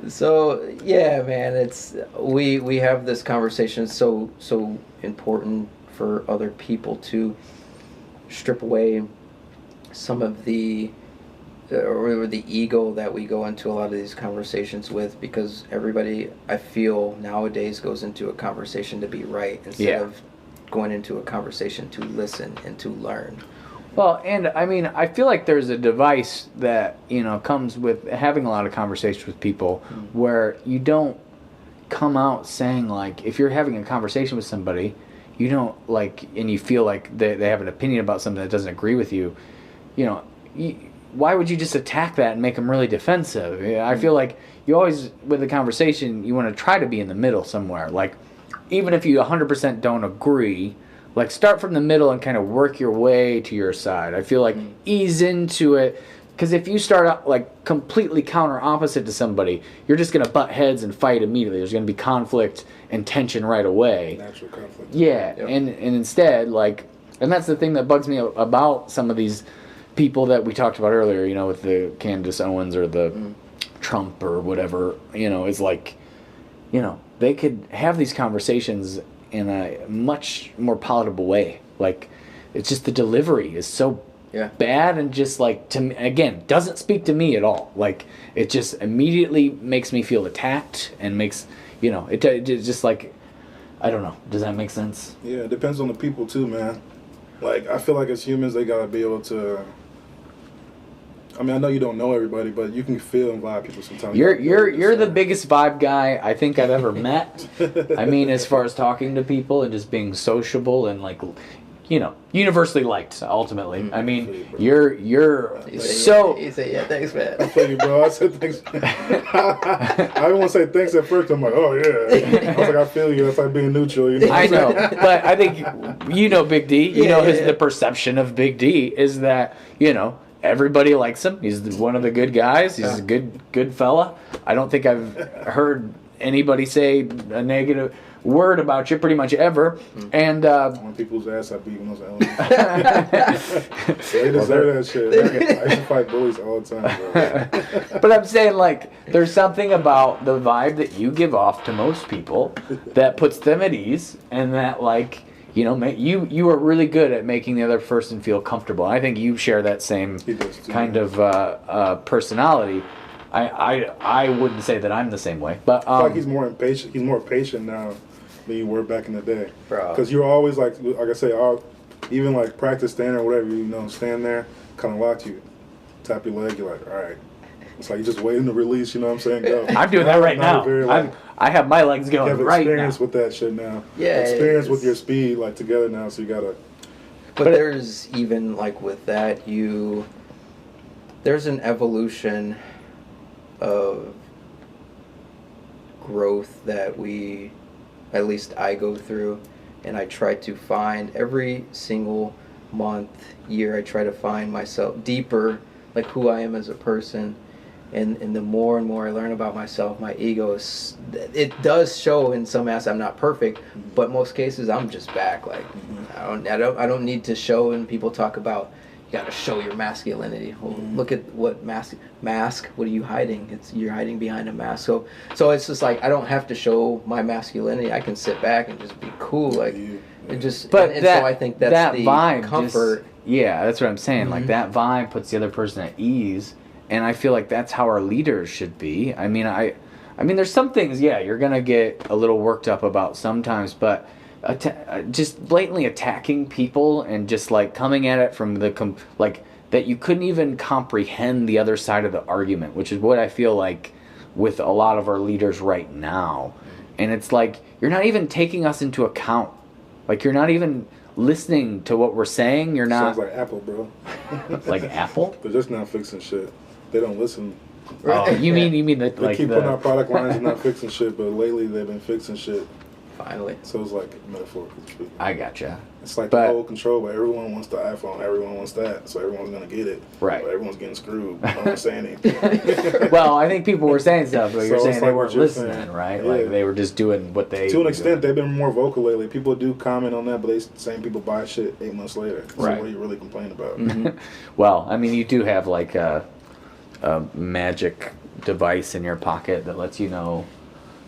So yeah, man, it's we have this conversation so important for other people to strip away some of the ego that we go into a lot of these conversations with, because everybody, I feel, nowadays goes into a conversation to be right instead of going into a conversation to listen and to learn. Well, and I mean, I feel like there's a device that, comes with having a lot of conversations with people where you don't come out saying, like, if you're having a conversation with somebody, you don't, like, and you feel like they have an opinion about something that doesn't agree with you, why would you just attack that and make them really defensive? I feel like you always, with a conversation, you want to try to be in the middle somewhere. Like, even if you 100% don't agree, like, start from the middle and kind of work your way to your side. I feel like ease into it, because if you start out, like, completely counter opposite to somebody, you're just going to butt heads and fight immediately. There's going to be conflict and tension right away. Natural conflict. Yeah, yep. and instead, like, and that's the thing that bugs me about some of these people that we talked about earlier, with the Candace Owens or the Trump or whatever, is like, they could have these conversations in a much more palatable way. Like, it's just the delivery is so bad, and just, like, to me, again, doesn't speak to me at all. Like, it just immediately makes me feel attacked and makes, it just, like, I don't know. Does that make sense? Yeah, it depends on the people too, man. Like, I feel like as humans, they gotta be able to. I mean, I know you don't know everybody, but you can feel and vibe people sometimes. You're the biggest vibe guy I think I've ever met. I mean, as far as talking to people and just being sociable and, like, universally liked. Ultimately, I mean, you're so. You say thanks, man. I feel you, bro. I said thanks. I didn't want to say thanks at first. I'm like, oh yeah. I was like, I feel you. That's like being neutral. I know, but I think Big D. The perception of Big D is that everybody likes him. He's one of the good guys. He's a good fella. I don't think I've heard anybody say a negative word about you pretty much ever. And on people's ass, I beat when I was elementary. They deserve that shit. I used to fight bullies all the time, bro. But I'm saying, like, there's something about the vibe that you give off to most people that puts them at ease, and that, like, you are really good at making the other person feel comfortable. I think you share that same kind of personality. I wouldn't say that I'm the same way, but I feel like he's more impatient. He's more patient now than you were back in the day, bro. Because you're always like I say, even like practice standing or whatever, stand there, kind of lock you, tap your leg, you're like, all right. It's like you're just waiting to release. You know what I'm saying? Go. I'm doing that right now. I have my legs going right now. You have experience with that shit now. Yeah, experience with your speed, like, together now. So you gotta. But there's even, like, with that, there's an evolution of growth that at least I go through, and I try to find every single month, year. I try to find myself deeper, like, who I am as a person. And the more and more I learn about myself, my ego it does show in some aspects. I'm not perfect, but most cases I'm just back. Like, I don't need to show. And people talk about, you got to show your masculinity. Well, look at what mask. What are you hiding? You're hiding behind a mask. So it's just like, I don't have to show my masculinity. I can sit back and just be cool. Like, it just. But and so I think that's the vibe comfort. That's what I'm saying. Like, that vibe puts the other person at ease. And I feel like that's how our leaders should be. I mean, there's some things, you're going to get a little worked up about sometimes, but just blatantly attacking people and just, like, coming at it from that you couldn't even comprehend the other side of the argument, which is what I feel like with a lot of our leaders right now. And it's like, you're not even taking us into account. Like, you're not even listening to what we're saying. You're not. Sounds like Apple, bro. Like Apple? They're just not fixing shit. They don't listen. Oh, you mean that, they like, keep putting out product lines and not fixing shit, but lately they've been fixing shit. Finally. So it's like metaphorical speaking. I gotcha. It's like the whole control, but everyone wants the iPhone, everyone wants that, so everyone's gonna get it. Right. But everyone's getting screwed. No one's saying anything. Well, I think people were saying stuff, but you're saying they weren't listening, right? Yeah. Like, they were just doing what they. To an extent, they've been more vocal lately. People do comment on that, but the same people buy shit 8 months later. So right. What are you really complaining about? Mm-hmm. Well, I mean, you do have, like, a magic device in your pocket that lets you know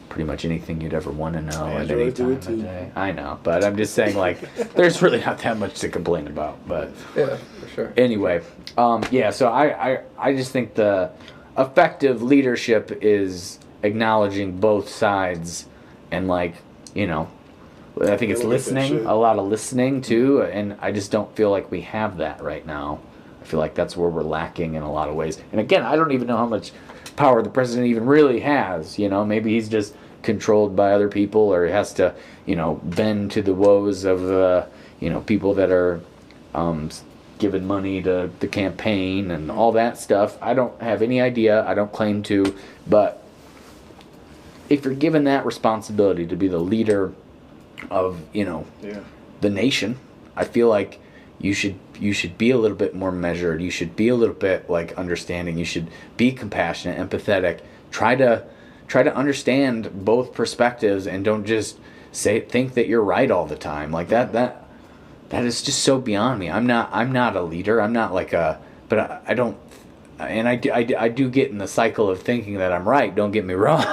pretty much anything you'd ever want to know at any Android do time it of too. day. I know, but I'm just saying, like, there's really not that much to complain about. But Yeah, for sure. anyway, yeah. So I just think the effective leadership is acknowledging both sides, and like, you know, I think it's Look at that listening, shit. a lot of listening too, and I just don't feel like we have that right now. I feel like that's where we're lacking in a lot of ways. And again, I don't even know how much power the president even really has. You know, maybe he's just controlled by other people, or he has to, you know, bend to the woes of, you know, people that are giving money to the campaign and all that stuff. I don't have any idea. I don't claim to. But if you're given that responsibility to be the leader of, you know, Yeah. the nation, I feel like you should be a little bit more measured. You should be a little bit like understanding. You should be compassionate, empathetic. Try to understand both perspectives, and don't just think that you're right all the time. Like that is just so beyond me. I'm not a leader. I'm not like but I don't, and I do get in the cycle of thinking that I'm right. Don't get me wrong,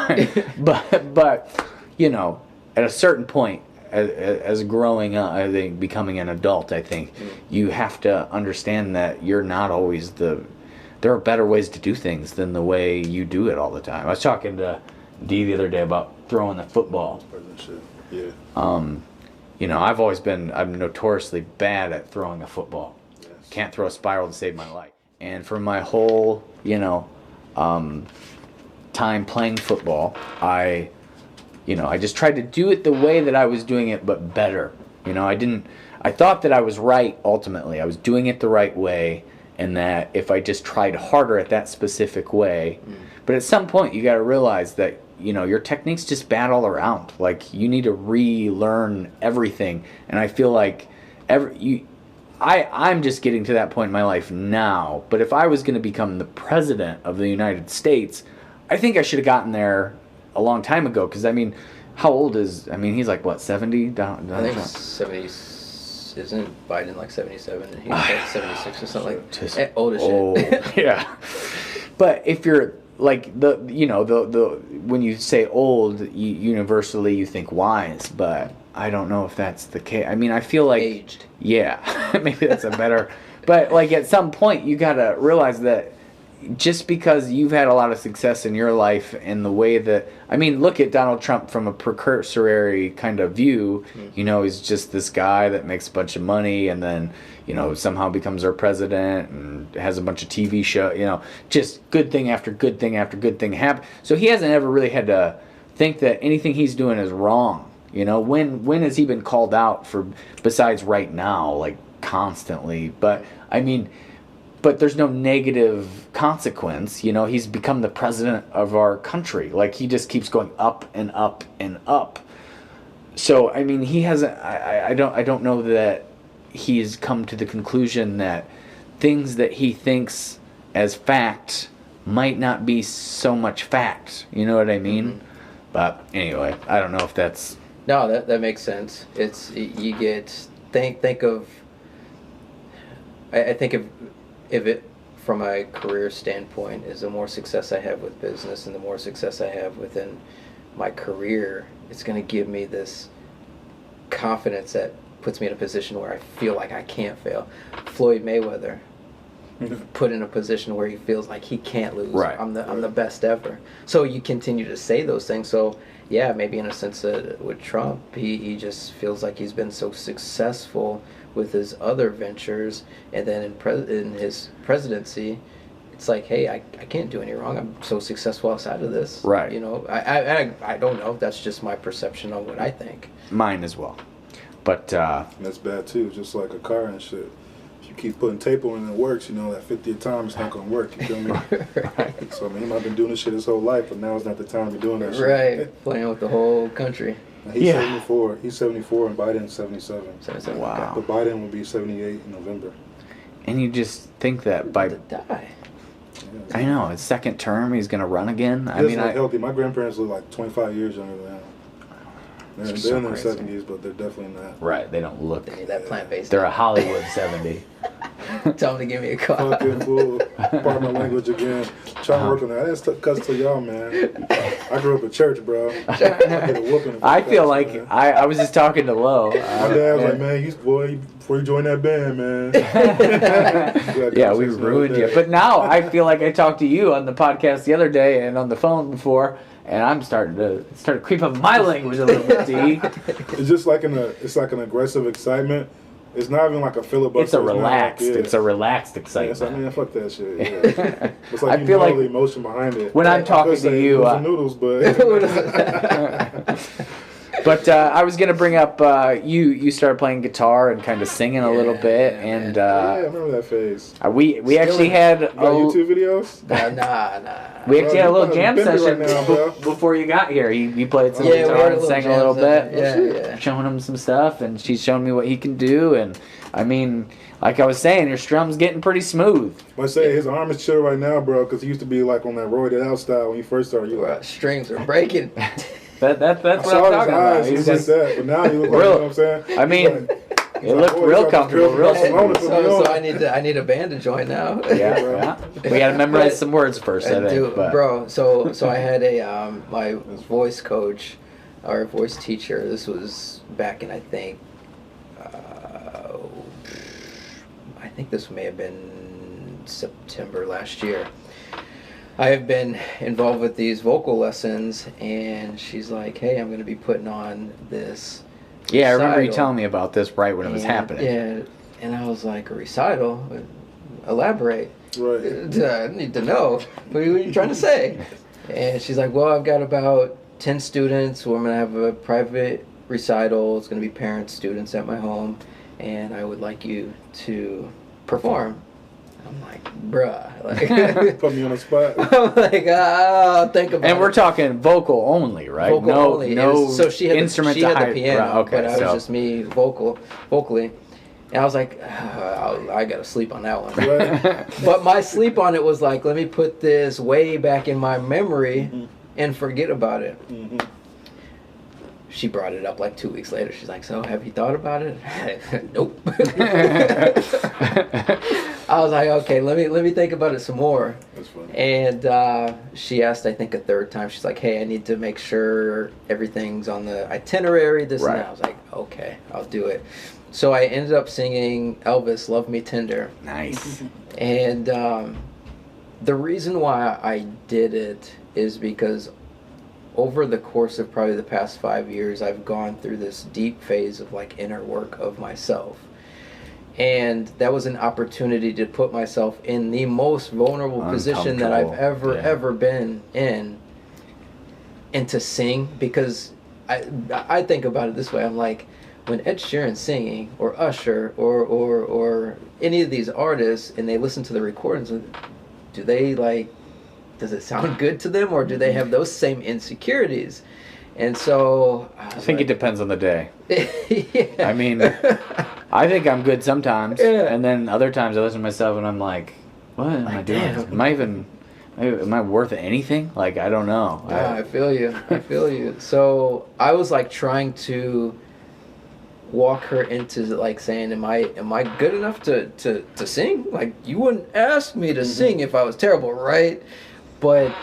but you know, at a certain point, as growing up, I think becoming an adult, I think you have to understand that you're not always there are better ways to do things than the way you do it all the time. I was talking to Dee the other day about throwing the football. Yeah. You know, I'm notoriously bad at throwing a football. Yes. Can't throw a spiral to save my life. And for my whole, you know, time playing football, I just tried to do it the way that I was doing it, but better. You know, I thought that I was right ultimately. I was doing it the right way, and that if I just tried harder at that specific way, but at some point you got to realize that, you know, your technique's just bad all around. Like, you need to relearn everything. And I feel like I'm just getting to that point in my life now. But if I was going to become the president of the United States, I think I should have gotten there a long time ago. Because, I mean, how old he's like, what, 70? I think 70. Isn't Biden like 77 and he's like 76 or something? Like old as shit. Yeah. But if you're like the when you say old, universally you think wise, but I don't know if that's the case. I mean, I feel like aged. Yeah, maybe that's a better. But like at some point, you gotta realize that just because you've had a lot of success in your life and the way that, I mean, look at Donald Trump from a precursory kind of view. You know, he's just this guy that makes a bunch of money and then, you know, somehow becomes our president and has a bunch of TV show, you know, just good thing after good thing after good thing happen. So he hasn't ever really had to think that anything he's doing is wrong. You know, when has he been called out for, besides right now, like constantly? But I mean, but there's no negative consequence. You know, he's become the president of our country. Like, he just keeps going up and up and up. So, I mean, he hasn't, I don't know that he's come to the conclusion that things that he thinks as fact might not be so much fact. You know what I mean? Mm-hmm. But anyway, I don't know if that's... No, that makes sense. It's, you get, think of, I think of it from a career standpoint, is the more success I have with business and the more success I have within my career, it's going to give me this confidence that puts me in a position where I feel like I can't fail. Floyd Mayweather put in a position where he feels like he can't lose. Right. I'm the best ever. So you continue to say those things. So yeah, maybe in a sense with Trump, he just feels like he's been so successful with his other ventures, and then in his presidency, it's like, hey, I can't do any wrong. I'm so successful outside of this. Right. You know, I don't know. That's just my perception on what I think. Mine as well. But that's bad too. Just like a car and shit. If you keep putting tape on and it works, you know, that 50th time it's not gonna work. You feel me? Right. So I mean, he might have been doing this shit his whole life, but now is not the time to be doing that shit. Right. Playing with the whole country. He's 74. He's 74 and Biden's 77. 77. Wow. But Biden will be 78 in November. And you just think that by... To die. I know, his second term, he's going to run again. I mean, healthy. My grandparents look like 25 years younger than him. They're so in their crazy. 70s, but they're definitely not. Right, they don't look... They need that plant-based. They're a Hollywood 70. Tell him to give me a call. Fucking fool. Pardon my language again. Trying to work on that. I didn't cuss to y'all, man. I grew up in church, bro. I get a whooping. I feel like I was just talking to Lo. My dad was like, man, before you join that band, man. Yeah, we ruined you. But now I feel like I talked to you on the podcast the other day and on the phone before, and I'm starting to creep up my language a little bit, D. It's just like it's like an aggressive excitement. It's not even like a filibuster. It's a relaxed. It's a relaxed excitement. Yeah, man, fuck that shit. Yeah. It's like I feel like the emotion behind it. when I'm talking to you, noodles, but. But I was gonna bring up you started playing guitar and kind of singing a little bit, and yeah, I remember that phase. We actually had YouTube videos. Nah. We actually had a little jam session right now, before you got here. You played some guitar and sang a little bit. Yeah. Showing him some stuff, and she's showing me what he can do. And I mean, like I was saying, your strum's getting pretty smooth. I say his arm is chill right now, bro, because he used to be like on that roided out style when he first started. Strings are breaking. That's what I'm talking about. He's just like that, but now you look like, you know what I'm saying? I mean, it looked real comfortable, real smooth. So I need a band to join now. Yeah. We got to memorize some words first, I think. Bro, so I had my voice coach, our voice teacher. This was back in I think this may have been September last year. I have been involved with these vocal lessons, and she's like, hey, I'm going to be putting on this recital. I remember you telling me about this right when it was happening. Yeah, and I was like, a recital? Elaborate. Right. I need to know. What are you trying to say? And she's like, well, I've got about 10 students who I'm going to have a private recital. It's going to be parents, students at my home, and I would like you to perform. I'm like, bruh. Like, put me on the spot. I'm like, I'll think about it. And we're talking vocal only, right? Vocal only. No so she had instrument she had to the piano, right, okay, but I was just me vocally. And I was like, I got to sleep on that one. Right. But my sleep on it was like, let me put this way back in my memory and forget about it. Mm-hmm. She brought it up like 2 weeks later. She's like, so have you thought about it? Nope. I was like, okay, let me think about it some more. That's funny. And she asked, I think, a third time. She's like, hey, I need to make sure everything's on the itinerary, this and that. I was like, okay, I'll do it. So I ended up singing Elvis, Love Me Tender. Nice. And the reason why I did it is because over the course of probably the past 5 years, I've gone through this deep phase of like inner work of myself. And that was an opportunity to put myself in the most vulnerable position that I've ever been in, and to sing, because I think about it this way. I'm like, when Ed Sheeran's singing, or Usher, or any of these artists, and they listen to the recordings, do they like, does it sound good to them, or do they have those same insecurities? And so I think it depends on the day. Yeah. I mean, I think I'm good sometimes, and then other times I listen to myself and I'm like, what am I doing? Am I worth anything? Like, I don't know. Yeah, I feel you. So I was like trying to walk her into like saying, am I good enough to sing? Like, you wouldn't ask me to sing if I was terrible, right? But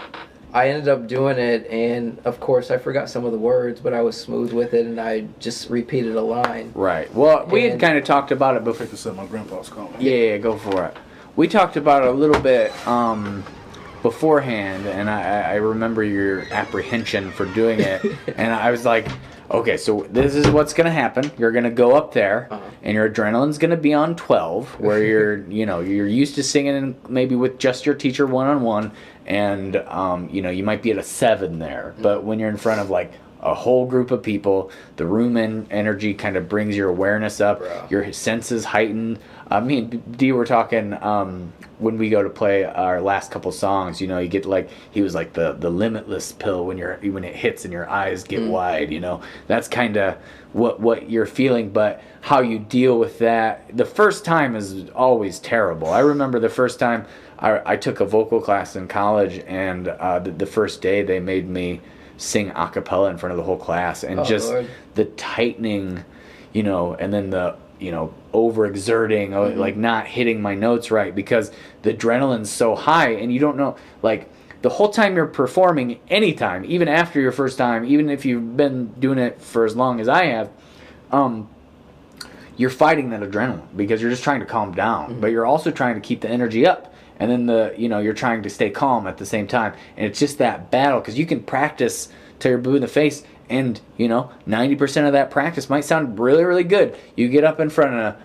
I ended up doing it, and of course I forgot some of the words, but I was smooth with it, and I just repeated a line. Right. Well, we had kind of talked about it before. I said my grandpa's calling. Yeah, go for it. We talked about it a little bit beforehand, and I remember your apprehension for doing it, and I was like, okay, so this is what's going to happen. You're going to go up there, and your adrenaline's going to be on 12, where you're used to singing maybe with just your teacher one-on-one, and you might be at a 7 there. But when you're in front of like a whole group of people, the room energy kind of brings your awareness up. Bro. Your senses heighten. Me and D were talking when we go to play our last couple songs. You get like, he was like the limitless pill when it hits and your eyes get wide. That's kind of what you're feeling, but how you deal with that. The first time is always terrible. I remember the first time I took a vocal class in college, and the first day they made me sing a cappella in front of the whole class, and Lord. The tightening, and then overexerting, like not hitting my notes right, because the adrenaline's so high, and you don't know, like, the whole time you're performing, anytime, even after your first time, even if you've been doing it for as long as I have, you're fighting that adrenaline because you're just trying to calm down, but you're also trying to keep the energy up, and then you're trying to stay calm at the same time, and it's just that battle, because you can practice till you're blue in the face, and 90% of that practice might sound really, really good. You get up in front of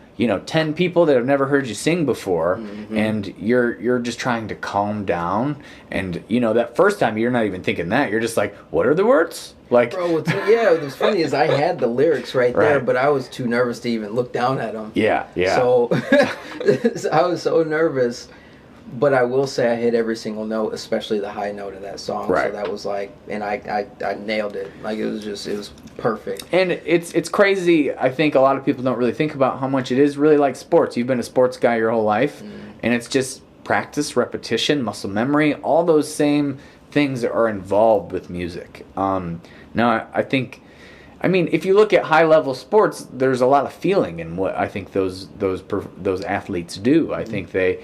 10 people that have never heard you sing before, and you're just trying to calm down, and that first time you're not even thinking that, you're just like, what are the words? Like, bro, what's funny is I had the lyrics right there, but I was too nervous to even look down at them. Yeah. So I was so nervous, but I will say I hit every single note, especially the high note of that song. Right. So that was like, and I nailed it. Like, it was perfect. And it's crazy. I think a lot of people don't really think about how much it is really like sports. You've been a sports guy your whole life, and it's just practice, repetition, muscle memory, all those same things that are involved with music. Now, I mean, if you look at high-level sports, there's a lot of feeling in what I think those athletes do. I think they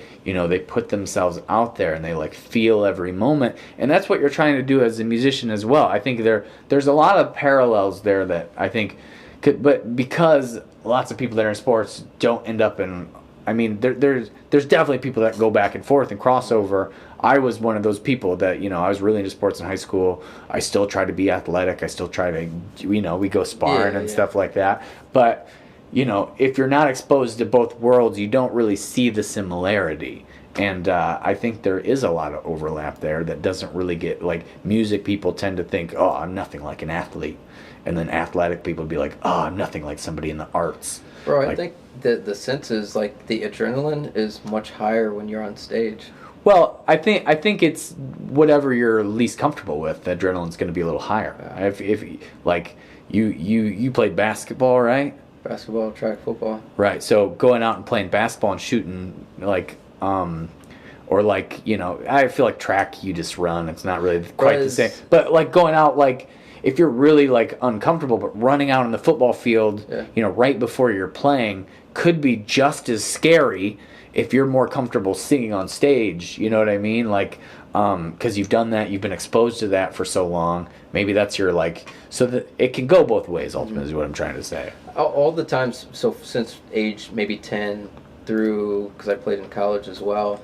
put themselves out there, and they like feel every moment, and that's what you're trying to do as a musician as well. I think there's a lot of parallels there that I think but because lots of people that are in sports don't end up in, I mean, there's definitely people that go back and forth and crossover. I was one of those people that, I was really into sports in high school. I still try to be athletic. I still try to, we go sparring and stuff like that. But, if you're not exposed to both worlds, you don't really see the similarity. And I think there is a lot of overlap there that doesn't really get, like, music people tend to think, oh, I'm nothing like an athlete. And then athletic people be like, oh, I'm nothing like somebody in the arts. Bro, I think the sense is, like, the adrenaline is much higher when you're on stage. Well, I think it's whatever you're least comfortable with. The adrenaline's going to be a little higher. Yeah. If like you played basketball, right? Basketball, track, football. Right. So going out and playing basketball and shooting, like, or like, I feel like track, you just run. It's not really quite the same. But like going out, like, if you're really like uncomfortable, but running out on the football field, right before you're playing, could be just as scary if you're more comfortable singing on stage. You know what I mean? Like, because you've done that, you've been exposed to that for so long. Maybe that's your, like, so that it can go both ways, ultimately, is what I'm trying to say. All the times, so since age maybe 10 through, because I played in college as well,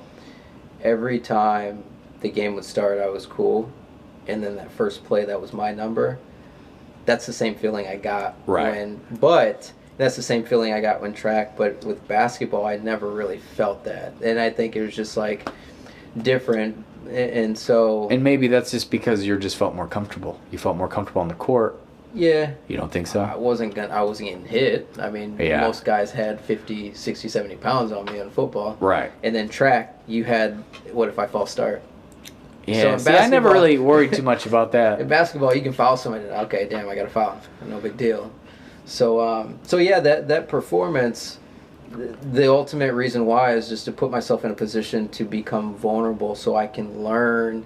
every time the game would start, I was cool. And then that first play, that was my number. That's the same feeling I got but that's the same feeling I got when track, but with basketball, I never really felt that. And I think it was just, like, different. And so... And maybe that's just because you just felt more comfortable. You felt more comfortable on the court. Yeah. You don't think so? I wasn't getting hit. I mean, most guys had 50, 60, 70 pounds on me in football. Right. And then track, you had, what if I false start? Yeah, so I never really worried too much about that. In basketball, you can foul somebody. Okay, damn, I got a foul. No big deal. So yeah, that performance, the ultimate reason why is just to put myself in a position to become vulnerable, so I can learn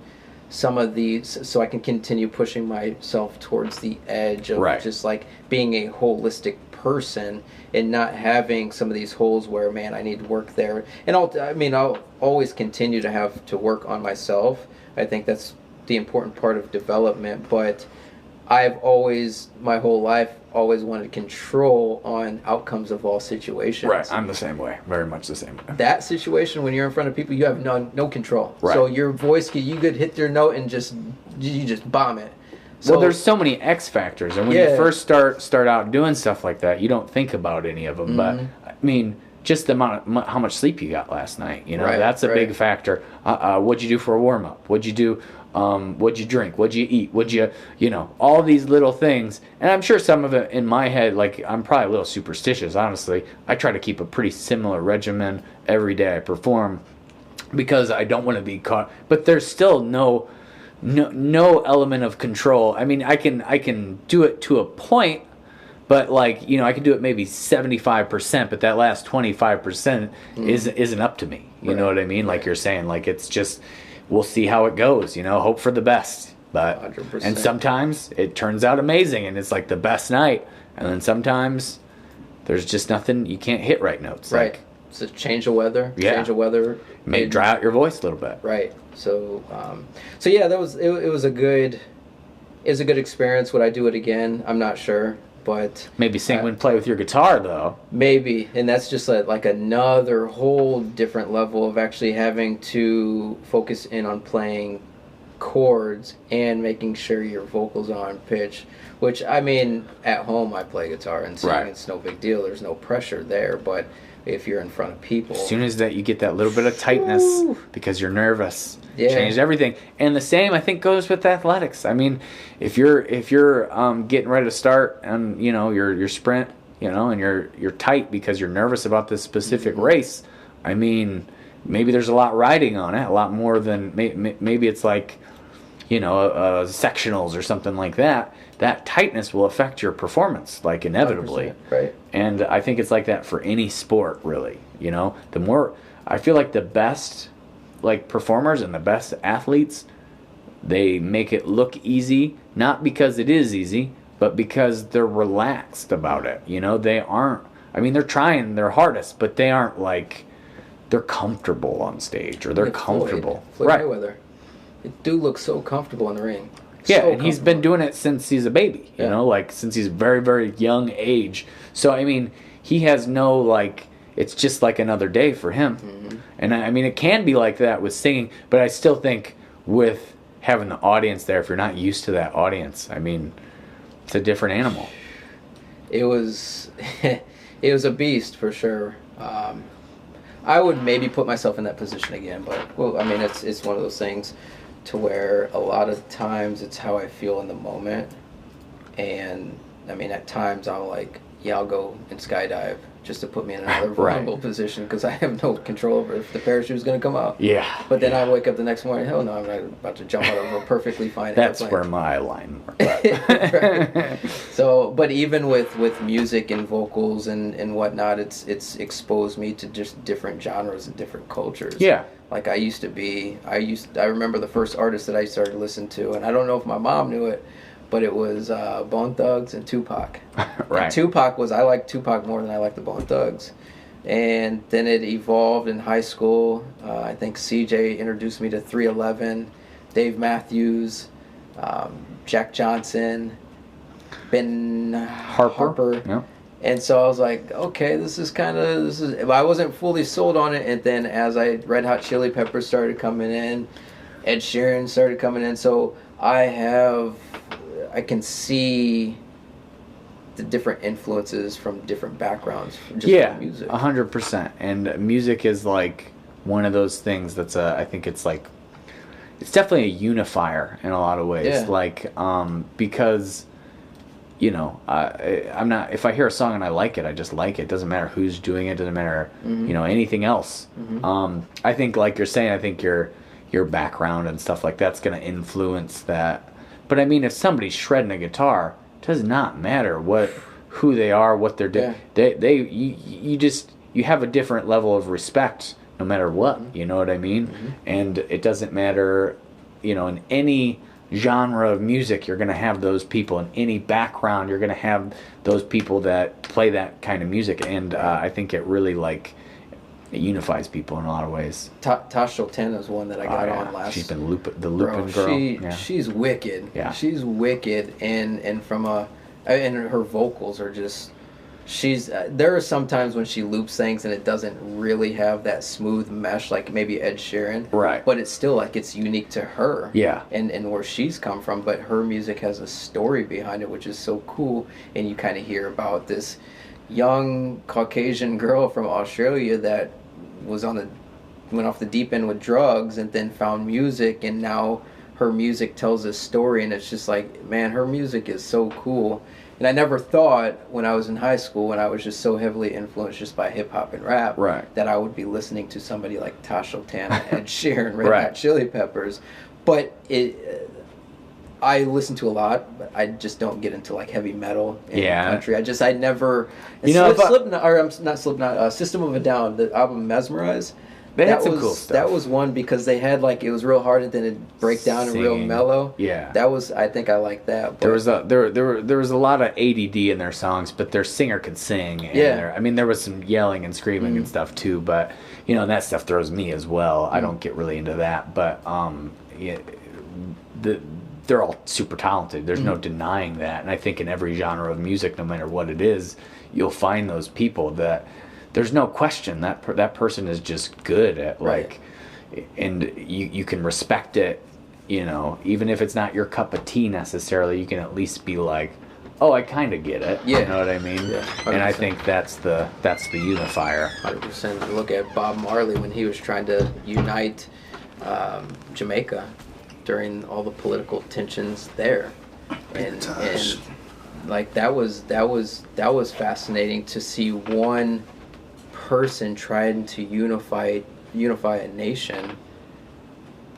some of these, so I can continue pushing myself towards the edge of just like being a holistic person and not having some of these holes where, man, I need to work there. And I'll always continue to have to work on myself. I think that's the important part of development, but I've always, my whole life, always wanted control on outcomes of all situations. Right, I'm the same way, very much the same way. That situation, when you're in front of people, you have no control. Right. So your voice, you could hit your note and you just bomb it. So, well, there's so many X factors, and when you first start out doing stuff like that, you don't think about any of them. But I mean, just the amount of how much sleep you got last night, that's a big factor. What'd you do for a warm up? What'd you do? What'd you drink? What'd you eat? What'd you, all these little things. And I'm sure some of it in my head, like, I'm probably a little superstitious, honestly. I try to keep a pretty similar regimen every day I perform because I don't want to be caught. But there's still no element of control. I mean, I can do it to a point, but like, I can do it maybe 75%, but that last 25% isn't up to me. You know what I mean? Like you're saying, like, it's just, we'll see how it goes, hope for the best. But 100%. And sometimes it turns out amazing and it's like the best night. And then sometimes there's just nothing, you can't hit right notes. Right. Like, So change of weather. Yeah. Change of weather. may dry out your voice a little bit. Right. So, so yeah, that was it was a good experience. Would I do it again? I'm not sure, but Maybe sing and play with your guitar though. maybe. And that's just like another whole different level of actually having to focus in on playing chords and making sure your vocals are on pitch. Which, I mean, at home I play guitar and sing. Right. It's no big deal. There's no pressure there. But if you're in front of people, As soon as that you get that little bit of tightness Woo. because you're nervous, Yeah. changed everything. And the same I think goes with athletics. I mean, if you're getting ready to start on your sprint, and you're tight because you're nervous about this specific race. I mean, maybe there's a lot riding on it, a lot more than maybe it's like sectionals or something like that. That tightness will affect your performance, like inevitably. 100%, right. And I think it's like that for any sport, really. The more I feel like the best performers and the best athletes, they make it look easy, not because it is easy, but because they're relaxed about it. They aren't. I mean, they're trying their hardest, but they aren't they're comfortable on stage or they're comfortable. Floyd Right. Mayweather. It do look so comfortable in the ring. Yeah, So and he's been comfortable. doing it since he's a baby, since he's very, very young age. So, I mean, he has no, it's just like another day for him. Mm-hmm. And, I mean, it can be like that with singing, but I still think with having the audience there, if you're not used to that audience, I mean, it's a different animal. It was, it was a beast for sure. I would maybe put myself in that position again, but, well, I mean, it's one of those things to where a lot of times it's how I feel in the moment. And I mean, at times I'm like, yeah, I'll go and skydive just to put me in another vulnerable position because I have no control over if the parachute is going to come out. Yeah. But then I wake up the next morning, hell no, I'm not about to jump out of a perfectly fine That's airplane. where my line works. Right. So, but even with music and vocals and whatnot, it's exposed me to just different genres and different cultures. Yeah. Like I remember the first artist that I started listening to, and I don't know if my mom knew it, but it was Bone Thugs and Tupac. Right. And I liked Tupac more than I liked the Bone Thugs. And then it evolved in high school. I think CJ introduced me to 311, Dave Matthews, Jack Johnson, Ben Harper. Yeah. And so I was like, okay, I wasn't fully sold on it. And then as Red Hot Chili Peppers started coming in, Ed Sheeran started coming in. So I can see the different influences from different backgrounds. Just from music. 100%. And music is like one of those things that's I think it's like, it's definitely a unifier in a lot of ways. Yeah. Because, I'm not, if I hear a song and I like it, I just like it. It doesn't matter who's doing it. Doesn't matter, anything else. Mm-hmm. I think like you're saying, I think your background and stuff like that's going to influence that. But I mean, if somebody's shredding a guitar, it does not matter who they are, what they're doing. Yeah. You have a different level of respect no matter what. Mm-hmm. You know what I mean? Mm-hmm. And it doesn't matter, in any genre of music, you're going to have those people. In any background, you're going to have those people that play that kind of music. And I think it really it unifies people in a lot of ways. Tosh Sultana is one that I got on last. She's been the looping girl. She's wicked. Yeah. She's wicked, and her vocals are just. There are some times when she loops things and it doesn't really have that smooth mesh like maybe Ed Sheeran. Right. But it's still it's unique to her. Yeah. And where she's come from, but her music has a story behind it, which is so cool. And you kind of hear about this young Caucasian girl from Australia that went off the deep end with drugs and then found music, and now her music tells a story, and it's just like, man, her music is so cool. And I never thought when I was in high school, when I was just so heavily influenced just by hip hop and rap, that I would be listening to somebody like Tosh Sultana, Ed Sheeran, Red Hot Chili Peppers. But I listen to a lot, but I just don't get into heavy metal and country. I never. System of a Down, the album Mesmerize, They had some cool stuff. That was one because they had like it was real hard and then it break down and real mellow. Yeah, that was I think I like that. But there was a lot of ADD in their songs, but their singer could sing. And I mean there was some yelling and screaming and stuff too, but you know that stuff throws me as well. I don't get really into that, but they're all super talented. There's no denying that, and I think in every genre of music, no matter what it is, you'll find those people that. There's no question that person is just good at like, and you can respect it, you know, even if it's not your cup of tea necessarily. You can at least be like, oh, I kind of get it. Yeah. You know what I mean? Yeah, and I think that's the unifier. 100%. Look at Bob Marley when he was trying to unite Jamaica during all the political tensions there, and like that was fascinating to see one person trying to unify a nation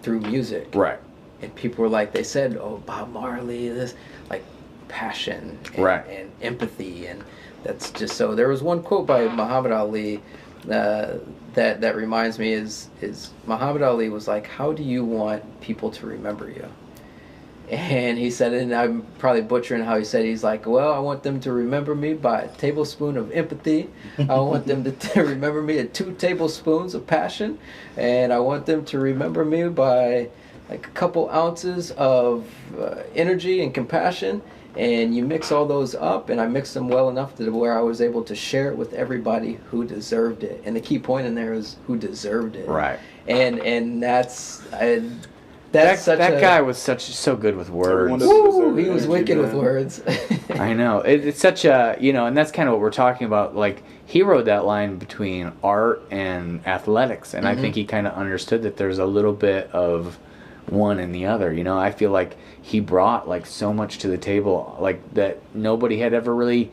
through music. Right. And people were like, they said, oh, Bob Marley, this, like, passion and, and empathy. And that's just so. There was one quote by Muhammad Ali that reminds me is Muhammad Ali was like, how do you want people to remember you? And he said, and I'm probably butchering how he said, he's like, well, I want them to remember me by a tablespoon of empathy. I want them to remember me at 2 tablespoons of passion. And I want them to remember me by like a couple ounces of energy and compassion. And you mix all those up, and I mixed them well enough to where I was able to share it with everybody who deserved it. And the key point in there is who deserved it. Right. And that's... That guy was so good with words. Woo, he was wicked with words. I know. It's such a, you know, and that's kind of what we're talking about. Like, he rode that line between art and athletics, and I think he kind of understood that there's a little bit of one and the other. You know, I feel like he brought, like, so much to the table, like, that nobody had ever really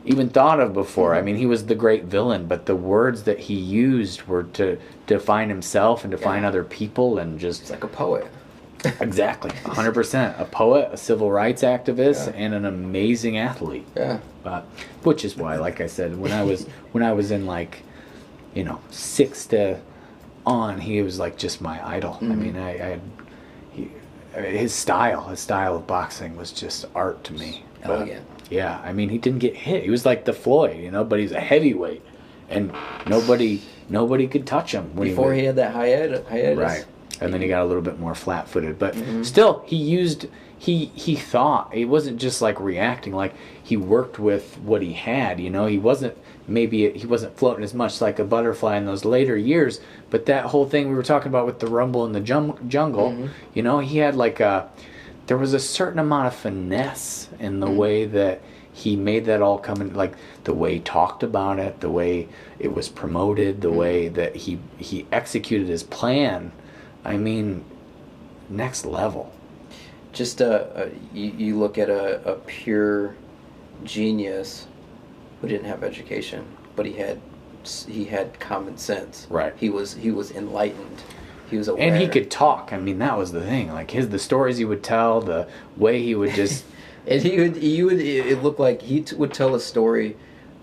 even thought of before. I mean, he was the great villain, but the words that he used were to define himself and define other people, and just... It's like a poet. Exactly, 100%. A poet, a civil rights activist, and an amazing athlete. Yeah. Which is why, like I said, when I was in, like, you know, 6 to on, he was like just my idol. I mean, his style of boxing was just art to me. Elegant. Yeah, I mean, he didn't get hit. He was like the Floyd, you know, but he's a heavyweight, and nobody could touch him before he had that hiatus. Right. And then he got a little bit more flat-footed, but still, he thought. It wasn't just like reacting. Like, he worked with what he had. You know, he wasn't floating as much like a butterfly in those later years. But that whole thing we were talking about with the rumble in the jungle, you know, he had like there was a certain amount of finesse in the way that he made that all come in, like the way he talked about it, the way it was promoted, the way that he executed his plan. I mean, next level. Just you look at a pure genius who didn't have education, but he had common sense. Right. He was enlightened. He was aware. And he could talk. I mean, that was the thing. Like the stories he would tell, the way he would just. And it looked like he would tell a story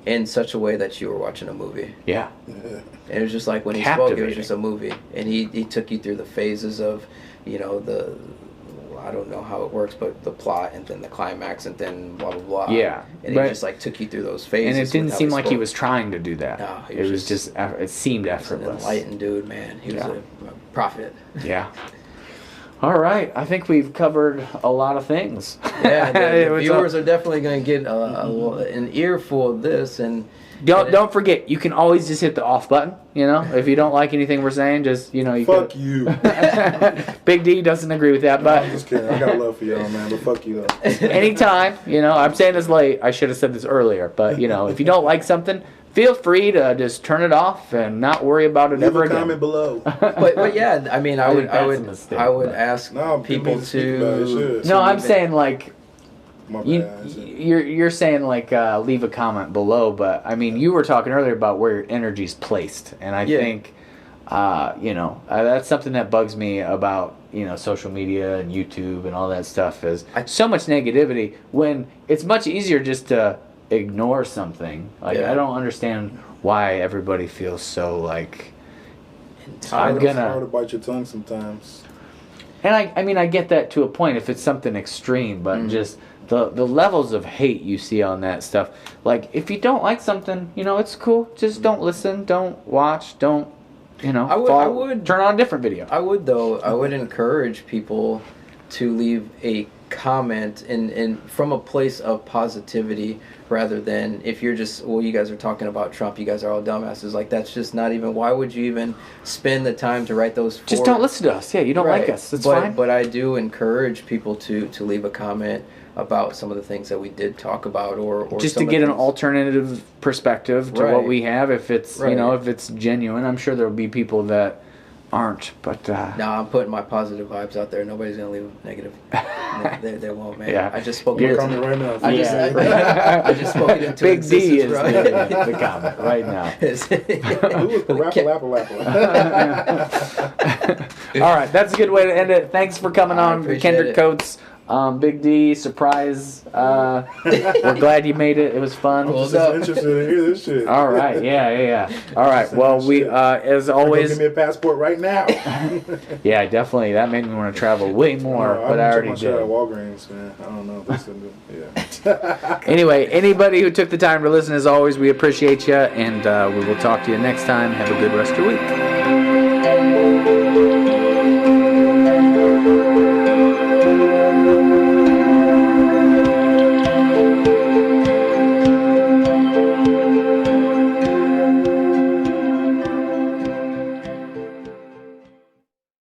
in such a way that you were watching a movie. Yeah. And it was just like when he spoke, it was just a movie. And he took you through the phases of, you know, I don't know how it works, but the plot and then the climax and then blah, blah, blah. Yeah. And he just like took you through those phases. And it didn't seem like he was trying to do that. No, it was just it seemed effortless. An enlightened dude, man. He was a prophet. Yeah. All right, I think we've covered a lot of things. Yeah, the viewers are definitely going to get an earful of this, and don't forget, you can always just hit the off button. You know, if you don't like anything we're saying, just you fuck you. Big D doesn't agree with that, but I'm just kidding. I got love for y'all, man. But fuck you though. Anytime, I'm saying this late. I should have said this earlier, but if you don't like something, feel free to just turn it off and not worry about it ever again. Comment below. but yeah, I mean, I would ask people to. No, I'm saying like. You're saying like leave a comment below, but I mean you were talking earlier about where your energy's placed, and I think that's something that bugs me about social media and YouTube and all that stuff is so much negativity when it's much easier just to ignore something. Like I don't understand why everybody feels so like It's hard to bite your tongue sometimes. And I get that to a point if it's something extreme, but just the levels of hate you see on that stuff. Like, if you don't like something, it's cool. Just don't listen, don't watch, don't, I would turn on a different video. I would, though. I would encourage people to leave a comment in from a place of positivity rather than if you're just, well, you guys are talking about Trump, you guys are all dumbasses. Like, that's just not even, why would you even spend the time to write those Just don't listen to us. Yeah, you don't like us. That's fine. But I do encourage people to leave a comment about some of the things that we did talk about or just to get an alternative perspective to what we have. If it's if it's genuine, I'm sure there'll be people that aren't, but I'm putting my positive vibes out there. Nobody's gonna leave negative. they won't, man. Yeah. I just spoke it comment right now. I just spoke it into Big D is right? the comment right now. Who was the rapper? All right, that's a good way to end it. Thanks for coming on, Kendrique Coats. Big D, surprise. We're glad you made it. It was fun. I'm just interested to hear this shit. All right, yeah. All right, well, we, as always... Give me a passport right now. Yeah, definitely. That made me want to travel way more, but I already did. At Walgreens, man. I don't know if this yeah. Anyway, anybody who took the time to listen, as always, we appreciate you, and we will talk to you next time. Have a good rest of your week.